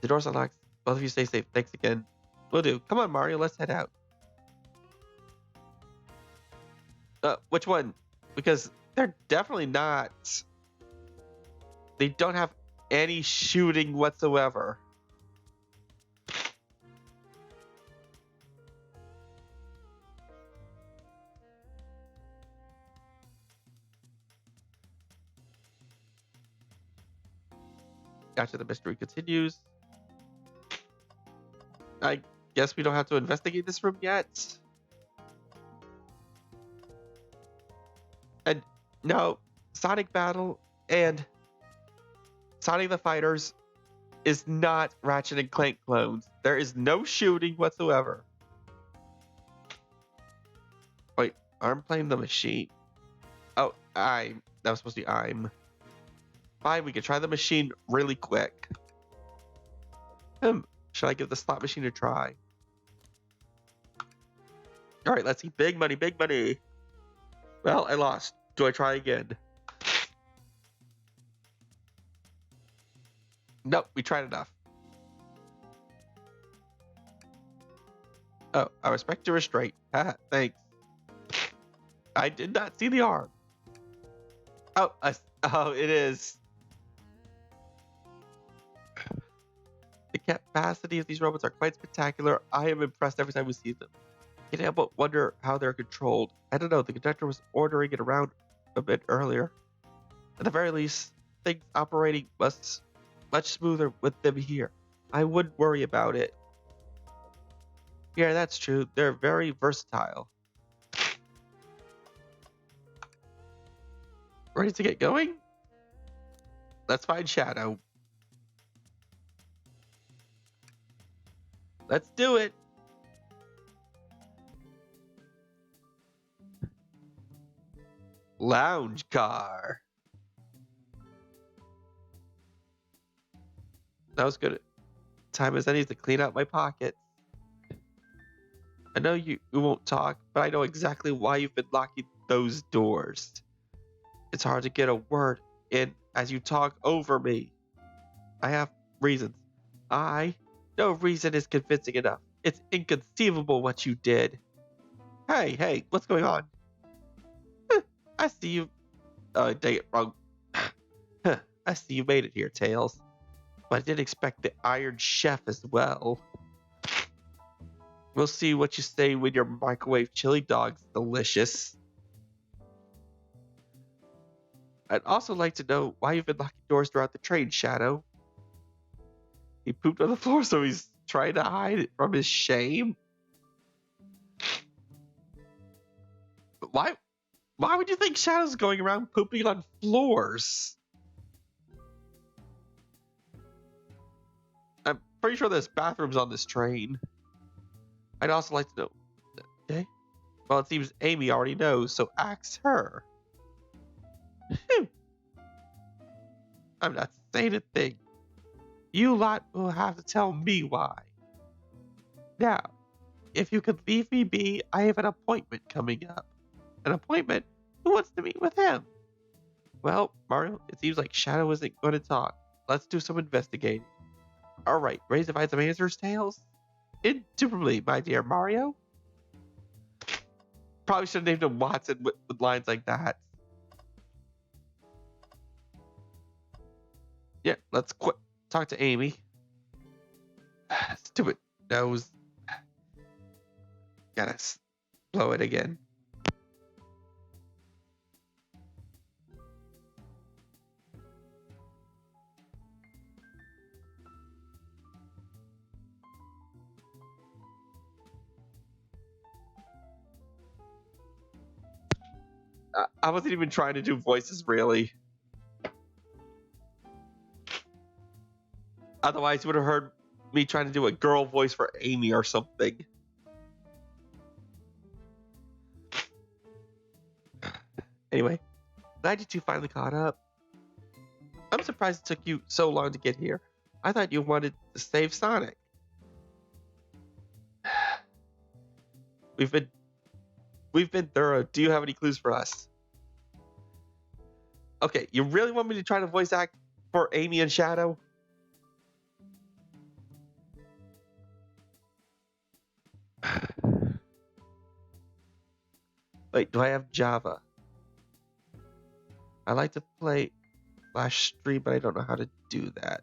Speaker 1: The door's unlocked. Both of you stay safe. Thanks again. Will do. Come on, Mario. Let's head out. Which one? Because they're definitely not. They don't have any shooting whatsoever. Gotcha. The mystery continues. I guess we don't have to investigate this room yet. And no, Sonic Battle and Sonic the Fighters is not Ratchet and Clank clones. There is no shooting whatsoever. Wait, I'm playing the machine. Oh, that was supposed to be I'm. Fine, we can try the machine really quick. Should I give the slot machine a try? All right, let's see. Big money, big money. Well, I lost. Do I try again? Nope, we tried enough. Oh, I respect your restraint. Haha, thanks. I did not see the arm. Oh, it is. The capacity of these robots are quite spectacular. I am impressed every time we see them. Can't help but wonder how they're controlled. I don't know, the conductor was ordering it around a bit earlier. At the very least, things operating much smoother with them here. I wouldn't worry about it. Yeah, that's true. They're very versatile. Ready to get going? Let's find Shadow. Let's do it. Lounge car. That was good. Time as any to clean out my pockets. I know you won't talk, but I know exactly why you've been locking those doors. It's hard to get a word in as you talk over me. I have reasons. No reason is convincing enough. It's inconceivable what you did. Hey, what's going on? I see you. Oh, dang it, wrong. I see you made it here, Tails. But I didn't expect the Iron Chef as well. We'll see what you say when your microwave chili dog's delicious. I'd also like to know why you've been locking doors throughout the train, Shadow. He pooped on the floor, so he's trying to hide it from his shame. Why would you think Shadow's going around pooping on floors? I'm pretty sure there's bathrooms on this train. I'd also like to know. Okay. Well, it seems Amy already knows, so ask her. I'm not saying a thing. You lot will have to tell me why. Now, if you could leave me be, I have an appointment coming up. An appointment? Who wants to meet with him? Well, Mario, it seems like Shadow isn't going to talk. Let's do some investigating. All right, ready to find some answers, Tails? Indubitably, my dear Mario. Probably should have named him Watson with lines like that. Yeah, let's quit. Talk to Amy. Stupid nose. Gotta blow it again. I wasn't even trying to do voices, really. Otherwise, you would have heard me trying to do a girl voice for Amy or something. Anyway, glad you two finally caught up. I'm surprised it took you so long to get here. I thought you wanted to save Sonic. We've been thorough. Do you have any clues for us? Okay, you really want me to try to voice act for Amy and Shadow? Wait, do I have Java? I like to play Flash Stream, but I don't know how to do that.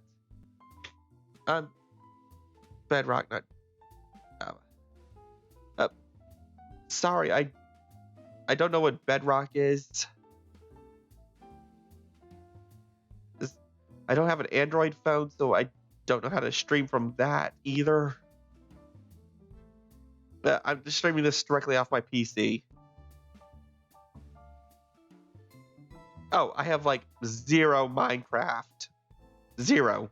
Speaker 1: Bedrock, not Java. Sorry, I don't know what Bedrock is. I don't have an Android phone, so I don't know how to stream from that either. I'm just streaming this directly off my PC. Oh, I have like 0 Minecraft. 0.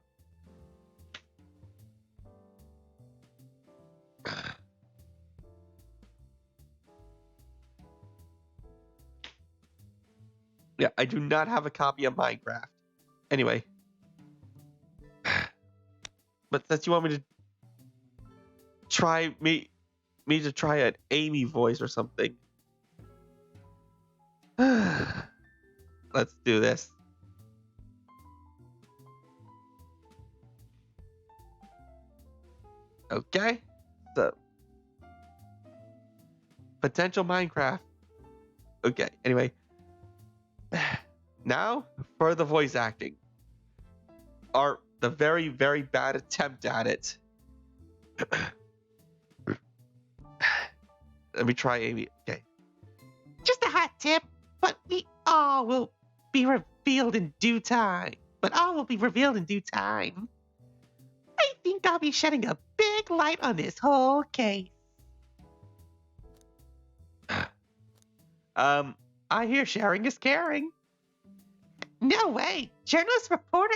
Speaker 1: Yeah, I do not have a copy of Minecraft. Anyway. But since you want me to try to try an Amy voice or something. Let's do this. Okay. So potential Minecraft. Okay, anyway. Now for the voice acting. Or the very, very bad attempt at it. Let me try Amy. Okay. Just a hot tip, but all will be revealed in due time. I think I'll be shedding a big light on this whole case. I hear sharing is caring. No way. Journalist reporter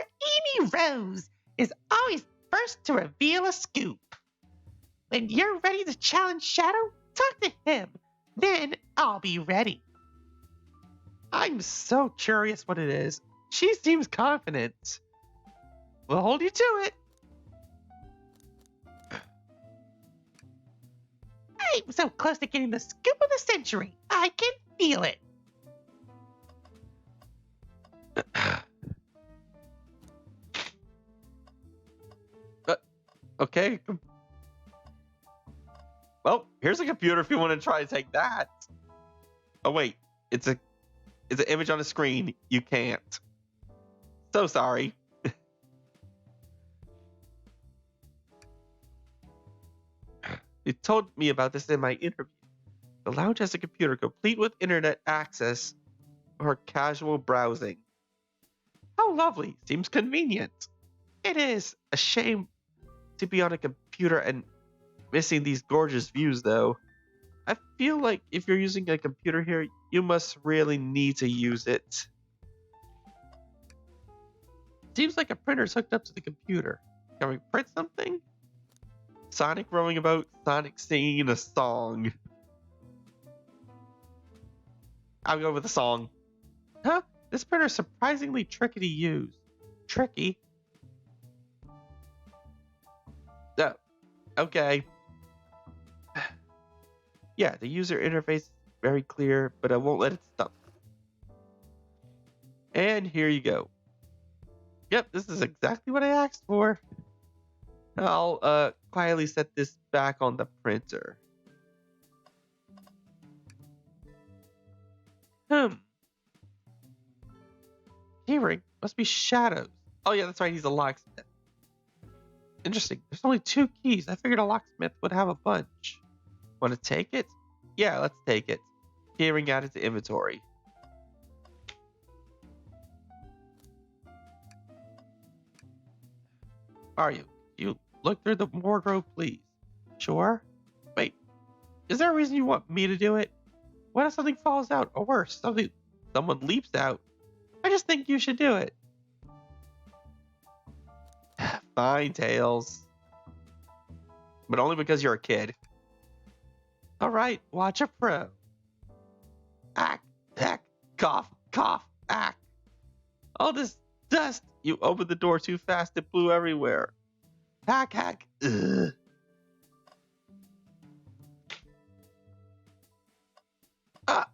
Speaker 1: Amy Rose is always first to reveal a scoop. When you're ready to challenge Shadow, talk to him. Then I'll be ready. I'm so curious what it is. She seems confident. We'll hold you to it. I'm so close to getting the scoop of the century. I can feel it. Okay. Well, here's a computer if you want to try to take that. Oh wait, it's an image on a screen. You can't. So sorry. You told me about this in my interview. The lounge has a computer complete with internet access or casual browsing. How lovely. Seems convenient. It is a shame to be on a computer and missing these gorgeous views, though. I feel like if you're using a computer here, you must really need to use it. Seems like a printer's hooked up to the computer. Can we print something? Sonic roaming about, Sonic singing a song. I'll go with the song. Huh? This printer's surprisingly tricky to use. Tricky? Oh, okay. Yeah, the user interface is very clear, but I won't let it stop. And here you go. Yep, this is exactly what I asked for. I'll quietly set this back on the printer. Hmm. Hearing must be shadows. Oh yeah, that's right. He's a locksmith. Interesting. There's only 2 keys. I figured a locksmith would have a bunch. Want to take it? Yeah, let's take it. Hearing added to inventory. Are you? You look through the wardrobe, please. Sure. Wait, is there a reason you want me to do it? What if something falls out, or worse, someone leaps out? I just think you should do it. Fine, Tails. But only because you're a kid. All right, watch a pro. Ack, ack, cough, cough, ack. All this dust. You opened the door too fast, it blew everywhere. Hack, hack. Ugh. Ah.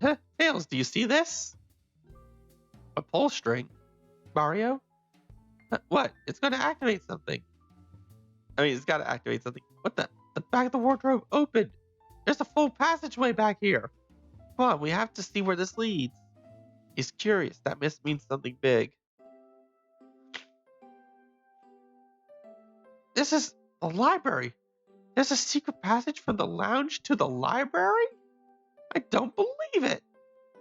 Speaker 1: Huh, Tails, do you see this? A pull string. Mario? What? It's going to activate something. I mean, it's got to activate something. What the? The back of the wardrobe opened. There's a full passageway back here. Come on, we have to see where this leads. He's curious. That must mean something big. This is a library. There's a secret passage from the lounge to the library? I don't believe it.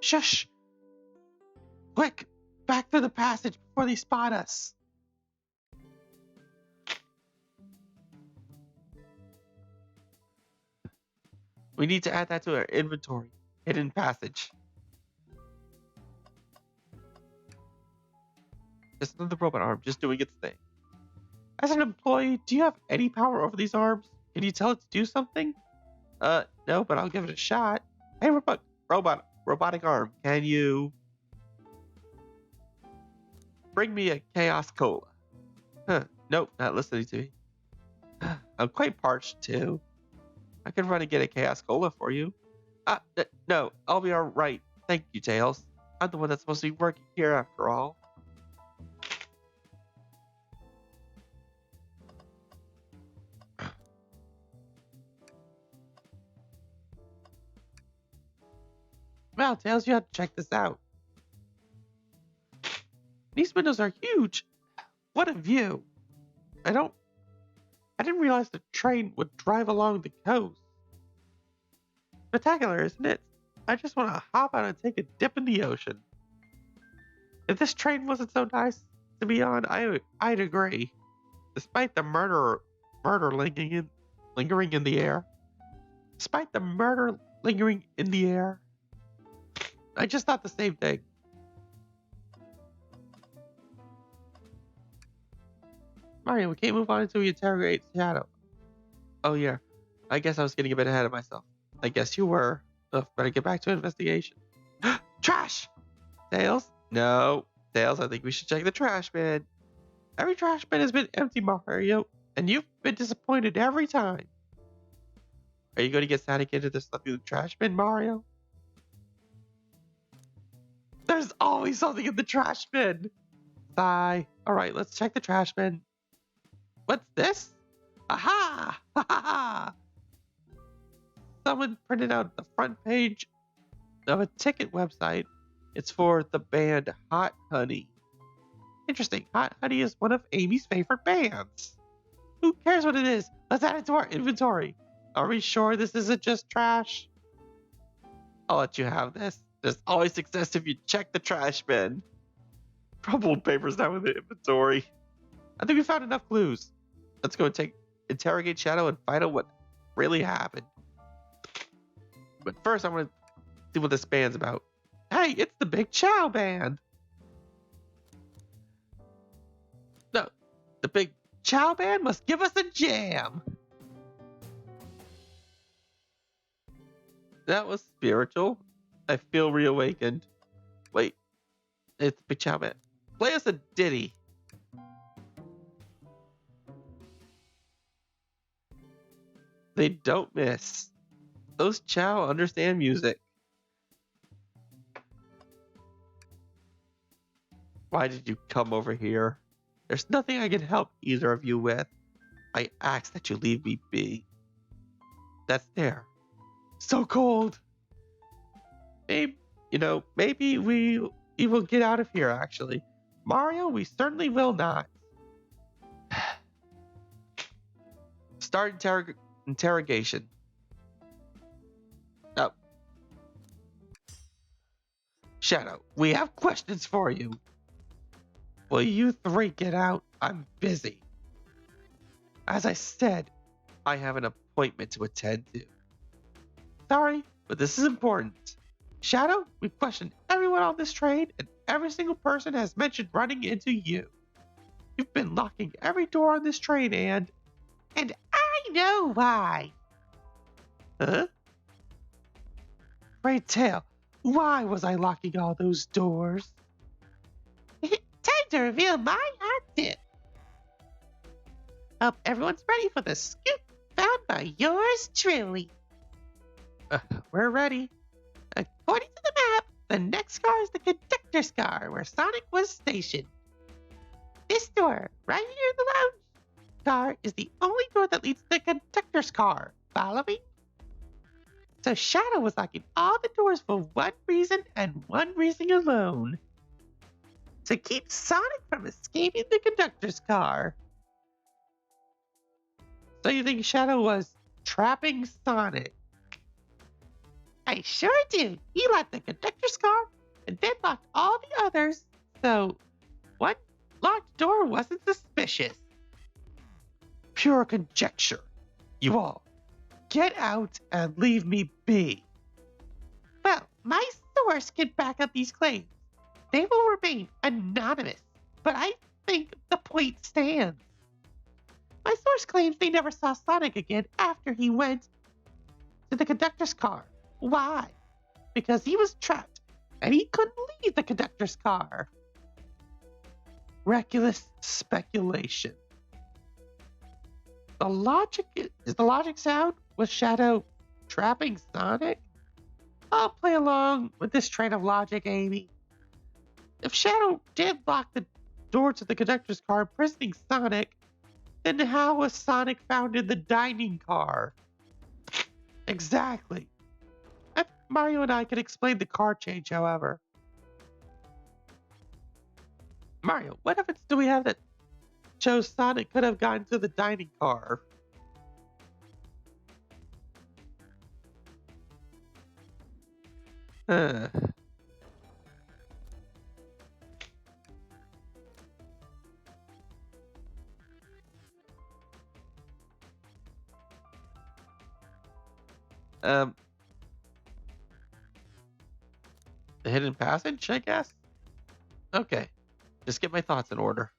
Speaker 1: Shush. Quick, back to the passage before they spot us. We need to add that to our inventory. Hidden passage. It's another robot arm just doing its thing. As an employee, do you have any power over these arms? Can you tell it to do something? No, but I'll give it a shot. Hey, robotic arm, can you bring me a Chaos Cola? Huh, nope, not listening to me. I'm quite parched too. I could run and get a Chaos Cola for you. No, I'll be alright. Thank you, Tails. I'm the one that's supposed to be working here after all. Well, Tails, you have to check this out. These windows are huge. What a view. I didn't realize the train would drive along the coast. Spectacular, isn't it? I just want to hop out and take a dip in the ocean. If this train wasn't so nice to be on, I'd agree. Despite the murder lingering in the air. Despite the murder lingering in the air. I just thought the same thing. Mario, we can't move on until we interrogate Shadow. Oh yeah, I guess I was getting a bit ahead of myself. I guess you were. Ugh, better get back to investigation. Trash! Tails? No. Tails, I think we should check the trash bin. Every trash bin has been empty, Mario, and you've been disappointed every time. Are you going to get sad again if there's something in the trash bin, Mario? There's always something in the trash bin. Sigh. Alright, let's check the trash bin. What's this? Aha! Ha ha ha! Someone printed out the front page of a ticket website. It's for the band Hot Honey. Interesting. Hot Honey is one of Amy's favorite bands. Who cares what it is? Let's add it to our inventory. Are we sure this isn't just trash? I'll let you have this. There's always success if you check the trash bin. Crumpled papers now in the inventory. I think we found enough clues. Let's go and interrogate Shadow and find out what really happened. But first, I want to see what this band's about. Hey, it's the Big Chow Band. No, the Big Chow Band must give us a jam. That was spiritual. I feel reawakened. Wait, it's the Big Chow Band. Play us a ditty. They don't miss. Those Chow understand music. Why did you come over here? There's nothing I can help either of you with. I ask that you leave me be. That's there. So cold. Maybe, maybe we will get out of here, actually. Mario, we certainly will not. Start interrogation. Oh. Shadow, we have questions for you. Will you three get out? I'm busy. As I said, I have an appointment to attend to. Sorry, but this is important. Shadow, we've questioned everyone on this train, and every single person has mentioned running into you. You've been locking every door on this train, and I know why. Huh? Pray tell, why was I locking all those doors? Time to reveal my hot tip. Hope everyone's ready for the scoop found by yours truly. We're ready. According to the map, the next car is the conductor's car where Sonic was stationed. This door, right here in the lounge car, is the only door that leads to the conductor's car. Follow me? So Shadow was locking all the doors for one reason and one reason alone. To keep Sonic from escaping the conductor's car. So you think Shadow was trapping Sonic? I sure do. He locked the conductor's car and then locked all the others, so one locked door wasn't suspicious. Pure conjecture. You all, get out and leave me be. Well, my source can back up these claims. They will remain anonymous, but I think the point stands. My source claims they never saw Sonic again after he went to the conductor's car. Why? Because he was trapped and he couldn't leave the conductor's car. Reckless speculation. Is the logic sound? Was Shadow trapping Sonic? I'll play along with this train of logic, Amy. If Shadow did lock the door to the conductor's car, imprisoning Sonic, then how was Sonic found in the dining car? Exactly. Mario and I can explain the car change, however. Mario, what evidence do we have that shows Sonic could have gotten to the dining car? The hidden passage, I guess? Okay. Just get my thoughts in order.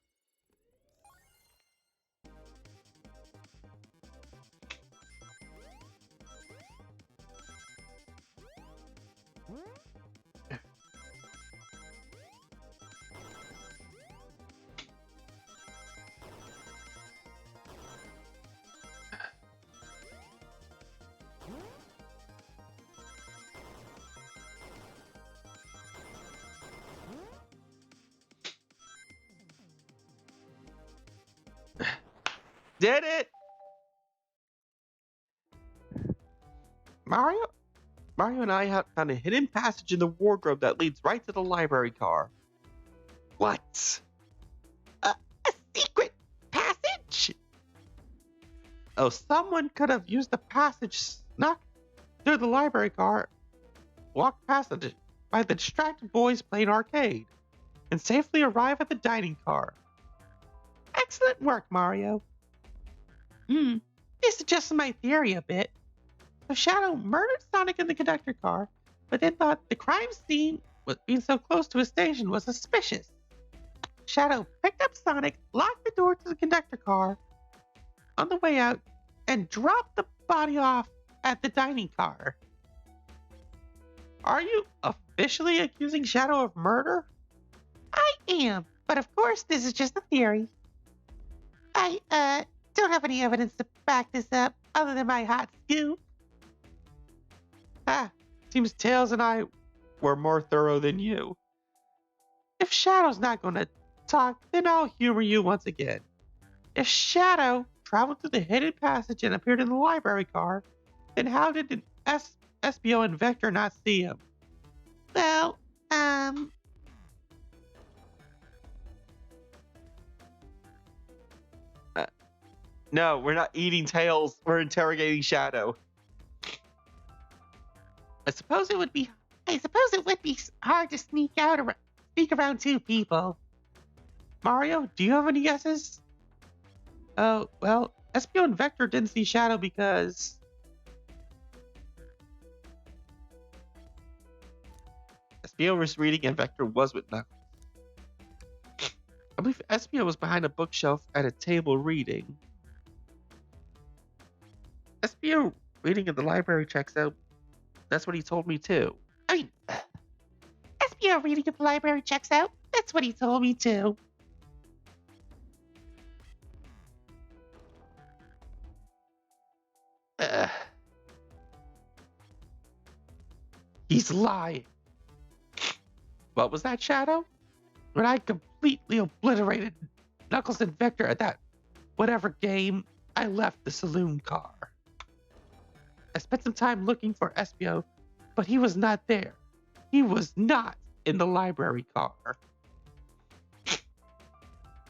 Speaker 1: Did it! Mario and I have found a hidden passage in the wardrobe that leads right to the library car. What? A secret passage? Oh, someone could have used the passage, snuck through the library car, walked past by the distracted boys playing arcade, and safely arrive at the dining car. Excellent work, Mario. This adjusts my theory a bit. So Shadow murdered Sonic in the conductor car, but then thought the crime scene, with being so close to his station, was suspicious. Shadow picked up Sonic, locked the door to the conductor car on the way out, and dropped the body off at the dining car. Are you officially accusing Shadow of murder? I am, but of course this is just a theory. I don't have any evidence to back this up other than my hot scoop. Seems Tails and I were more thorough than you. If Shadow's not going to talk, then I'll humor you once again. If Shadow traveled through the hidden passage and appeared in the library car, then how did an SBO and Vector not see him? Well, uh, no, we're not eating tails. We're interrogating Shadow. I suppose it would be hard to sneak around two people. Mario, do you have any guesses? Oh, well, SBO and Vector didn't see Shadow because SBO was reading and Vector was with Knuckles. I believe SBO was behind a bookshelf at a table reading. SBO reading in the library checks out. That's what he told me too. I mean, SBO reading in the library checks out. That's what he told me too. He's lying. What was that, Shadow? When I completely obliterated Knuckles and Vector at that whatever game, I left the saloon car. I spent some time looking for SBO, but he was not there. He was not in the library car.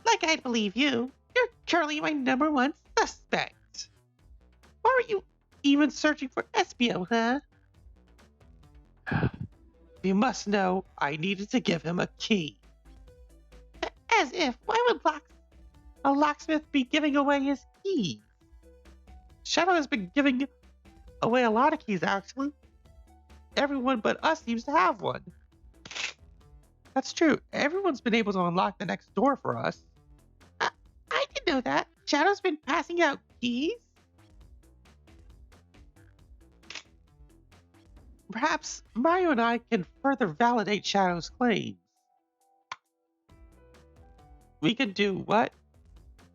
Speaker 1: Like I believe you. You're currently my #1 suspect. Why were you even searching for SBO, huh? You must know I needed to give him a key. As if, why would a locksmith be giving away his keys? Shadow has been giving away a lot of keys, actually. Everyone but us seems to have one. That's true. Everyone's been able to unlock the next door for us. I didn't know that. Shadow's been passing out keys? Perhaps Mario and I can further validate Shadow's claims. We can do what?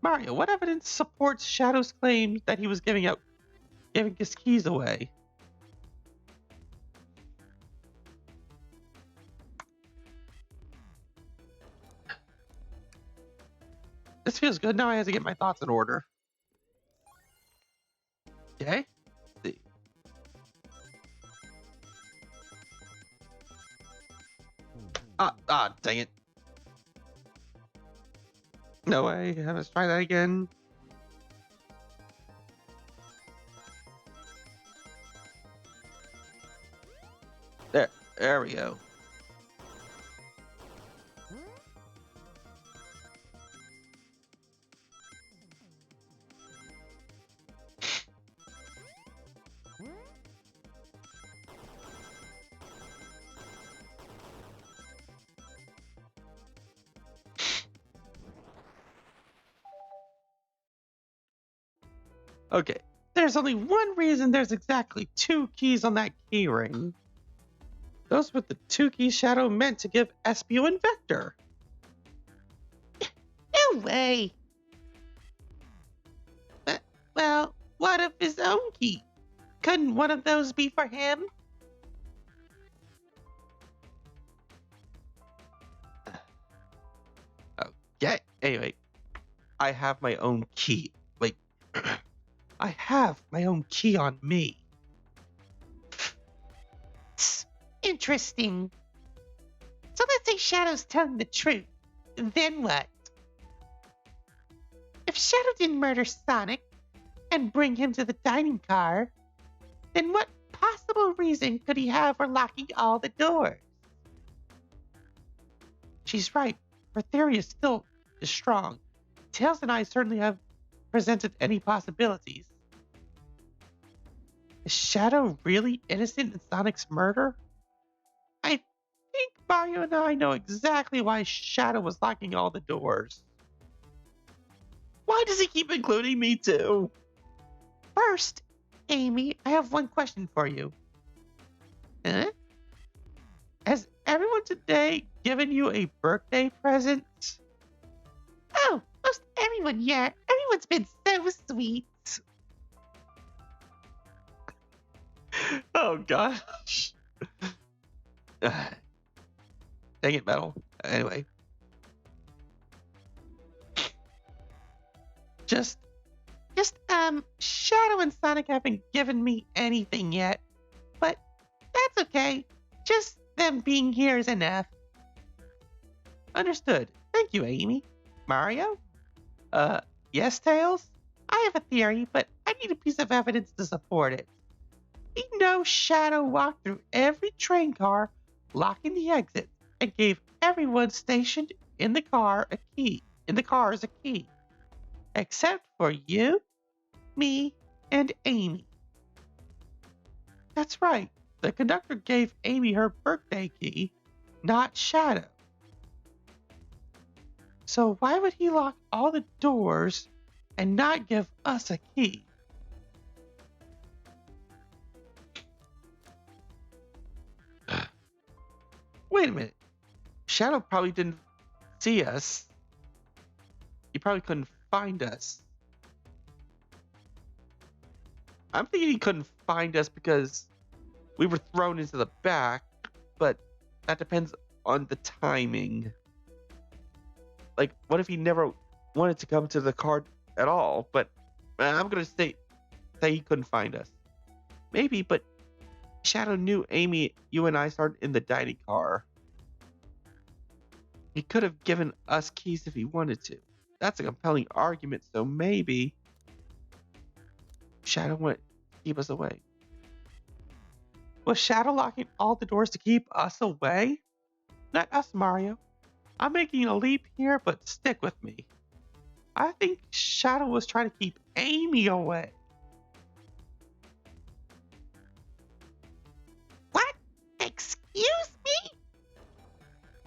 Speaker 1: Mario, what evidence supports Shadow's claims that he was giving his keys away? This feels good. Now I have to get my thoughts in order. Okay. Let's see. Dang it. No way. Let's try that again. There we go. Okay, there's only one reason there's exactly 2 keys on that key ring. Those were the 2 keys Shadow meant to give SBO and Vector. No way. Well, what of his own key? Couldn't one of those be for him? Okay, anyway, I have my own key. Wait. I have my own key on me. Interesting. So let's say Shadow's telling the truth. Then what? If Shadow didn't murder Sonic and bring him to the dining car, then what possible reason could he have for locking all the doors? She's right. Her theory is still strong. Tails and I certainly have presented any possibilities. Is Shadow really innocent in Sonic's murder? I think Mario and I know exactly why Shadow was locking all the doors. Why does he keep including me too? First, Amy, I have one question for you. Huh? Has everyone today given you a birthday present? Oh, most everyone, yeah. Everyone's been so sweet. Oh, gosh. Dang it, Metal. Anyway.
Speaker 2: Just, Shadow and Sonic haven't given me anything yet, but that's okay. Just them being here is enough. Understood. Thank you, Amy. Mario? Yes, Tails? I have a theory, but I need a piece of evidence to support it. We know Shadow walked through every train car, locking the exit, and gave everyone stationed in the car a key. In the cars a key. Except for you, me, and Amy. That's right. The conductor gave Amy her birthday key, not Shadow. So why would he lock all the doors and not give us a key? Wait a minute. Shadow probably didn't see us. He probably couldn't find us. I'm thinking he couldn't find us because we were thrown into the back, but that depends on the timing. Like, what if he never wanted to come to the car at all? But I'm gonna say he couldn't find us. Maybe, but Shadow knew Amy, you and I started in the dining car. He could have given us keys if he wanted to. That's a compelling argument, so maybe Shadow went to keep us away. Was Shadow locking all the doors to keep us away? Not us, Mario. I'm making a leap here, but stick with me. I think Shadow was trying to keep Amy away. What? Excuse me?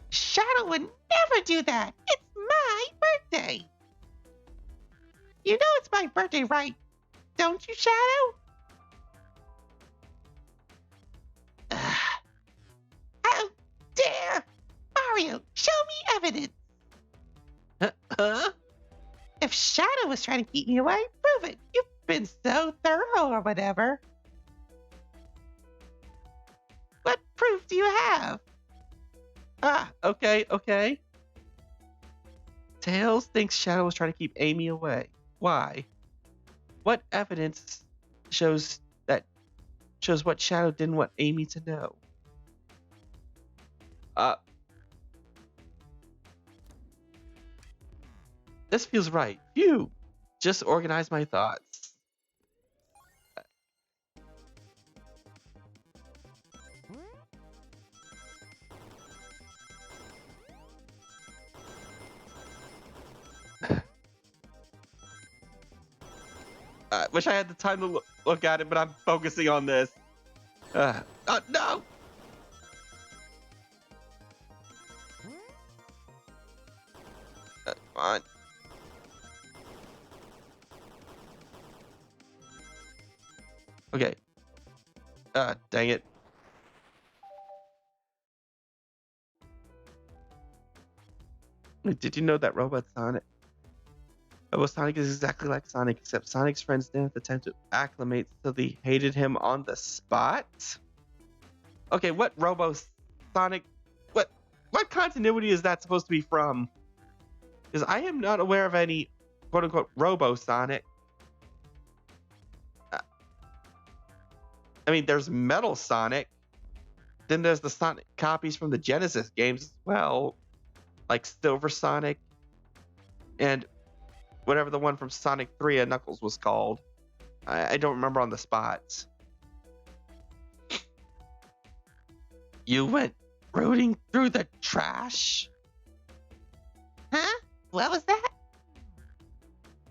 Speaker 2: Shadow would never do that. It's my birthday. You know it's my birthday, right? Don't you, Shadow? How dare! Mario, show me evidence. Huh? If Shadow was trying to keep me away, prove it. You've been so thorough or whatever. What proof do you have? Okay. Tails thinks Shadow was trying to keep Amy away. Why? What evidence shows what Shadow didn't want Amy to know? This feels right. Phew! Just organize my thoughts. I wish I had the time to look at it, but I'm focusing on this. No! Come on. Okay. Dang it. Did you know that Robot Sonic is exactly like Sonic, except Sonic's friends didn't have the time to acclimate, so they hated him on the spot? Okay, what Sonic? What continuity is that supposed to be from? Because I am not aware of any quote-unquote Robo-Sonic. I mean, there's Metal Sonic. Then there's the Sonic copies from the Genesis games as well, like Silver Sonic and whatever the one from Sonic 3 and Knuckles was called. I don't remember on the spots. You went rooting through the trash? Huh? What was that?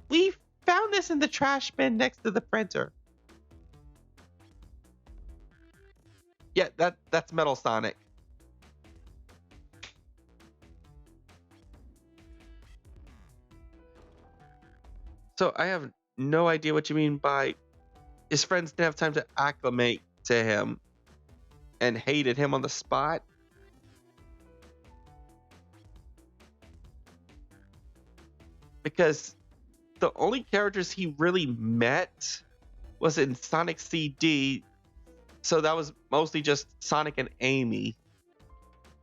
Speaker 2: We found this in the trash bin next to the printer. Yeah, that's Metal Sonic. So I have no idea what you mean by his friends didn't have time to acclimate to him and hated him on the spot. Because the only characters he really met was in Sonic CD, so that was mostly just Sonic and Amy.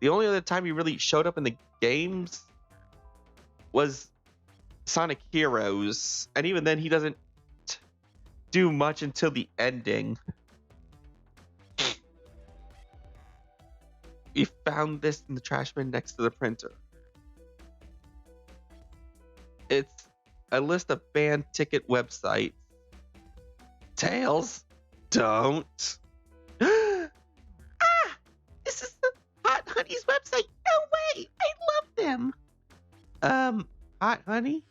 Speaker 2: The only other time he really showed up in the games was
Speaker 1: Sonic Heroes, and even then he doesn't do much until the ending. We found this in the trash bin next to the printer. It's a list of banned ticket websites. Tails, don't.
Speaker 2: Ah! This is the Hot Honey's website. No way! I love them. Hot Honey?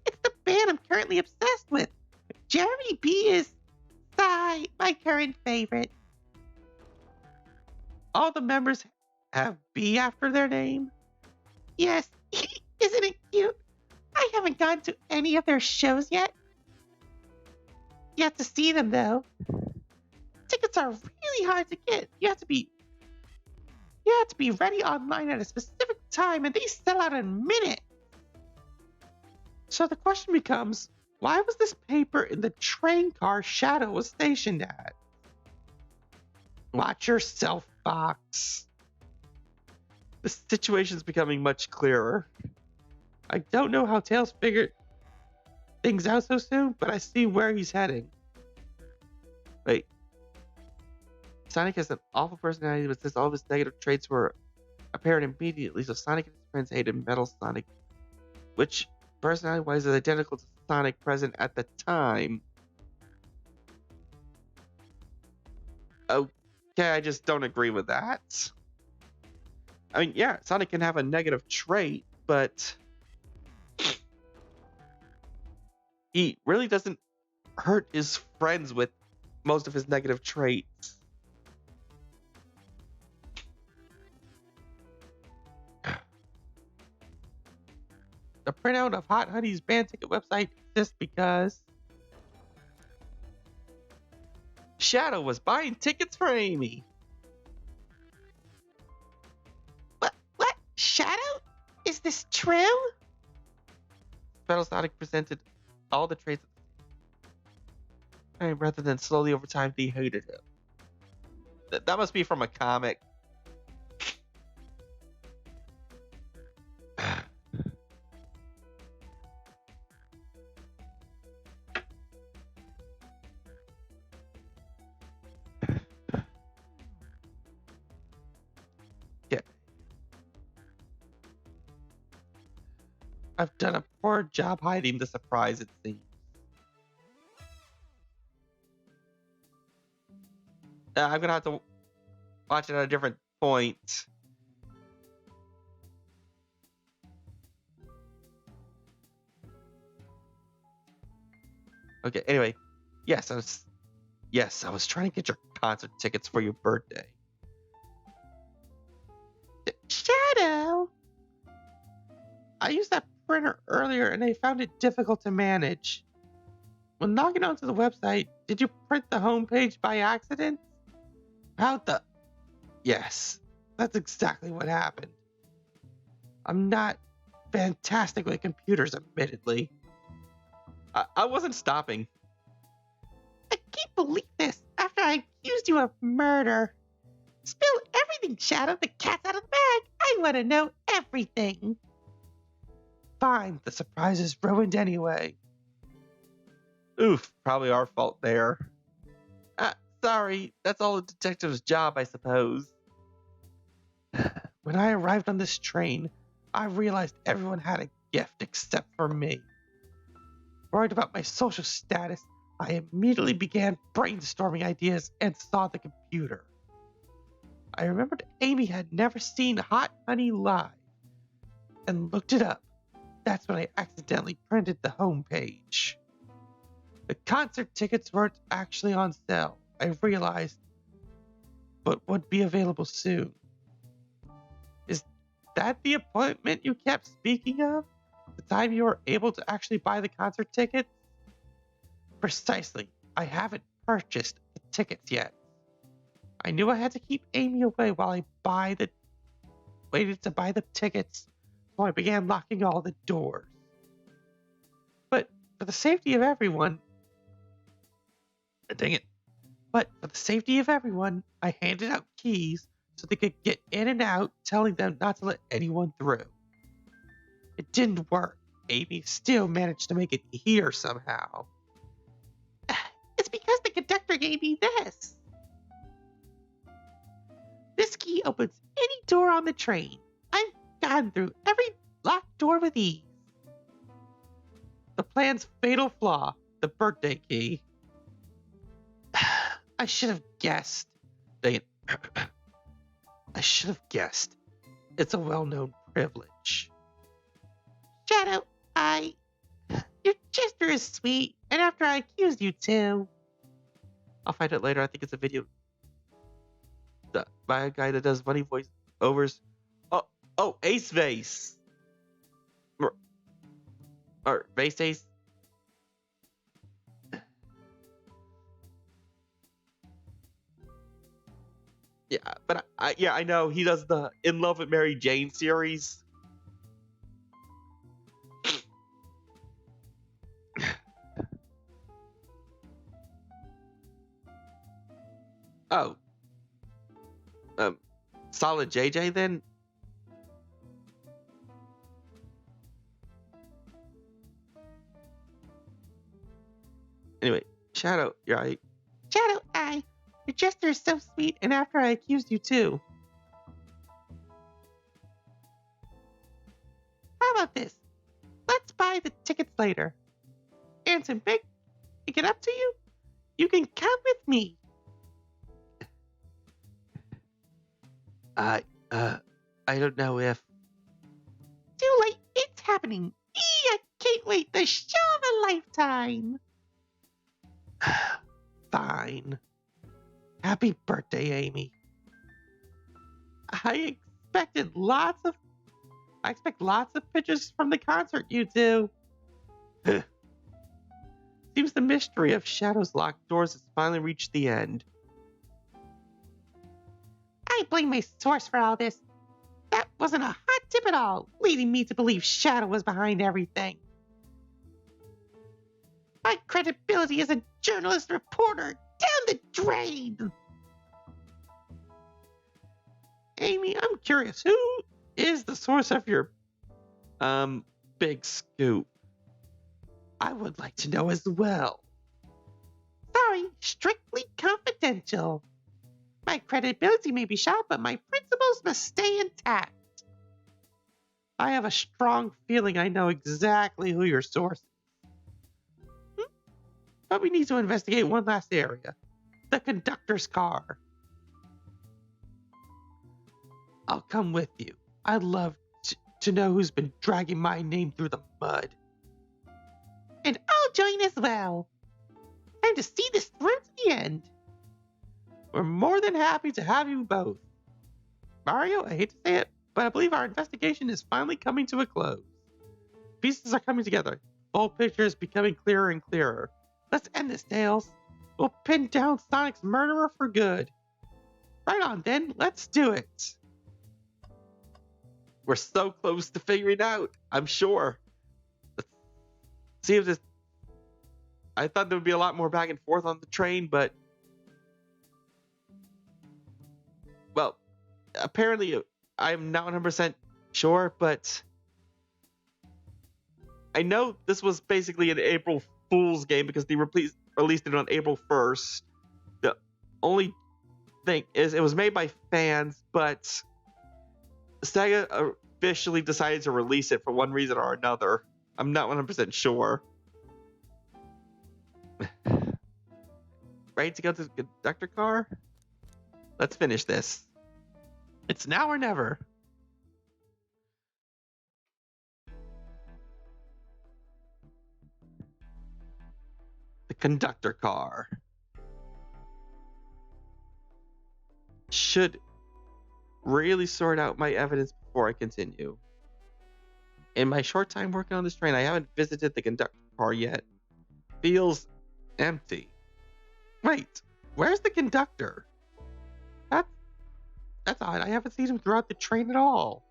Speaker 2: It's the band I'm currently obsessed with. Jeremy B is, sigh, my current favorite.
Speaker 1: All the members have B after their name?
Speaker 2: Yes, isn't it cute? I haven't gone to any of their shows yet. Yet to see them, though. Tickets are really hard to get. You have to be ready online at a specific time, and they sell out in a minute.
Speaker 1: So the question becomes, why was this paper in the train car Shadow was stationed at? Watch yourself, Fox. The situation's becoming much clearer. I don't know how Tails figured things out so soon, but I see where he's heading. Wait. Sonic has an awful personality, but since all of his negative traits were apparent immediately, so Sonic and his friends hated Metal Sonic, which personality-wise is identical to Sonic present at the time. Okay, I just don't agree with that. I mean, yeah, Sonic can have a negative trait, but he really doesn't hurt his friends with most of his negative traits. The printout of Hot Honey's band ticket website exists because Shadow was buying tickets for Amy.
Speaker 2: What? Shadow? Is this true?
Speaker 1: Metal Sonic presented all the traits rather than slowly over time they hated him. That must be from a comic. Yeah. I've done a poor job hiding the surprise, it seems. I'm gonna have to watch it at a different point. Okay, anyway. Yes, I was trying to get your concert tickets for your birthday.
Speaker 2: Shadow?
Speaker 1: I used that printer earlier and I found it difficult to manage. When logging onto the website, did you print the homepage by accident? Yes, that's exactly what happened. I'm not fantastic with computers, admittedly. I wasn't stopping.
Speaker 2: I can't believe this. After I accused you of murder. Spill everything, Shadow. The cat's out of the bag. I want to know everything.
Speaker 1: Fine, the surprise is ruined anyway. Oof, probably our fault there. Sorry, that's all a detective's job, I suppose. When I arrived on this train, I realized everyone had a gift except for me. Worried about my social status, I immediately began brainstorming ideas and saw the computer. I remembered Amy had never seen Hot Honey live and looked it up. That's when I accidentally printed the homepage. The concert tickets weren't actually on sale, I realized, but would be available soon. Is that the appointment you kept speaking of? The time you were able to actually buy the concert tickets? Precisely. I haven't purchased the tickets yet. I knew I had to keep Amy away while I waited to buy the tickets, so I began locking all the doors. But for the safety of everyone, I handed out keys so they could get in and out, telling them not to let anyone through. It didn't work.
Speaker 2: Amy still managed to make it here somehow. It's because the conductor gave me this. This key opens any door on the train. I've gone through every locked door with ease. The plan's fatal flaw, the birthday key. I should have guessed. I should have guessed. It's a well-known privilege. Shadow, your gesture is sweet, and after I accused you too. I'll find it later. I think it's a video by a guy that does funny voice overs. Oh, Ace Vase. Or Vase Ace. Yeah, but I know he does the In Love with Mary Jane series. Oh. Solid JJ then? Anyway, Shadow, you're right. Shadow, your gesture is so sweet, and after I accused you too. How about this? Let's buy the tickets later. And to make it up to you, you can come with me. I don't know if... Too late, it's happening. I can't wait, the show of a lifetime. Fine. Happy birthday, Amy. I expect lots of pictures from the concert, you two. Seems the mystery of Shadow's locked doors has finally reached the end. I blame my source for all this. That wasn't a hot tip at all, leading me to believe Shadow was behind everything. My credibility as a journalist reporter down the drain. Amy, I'm curious, who is the source of your big scoop? I would like to know as well. Sorry, strictly confidential. My credibility may be shot, but my principles must stay intact. I have a strong feeling I know exactly who your source is. But we need to investigate one last area. The conductor's car. I'll come with you. I'd love to know who's been dragging my name through the mud. And I'll join as well. Time to see this through to the end. We're more than happy to have you both. Mario, I hate to say it, but I believe our investigation is finally coming to a close. Pieces are coming together. Full picture is becoming clearer and clearer. Let's end this, Tails. We'll pin down Sonic's murderer for good. Right on, then. Let's do it. We're so close to figuring it out, I'm sure. Let's see if this... I thought there would be a lot more back and forth on the train, but... Well, apparently I'm not 100% sure, but... I know this was basically an April Fool's game because they released it on April 1st. The only thing is it was made by fans, but Sega officially decided to release it for one reason or another. I'm not 100% sure. Ready to go to the conductor car? Let's finish this. It's now or never. The conductor car. Should really sort out my evidence before I continue. In my short time working on this train, I haven't visited the conductor car yet. Feels empty. Wait, where's the conductor? That's odd. I haven't seen him throughout the train at all.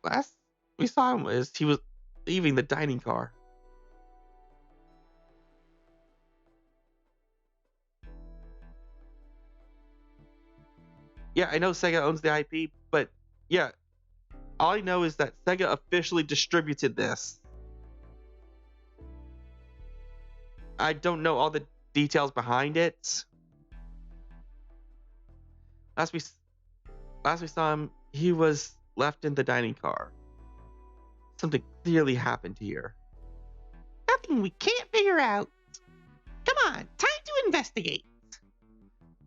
Speaker 2: Last we saw him was he was leaving the dining car. Yeah, I know Sega owns the IP, but yeah,
Speaker 1: All I know is that Sega officially distributed this. I don't know all the details behind it. Last we saw him, he was left in the dining car. Something clearly happened here.
Speaker 2: Nothing we can't figure out. Come on, time to investigate.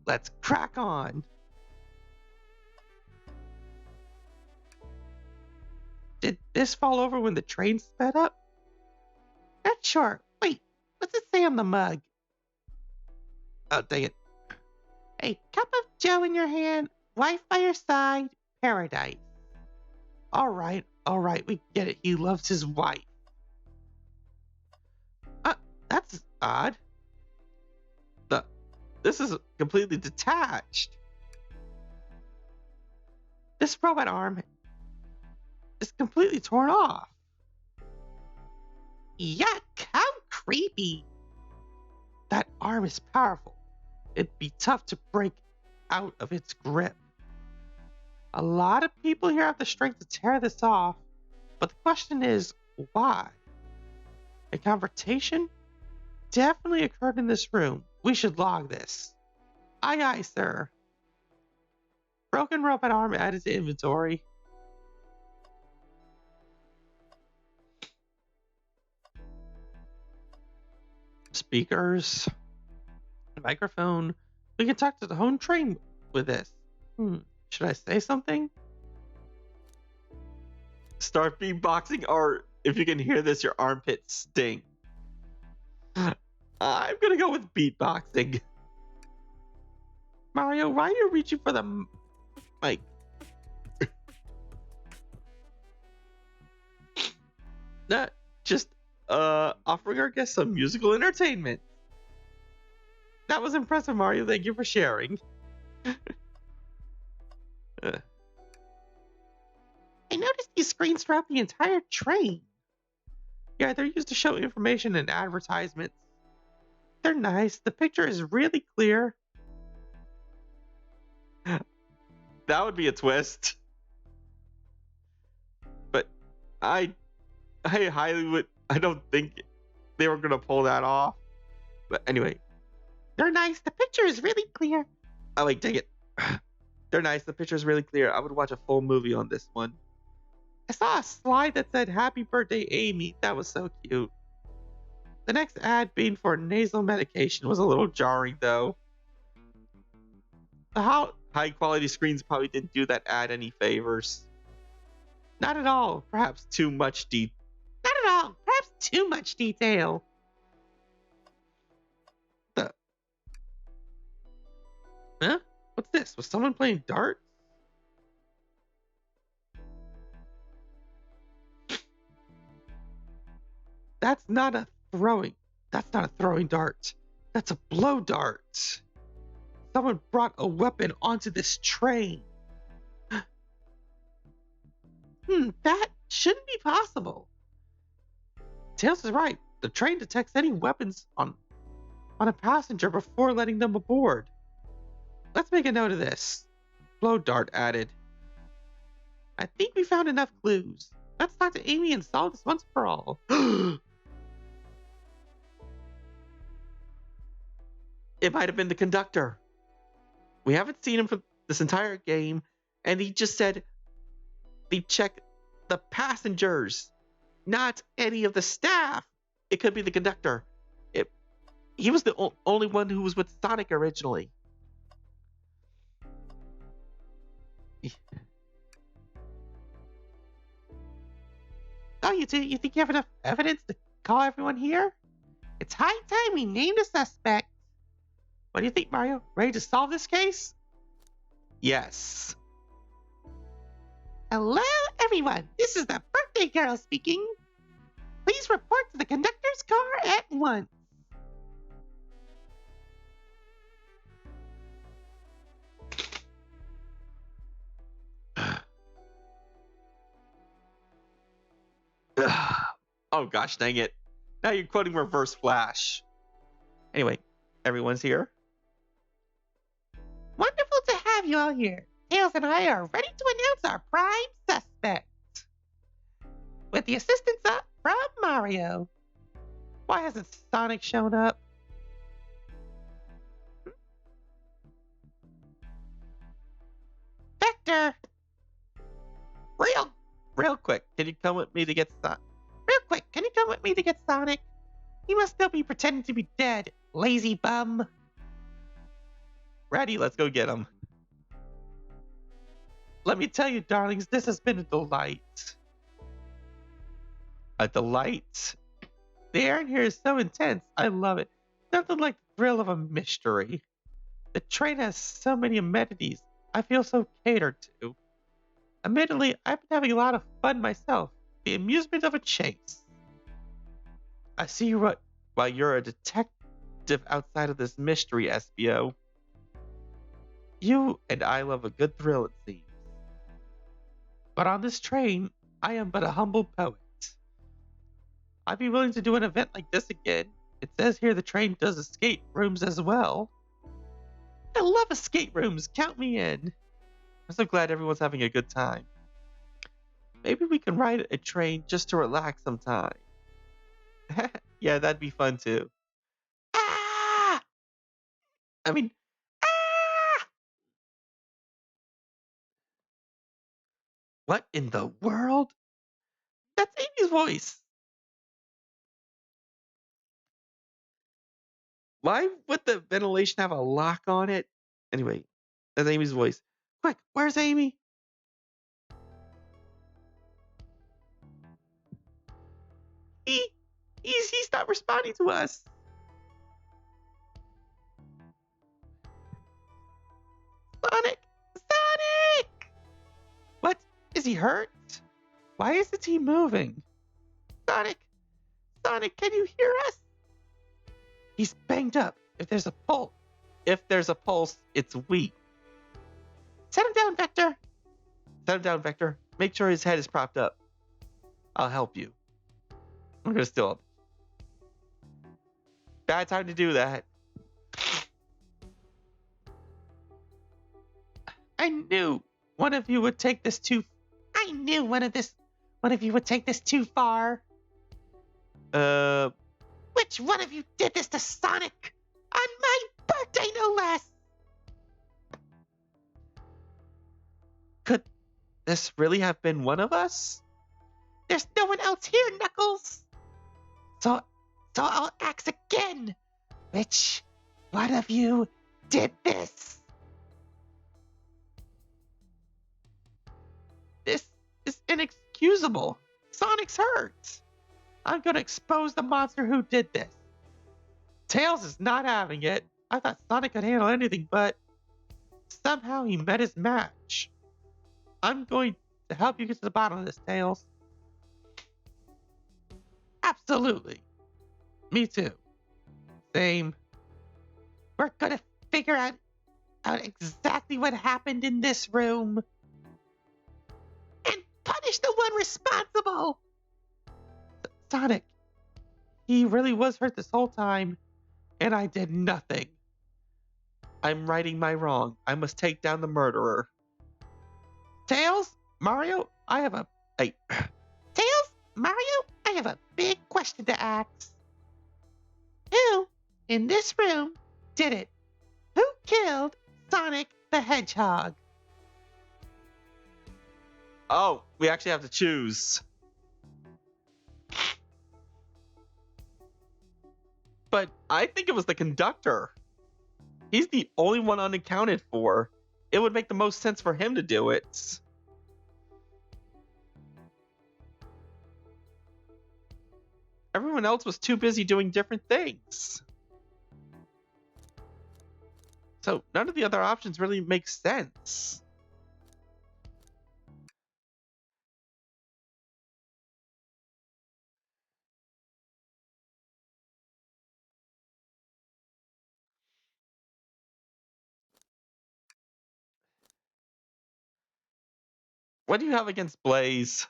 Speaker 1: Let's crack on.
Speaker 2: Did this fall over when the train sped up? Not sure. Wait, what's it say on the mug?
Speaker 1: Oh, dang it.
Speaker 2: A cup of joe in your hand, wife by your side, paradise. All right, we get it. He loves his wife. That's odd.
Speaker 1: This is completely detached.
Speaker 2: This robot arm is completely torn off. Yuck, how creepy. That arm is powerful. It'd be tough to break out of its grip. A lot of people here have the strength to tear this off, but the question is, why? A confrontation definitely occurred in this room. We should log this. Aye, aye, sir. Broken robot arm added to inventory. Speakers. Microphone. We can talk to the home train with this. Should I say something?
Speaker 1: Start beatboxing, or if you can hear this, your armpits stink. I'm gonna go with beatboxing.
Speaker 2: Mario, why are you reaching for the mic?
Speaker 1: Just offering our guests some musical entertainment.
Speaker 2: That was impressive, Mario. Thank you for sharing. I noticed these screens throughout the entire train. Yeah, they're used to show information and advertisements. They're nice. The picture is really clear.
Speaker 1: That would be a twist. But I highly would. I don't think they were gonna pull that off. But anyway,
Speaker 2: they're nice. The picture is really clear.
Speaker 1: Oh wait, dang it. They're nice. The picture is really clear. I would watch a full movie on this one.
Speaker 2: I saw a slide that said "Happy Birthday, Amy." That was so cute. The next ad being for nasal medication was a little jarring, though.
Speaker 1: The high quality screens probably didn't do that ad any favors.
Speaker 2: Not at all.
Speaker 1: Perhaps too much detail.
Speaker 2: Not at all. Perhaps too much detail. Huh? What's this? Was someone playing darts? That's not a throwing dart. That's a blow dart. Someone brought a weapon onto this train. That shouldn't be possible. Tails is right. The train detects any weapons on a passenger before letting them aboard. Let's make a note of this. Blow dart added. I think we found enough clues. Let's talk to Amy and solve this once for all.
Speaker 1: It might have been the conductor. We haven't seen him for this entire game, and he just said they check the passengers, not any of the staff. It could be the conductor. He was the only one who was with Sonic originally.
Speaker 2: Oh, you think you have enough evidence to call everyone here? It's high time we named a suspect. What do you think, Mario? Ready to solve this case?
Speaker 1: Yes.
Speaker 2: Hello, everyone. This is the birthday girl speaking. Please report to the conductor's car at once.
Speaker 1: Oh gosh, dang it. Now you're quoting Reverse Flash. Anyway, everyone's here.
Speaker 2: Wonderful to have you all here. Tails and I are ready to announce our prime suspect. with the assistance from Mario. Why hasn't Sonic shown up? Vector!
Speaker 1: Real quick, can you come with me to get Sonic?
Speaker 2: Real quick, can you come with me to get Sonic? He must still be pretending to be dead, lazy bum.
Speaker 1: Ready, let's go get him.
Speaker 2: Let me tell you, darlings, this has been a delight.
Speaker 1: A delight?
Speaker 2: The air in here is so intense, I love it. Nothing like the thrill of a mystery. The train has so many amenities I feel so catered to. Admittedly, I've been having a lot of fun myself. The amusement of a chase.
Speaker 1: I see why you're a detective outside of this mystery, SBO. You and I love a good thrill, it seems.
Speaker 2: But on this train, I am but a humble poet. I'd be willing to do an event like this again. It says here the train does escape rooms as well. I love escape rooms, count me in.
Speaker 1: I'm so glad everyone's having a good time. Maybe we can ride a train just to relax sometime. Yeah, that'd be fun too.
Speaker 2: Ah!
Speaker 1: I mean,
Speaker 2: Ah!
Speaker 1: what in the world?
Speaker 2: That's Amy's voice.
Speaker 1: Why would the ventilation have a lock on it? Anyway, that's Amy's voice.
Speaker 2: Quick, where's Amy? He's not responding to us. Sonic! Sonic! What? Is he hurt? Why isn't he moving? Sonic! Sonic, can you hear us? He's banged up. If there's a pulse,
Speaker 1: it's weak.
Speaker 2: Set him down, Vector.
Speaker 1: Set him down, Vector. Make sure his head is propped up. I'll help you. I'm gonna steal. Bad time to do that.
Speaker 2: I knew one of you would take this too. I knew one of you would take this too far. Which one of you did this to Sonic? On my birthday, no less.
Speaker 1: Could this really have been one of us?
Speaker 2: There's no one else here, Knuckles. So I'll ask again. Which one of you did this? This is inexcusable. Sonic's hurt. I'm gonna expose the monster who did this. Tails is not having it. I thought Sonic could handle anything, but somehow he met his match. I'm going to help you get to the bottom of this, Tails. Absolutely. Me too. Same. We're gonna figure out exactly what happened in this room and punish the one responsible. Sonic, he really was hurt this whole time, and I did nothing.
Speaker 1: I'm righting my wrong. I must take down the murderer.
Speaker 2: Tails, Mario, I have a big question to ask. Who in this room did it? Who killed Sonic the Hedgehog?
Speaker 1: Oh, we actually have to choose. But I think it was the conductor. He's the only one unaccounted for. It would make the most sense for him to do it. Everyone else was too busy doing different things. So none of the other options really make sense. What do you have against Blaze?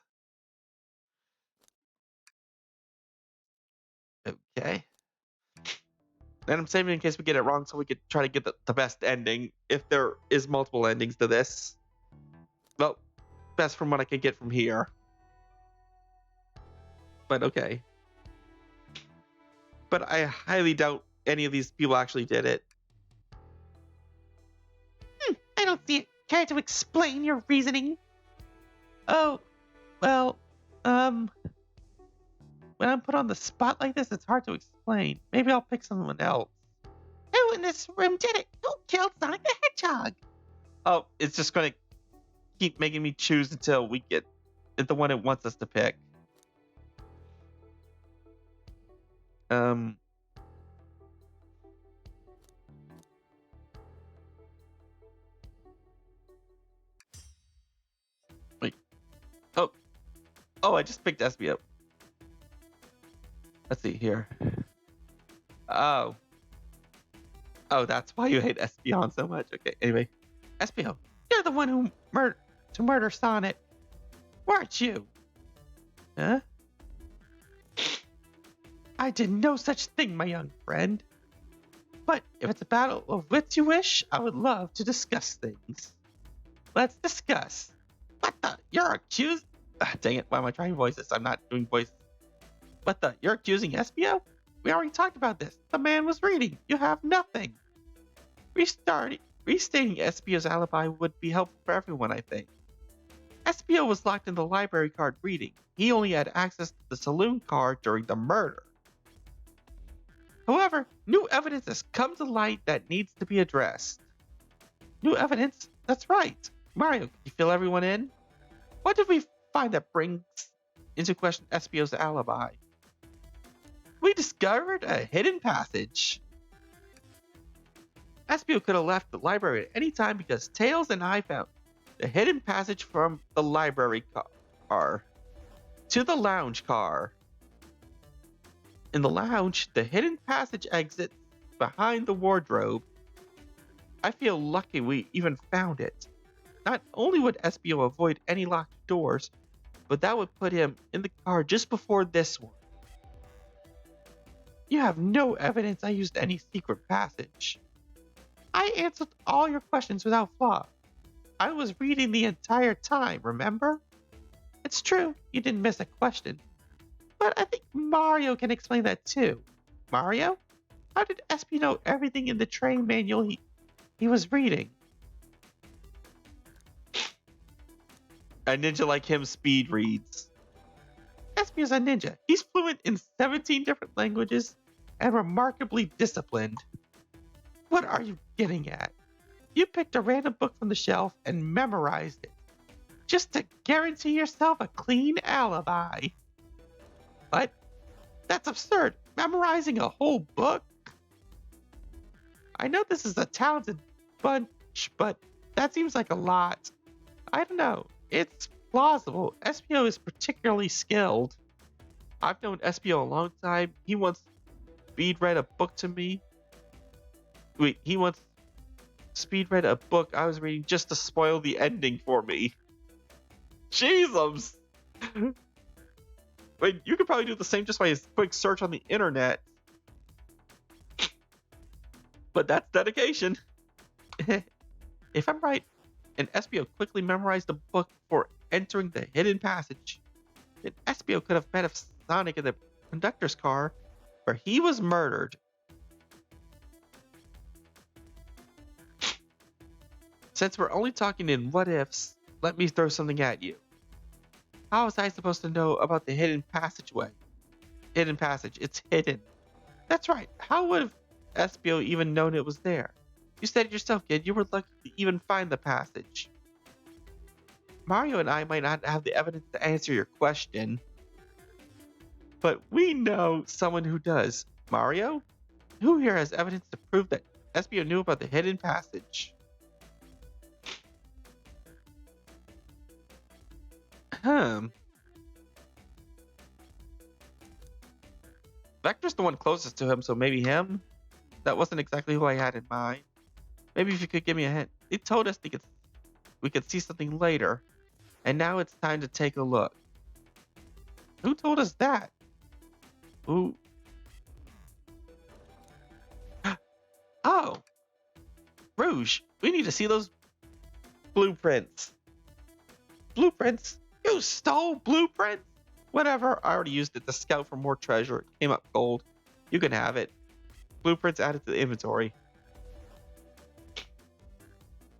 Speaker 1: Okay. And I'm saving in case we get it wrong so we could try to get the best ending, if there is multiple endings to this. Well, best from what I could get from here. but okay. But I highly doubt any of these people actually did it.
Speaker 2: I don't see it. Care to explain your reasoning? Oh, well, when I'm put on the spot like this, it's hard to explain. Maybe I'll pick someone else. Who in this room did it? Who killed Sonic the Hedgehog?
Speaker 1: Oh, it's just going to keep making me choose until we get the one it wants us to pick. Wait. Oh, I just picked Espio. Let's see here. Oh, that's why you hate Espion so much. Okay, anyway.
Speaker 2: Espio, you're the one who murder Sonic. Weren't you?
Speaker 1: Huh?
Speaker 2: I did no such thing, my young friend. But if it's a battle of wits you wish, I would love to discuss things. Let's discuss. What the? You're accused?
Speaker 1: Dang it, why am I trying voices? I'm not doing voice.
Speaker 2: What the? You're accusing Espio? We already talked about this. The man was reading. You have nothing.
Speaker 1: Restating Espio's alibi would be helpful for everyone, I think.
Speaker 2: Espio was locked in the library card reading.
Speaker 1: He only had access to the saloon car during the murder.
Speaker 2: However, new evidence has come to light that needs to be addressed.
Speaker 1: New evidence? That's right. Mario, can you fill everyone in?
Speaker 2: What did we find that brings
Speaker 1: into question Espio's alibi?
Speaker 2: We discovered a hidden passage.
Speaker 1: Espio could have left the library at any time because Tails and I found the hidden passage from the library car to the lounge car. In the lounge, the hidden passage exits behind the wardrobe. I feel lucky we even found it. Not only would Espio avoid any locked doors, but that would put him in the car just before this one.
Speaker 2: You have no evidence I used any secret passage. I answered all your questions without flaw. I was reading the entire time, remember? It's true, you didn't miss a question. But I think Mario can explain that too. Mario? How did Espio know everything in the train manual he was reading?
Speaker 1: A ninja like him speed reads.
Speaker 2: Espio's a ninja. He's fluent in 17 different languages and remarkably disciplined. What are you getting at? You picked a random book from the shelf and memorized it, just to guarantee yourself a clean alibi. What? That's absurd. Memorizing a whole book? I know this is a talented bunch, but that seems like a lot. I don't know. It's plausible. Espio is particularly skilled.
Speaker 1: I've known Espio a long time. He once speed read a book to me. He once speed read a book I was reading just to spoil the ending for me. Jesus! Wait, you could probably do the same just by a quick search on the internet. But that's dedication. If I'm right, and Espio quickly memorized the book before entering the hidden passage, then Espio could have met Sonic in the conductor's car where he was murdered. Since we're only talking in what ifs, let me throw something at you. How was I supposed to know about the hidden passageway? Hidden passage, it's hidden.
Speaker 2: That's right.
Speaker 1: How would have Espio even known it was there? You said it yourself, kid. You were lucky to even find the passage. Mario and I might not have the evidence to answer your question, but we know someone who does. Mario? Who here has evidence to prove that Espio knew about the hidden passage? Vector's the one closest to him, so maybe him? That wasn't exactly who I had in mind. Maybe if you could give me a hint. They told us we could see something later, and now it's time to take a look.
Speaker 2: Who told us that?
Speaker 1: Who?
Speaker 2: Oh!
Speaker 1: Rouge, we need to see those blueprints.
Speaker 2: Blueprints? You stole blueprints?
Speaker 1: Whatever, I already used it to scout for more treasure. It came up gold. You can have it. Blueprints added to the inventory.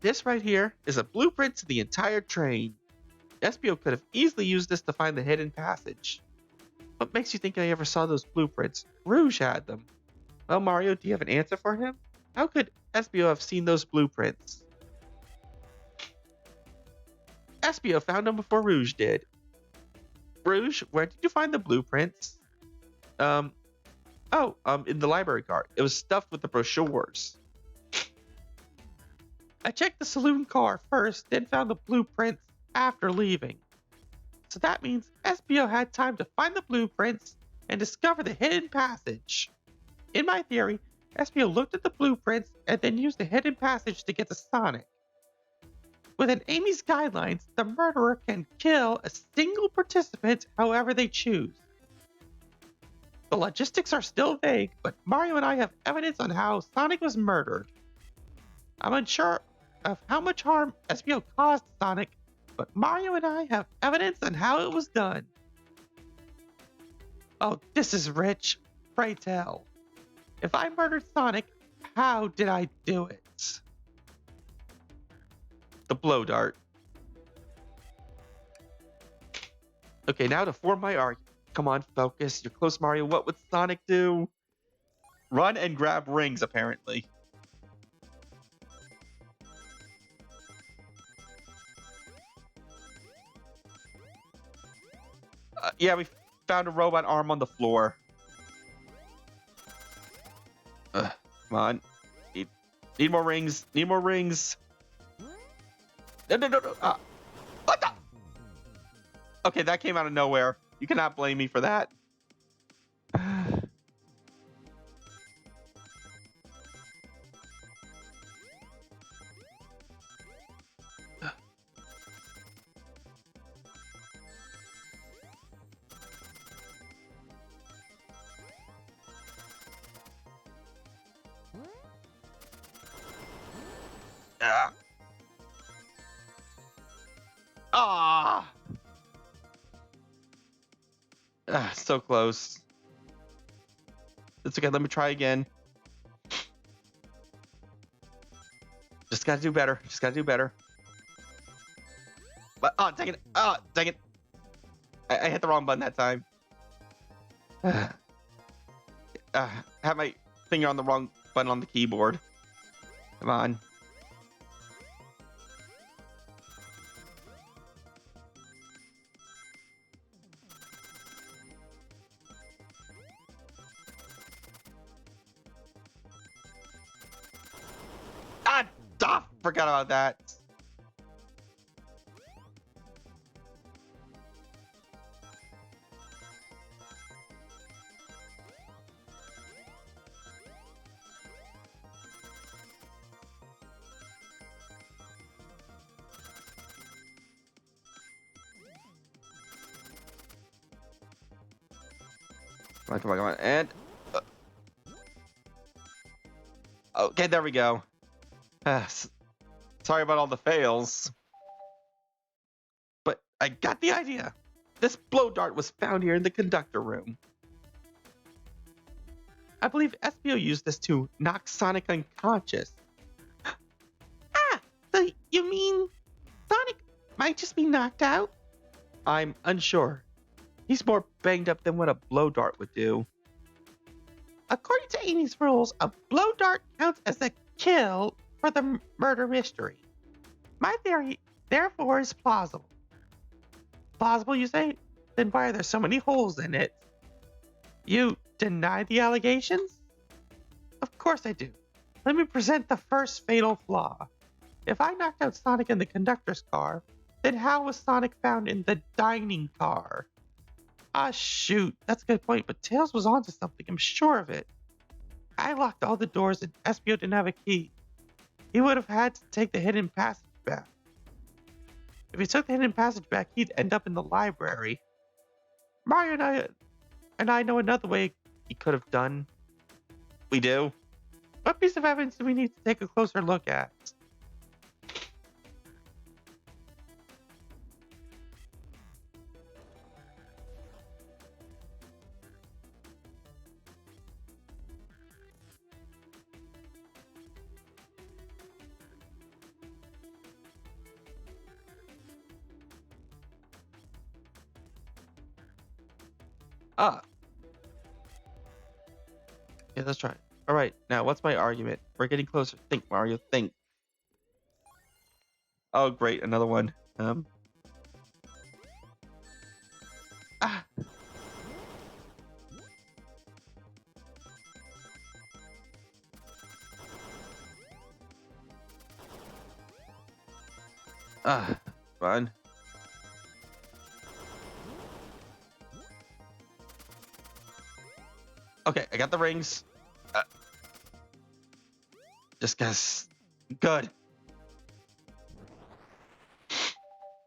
Speaker 1: This right here is a blueprint to the entire train. Espio could have easily used this to find the hidden passage. What makes you think I ever saw those blueprints? Rouge had them. Well, Mario, do you have an answer for him? How could Espio have seen those blueprints? Espio found them before Rouge did. Rouge, where did you find the blueprints? In the library card. It was stuffed with the brochures. I checked the saloon car first, then found the blueprints after leaving. So that means Espio had time to find the blueprints and discover the hidden passage. In my theory, Espio looked at the blueprints and then used the hidden passage to get to Sonic. Within Amy's guidelines, the murderer can kill a single participant however they choose. The logistics are still vague, but Mario and I have evidence on how Sonic was murdered. I'm unsure of how much harm Espio caused Sonic, but Mario and I have evidence on how it was done. Oh, this is rich. Pray tell. If I murdered Sonic, how did I do it? The blow dart. Okay, now to form my argument. Come on, focus. You're close, Mario. What would Sonic do? Run and grab rings, apparently. Yeah, we found a robot arm on the floor. Come on. Need more rings. Need more rings. No. What the? Okay, that came out of nowhere. You cannot blame me for that. Ah! So close. It's okay. Let me try again. Just gotta do better. Just gotta do better. But dang it! Dang it! I hit the wrong button that time. Have my finger on the wrong button on the keyboard. Come on. Forgot about that. Come on. And okay, there we go. Sorry about all the fails. But I got the idea. This blow dart was found here in the conductor room. I believe Espio used this to knock Sonic unconscious. So you mean Sonic might just be knocked out? I'm unsure. He's more banged up than what a blow dart would do. According to Amy's rules, a blow dart counts as a kill for the murder mystery. My theory, therefore, is plausible. Plausible, you say? Then why are there so many holes in it? You deny the allegations? Of course I do. Let me present the first fatal flaw. If I knocked out Sonic in the conductor's car, then how was Sonic found in the dining car? Shoot, that's a good point, but Tails was onto something, I'm sure of it. I locked all the doors and Espio didn't have a key. He would have had to take the hidden passage back. If he took the hidden passage back, he'd end up in the library. Mario and I know another way he could have done. We do? What piece of evidence do we need to take a closer look at? Ah, yeah, let's try it. All right, now what's my argument? We're getting closer. Think, Mario, think. Oh, great, another one. Ah, ah, fun. Okay, I got the rings. Uh, just guess. Good.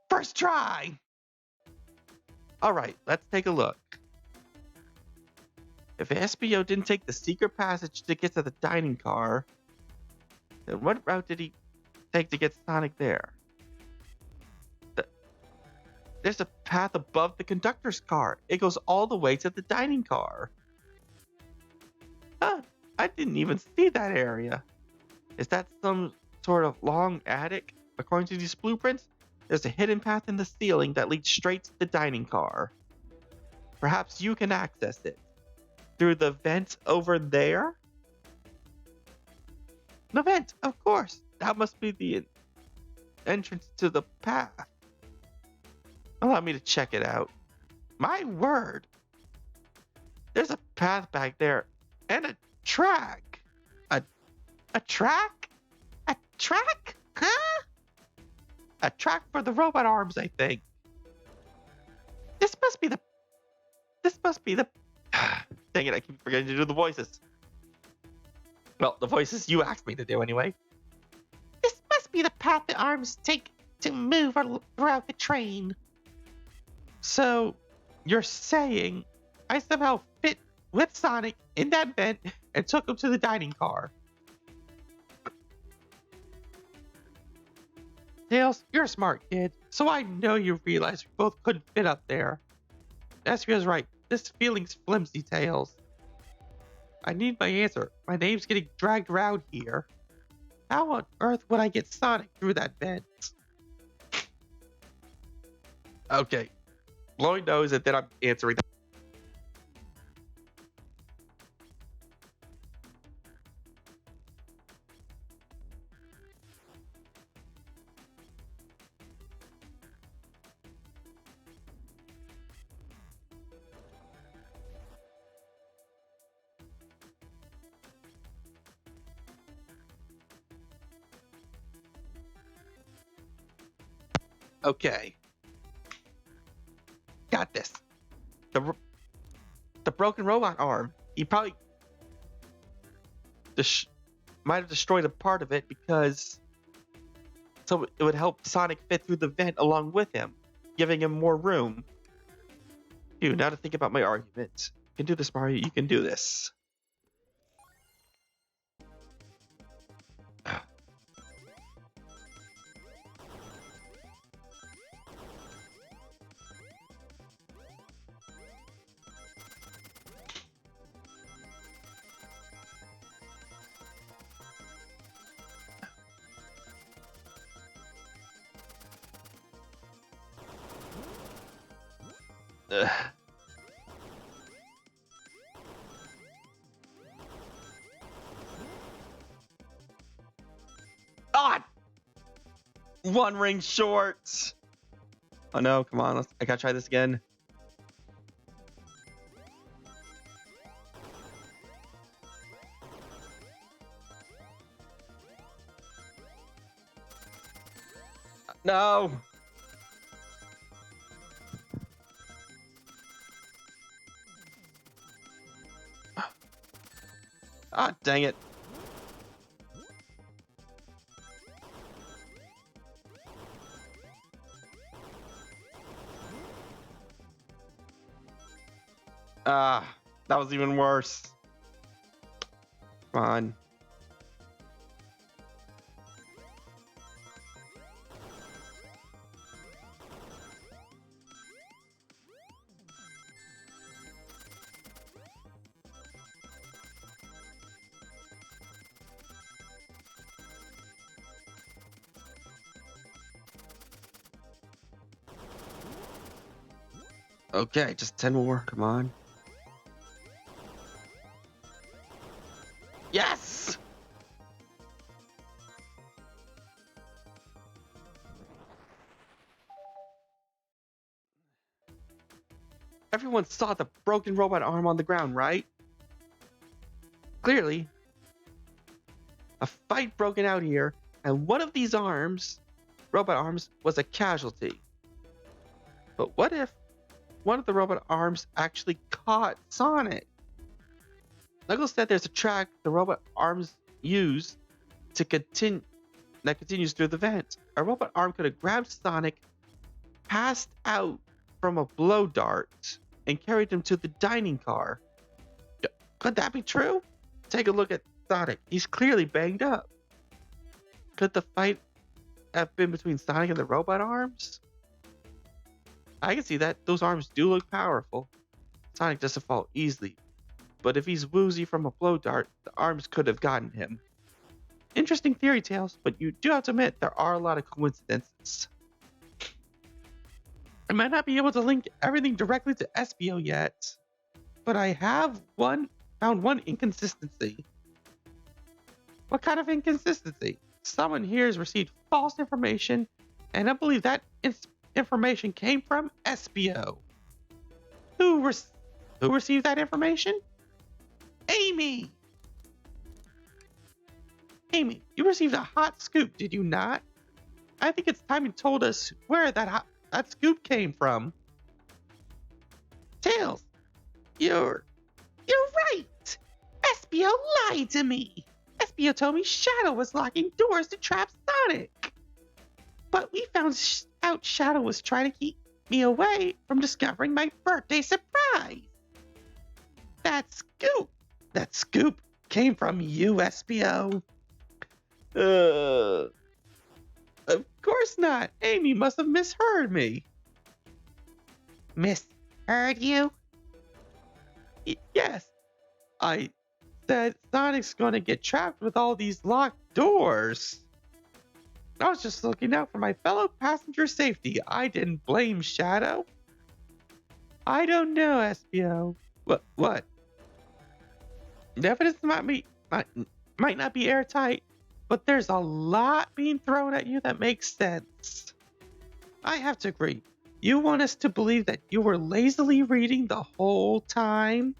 Speaker 1: First try. All right, let's take a look. If Espio didn't take the secret passage to get to the dining car, then what route did he take to get Sonic there? Th- There's a path above the conductor's car. It goes all the way to the dining car. Huh, I didn't even see that area. Is that some sort of long attic? According to these blueprints, there's a hidden path in the ceiling that leads straight to the dining car. Perhaps you can access it. Through the vent over there? The vent, of course. That must be the entrance to the path. Allow me to check it out. My word! There's a path back there and a track. A a track? A track? Huh? A track for the robot arms, I think. This must be the. This must be the. Dang it! I keep forgetting to do the voices. Well, the voices you asked me to do anyway.
Speaker 2: This must be the path the arms take to move throughout the train.
Speaker 1: So, you're saying I somehow fit with Sonic in that vent and took him to the dining car? Tails, you're a smart kid, so I know you realize we both couldn't fit up there. Espio's right. This feeling's flimsy, Tails. I need my answer. My name's getting dragged around here. How on earth would I get Sonic through that vent? Okay. Blowing nose and then I'm answering. Okay. Got this. The broken robot arm. He probably might have destroyed a part of it because so it would help Sonic fit through the vent along with him, giving him more room. Phew, now to think about my argument. You can do this, Mario. You can do this. Ugh. Ah! One ring short. Oh no, come on. I gotta try this again. No. Ah, dang it. Ah, that was even worse. Come on. Okay, just 10 more. Come on. Everyone saw the broken robot arm on the ground, right? Clearly, a fight broken out here, and one of these robot arms, was a casualty. But what if one of the robot arms actually caught Sonic? Knuckles said there's a track the robot arms use to continue that continues through the vent. A robot arm could have grabbed Sonic, passed out from a blow dart, and carried him to the dining car. Could that be true? Take a look at Sonic. He's clearly banged up. Could the fight have been between Sonic and the robot arms? I can see that. Those arms do look powerful. Sonic doesn't fall easily. But if he's woozy from a blow dart, the arms could have gotten him. Interesting theory, Tails, but you do have to admit there are a lot of coincidences. I might not be able to link everything directly to Espio yet, but I have found one inconsistency. What kind of inconsistency? Someone here has received false information, and I believe that information came from Espio. Who received that information? Amy! Amy, you received a hot scoop, did you not? I think it's time you told us where that scoop came from. Tails, you're right. Espio lied to me. Espio told me Shadow was locking doors to trap Sonic. But we found out Shadow was trying to keep me away from discovering my birthday surprise. That scoop came from you, Espio. Of course not. Amy must have misheard me. Misheard you? Yes. I said Sonic's gonna get trapped with all these locked doors. I was just looking out for my fellow passenger's safety. I didn't blame Shadow. I don't know, Espio. What? The evidence might not be airtight, but there's a lot being thrown at you that makes sense. I have to agree. You want us to believe that you were lazily reading the whole time?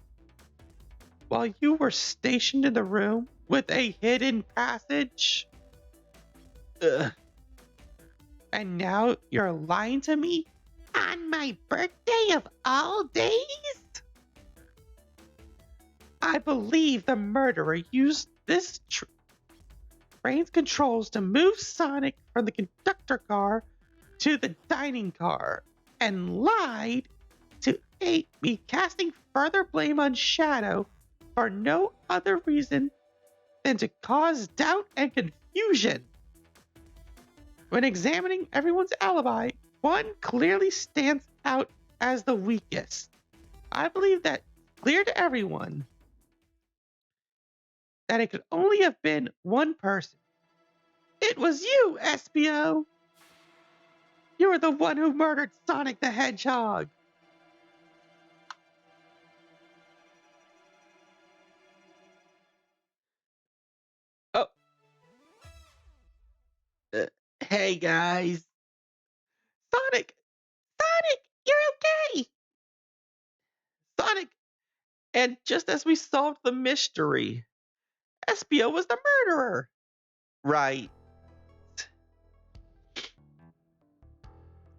Speaker 1: While you were stationed in the room with a hidden passage? Ugh. And now you're lying to me? On my birthday of all days? I believe the murderer used this train's controls to move Sonic from the conductor car to the dining car and lied to aid me, casting further blame on Shadow for no other reason than to cause doubt and confusion. When examining everyone's alibi, one clearly stands out as the weakest. I believe that clear to everyone that it could only have been one person. It was you, Espio! You were the one who murdered Sonic the Hedgehog! Oh. Hey, guys. Sonic! Sonic! You're okay! Sonic! And just as we solved the mystery, Espio was the murderer! Right.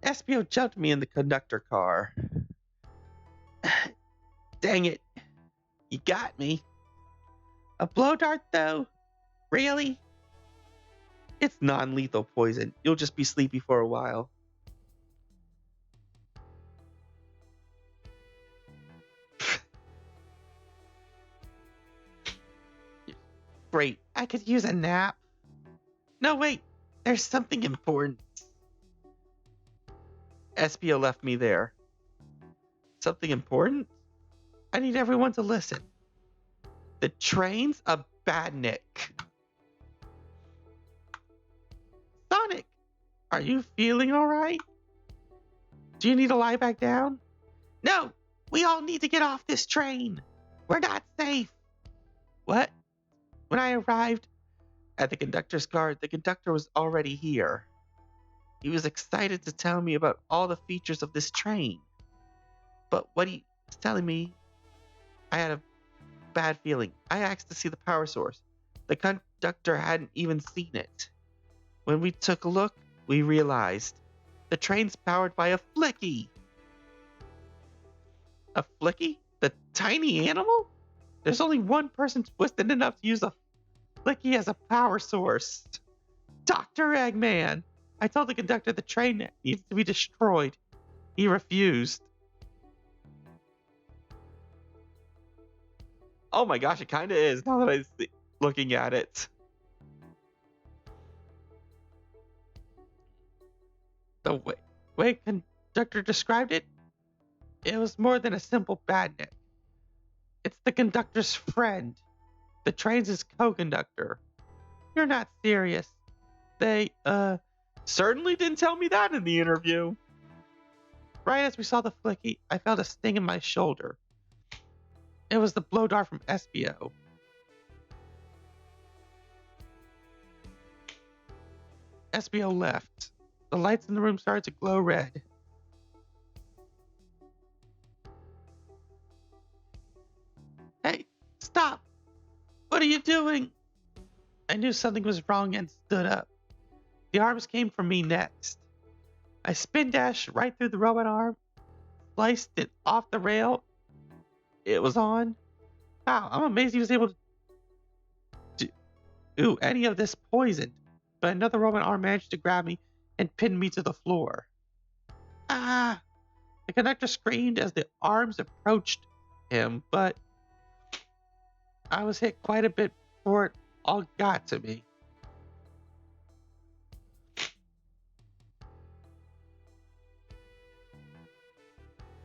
Speaker 1: Espio jumped me in the conductor car. Dang it. You got me. A blow dart, though? Really? It's non-lethal poison. You'll just be sleepy for a while. Great. I could use a nap. No, wait. There's something important. Espio left me there. Something important? I need everyone to listen. The train's a badnik. Sonic, are you feeling all right? Do you need to lie back down? No, we all need to get off this train. We're not safe. What? When I arrived at the conductor's car, the conductor was already here. He was excited to tell me about all the features of this train. But what he was telling me, I had a bad feeling. I asked to see the power source. The conductor hadn't even seen it. When we took a look, we realized the train's powered by a flicky. A flicky? The tiny animal? There's only one person twisted enough to use a flicky as a power source. Dr. Eggman! I told the conductor the train needs to be destroyed. He refused. Oh my gosh, it kind of is now that I'm looking at it. The way conductor described it, it was more than a simple badnik. It's the conductor's friend. The train's his co-conductor. You're not serious. They, certainly didn't tell me that in the interview. Right as we saw the flicky, I felt a sting in my shoulder. It was the blow dart from SBO. SBO left. The lights in the room started to glow red. Hey, stop! What are you doing? I knew something was wrong and stood up. The arms came for me next. I spin dashed right through the robot arm, sliced it off the rail. It was on. Wow, I'm amazed he was able to do any of this poisoned. But another robot arm managed to grab me and pin me to the floor. Ah! The conductor screamed as the arms approached him, but I was hit quite a bit before it all got to me.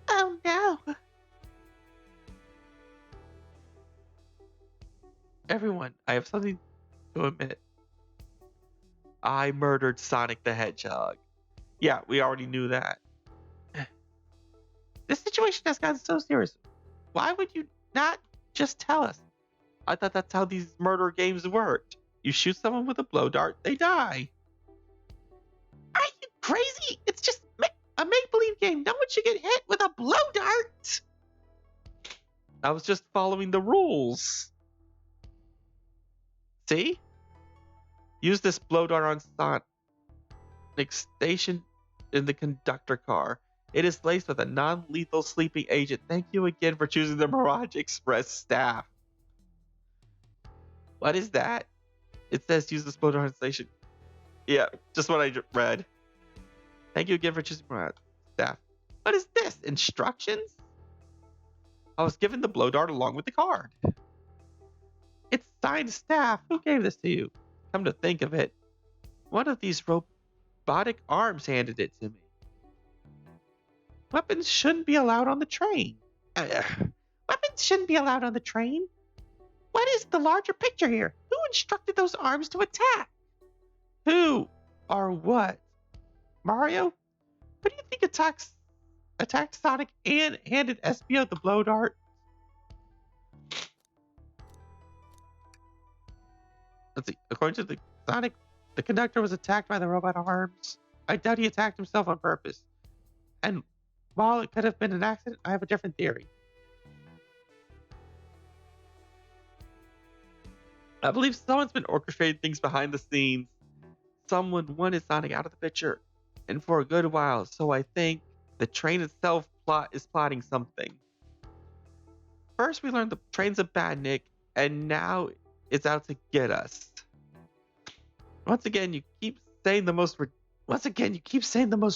Speaker 1: Oh no! Everyone, I have something to admit. I murdered Sonic the Hedgehog. Yeah, we already knew that. This situation has gotten so serious. Why would you not just tell us? I thought that's how these murder games worked. You shoot someone with a blow dart, they die. Are you crazy? It's just a make-believe game. No one should get hit with a blow dart. I was just following the rules. See? Use this blow dart on Sonic station in the conductor car. It is laced with a non-lethal sleeping agent. Thank you again for choosing the Mirage Express staff. What is that? It says use this blow dart on station. Yeah, just what I read. Thank you again for choosing Mirage staff. What is this? Instructions? I was given the blow dart along with the card. It's signed staff. Who gave this to you? Come to think of it, one of these robotic arms handed it to me. Weapons shouldn't be allowed on the train. Weapons shouldn't be allowed on the train. What is the larger picture here? Who instructed those arms to attack? Who or what? Mario? Who do you think attacked Sonic and handed SBO the blow dart? Let's see. According to the Sonic, the conductor was attacked by the robot arms. I doubt he attacked himself on purpose. And while it could have been an accident, I have a different theory. I believe someone's been orchestrating things behind the scenes. Someone wanted Sonic out of the picture, and for a good while, so I think the train itself is plotting something. First, we learned the train's a badnik, and now it's out to get us. Once again, you keep saying the most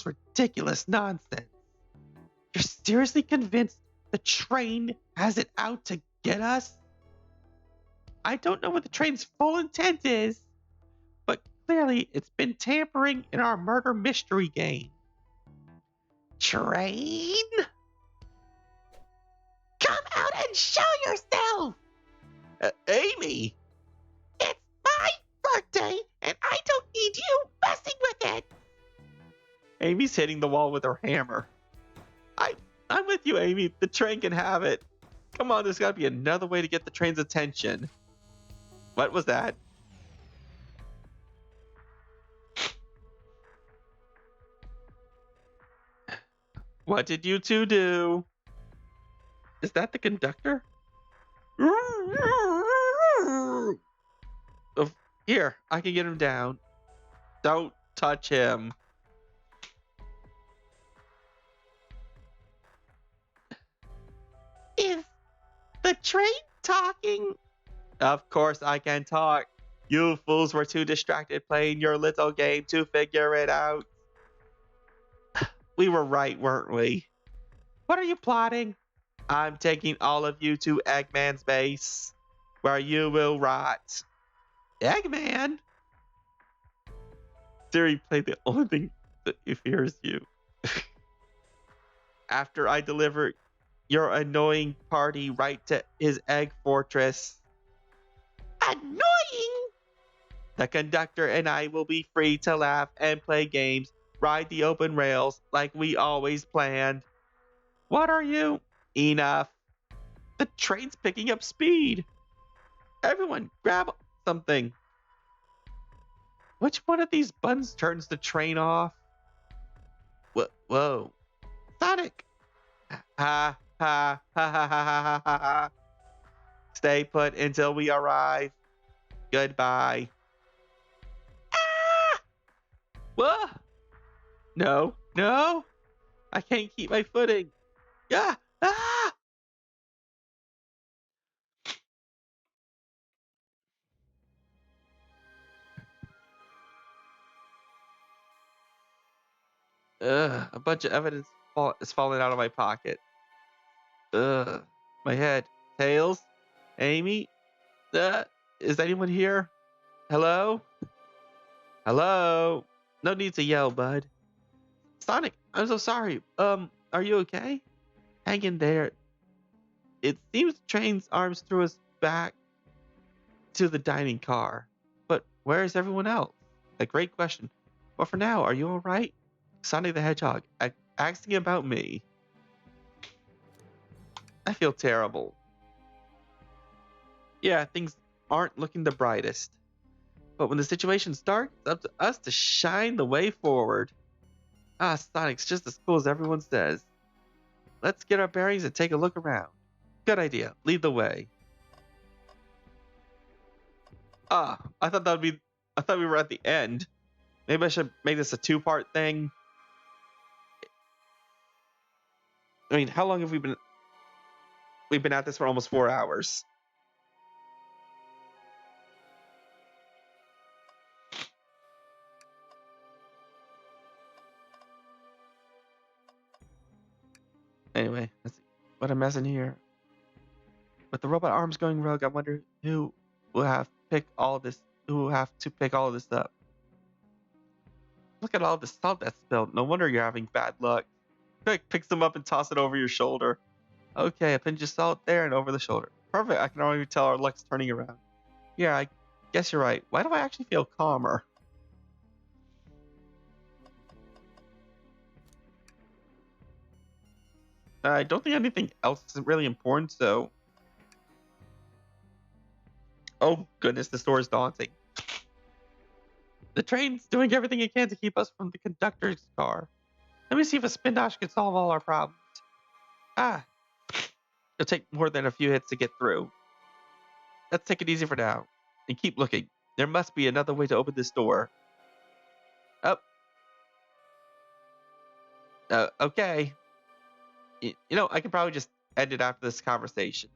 Speaker 1: ridiculous nonsense. You're seriously convinced the train has it out to get us? I don't know what the train's full intent is, but clearly it's been tampering in our murder mystery game. Train? Come out and show yourself! Amy! It's my birthday, and I don't need you messing with it! Amy's hitting the wall with her hammer. I'm with you, Amy. The train can have it. Come on, there's got to be another way to get the train's attention. What was that? What did you two do? Is that the conductor? Of Here, I can get him down. Don't touch him.
Speaker 2: Is the train talking?
Speaker 1: Of course I can talk. You fools were too distracted playing your little game to figure it out. We were right, weren't we?
Speaker 2: What are you plotting?
Speaker 1: I'm taking all of you to Eggman's base, where you will rot.
Speaker 2: Eggman?
Speaker 1: Siri played the only thing that fears you. After I deliver your annoying party right to his egg fortress,
Speaker 2: Annoying?
Speaker 1: the conductor and I will be free to laugh and play games, ride the open rails like we always planned.
Speaker 2: What are you?
Speaker 1: Enough. The train's picking up speed. Everyone, grab something. Which one of these buttons turns the train off? Whoa.
Speaker 2: Sonic.
Speaker 1: Ha ha ha ha ha ha ha ha. Stay put until we arrive. Goodbye.
Speaker 2: Ah!
Speaker 1: Whoa! No. I can't keep my footing. Ah! Ah! A bunch of evidence is falling out of my pocket. My head. Tails? Amy? Is anyone here? Hello? Hello? No need to yell, bud. Sonic, I'm so sorry. Are you okay? Hang in there. It seems the train's arms threw us back to the dining car. But where is everyone else? A great question. But for now, are you alright? Sonic the Hedgehog, asking about me. I feel terrible. Yeah, things aren't looking the brightest. But when the situation's dark, it's up to us to shine the way forward. Sonic's just as cool as everyone says. Let's get our bearings and take a look around. Good idea. Lead the way. I thought we were at the end. Maybe I should make this a two-part thing. I mean, how long have we been? We've been at this for almost 4 hours. Anyway, let's see. What a mess in here. With the robot arms going rogue, I wonder who will have pick all this. Who will have to pick all of this up? Look at all the salt that's spilled. No wonder you're having bad luck. Quick, pick some up and toss it over your shoulder. Okay, a pinch of salt there and over the shoulder. Perfect. I can already tell our luck's turning around. Yeah, I guess you're right. Why do I actually feel calmer? I don't think anything else is really important, so. Oh, goodness, the store is daunting. The train's doing everything it can to keep us from the conductor's car. Let me see if a spin dash can solve all our problems. It'll take more than a few hits to get through. Let's take it easy for now and keep looking. There must be another way to open this door. Oh. Okay. I can probably just end it after this conversation.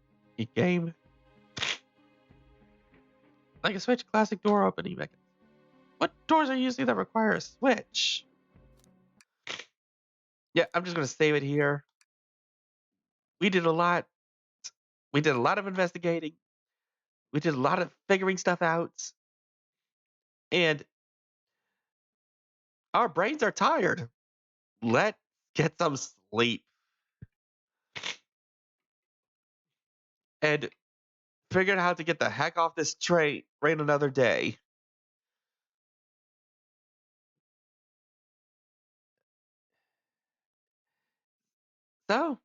Speaker 1: Game. Like a Switch classic door opening mechanism. What doors are usually that require a switch? Yeah, I'm just going to save it here. We did a lot. We did a lot of investigating. We did a lot of figuring stuff out. And our brains are tired. Let's get some sleep. And figure out how to get the heck off this train another day. So,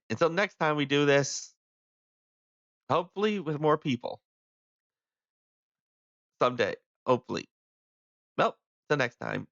Speaker 1: until next time we do this, hopefully with more people. Someday, hopefully. Well, till next time.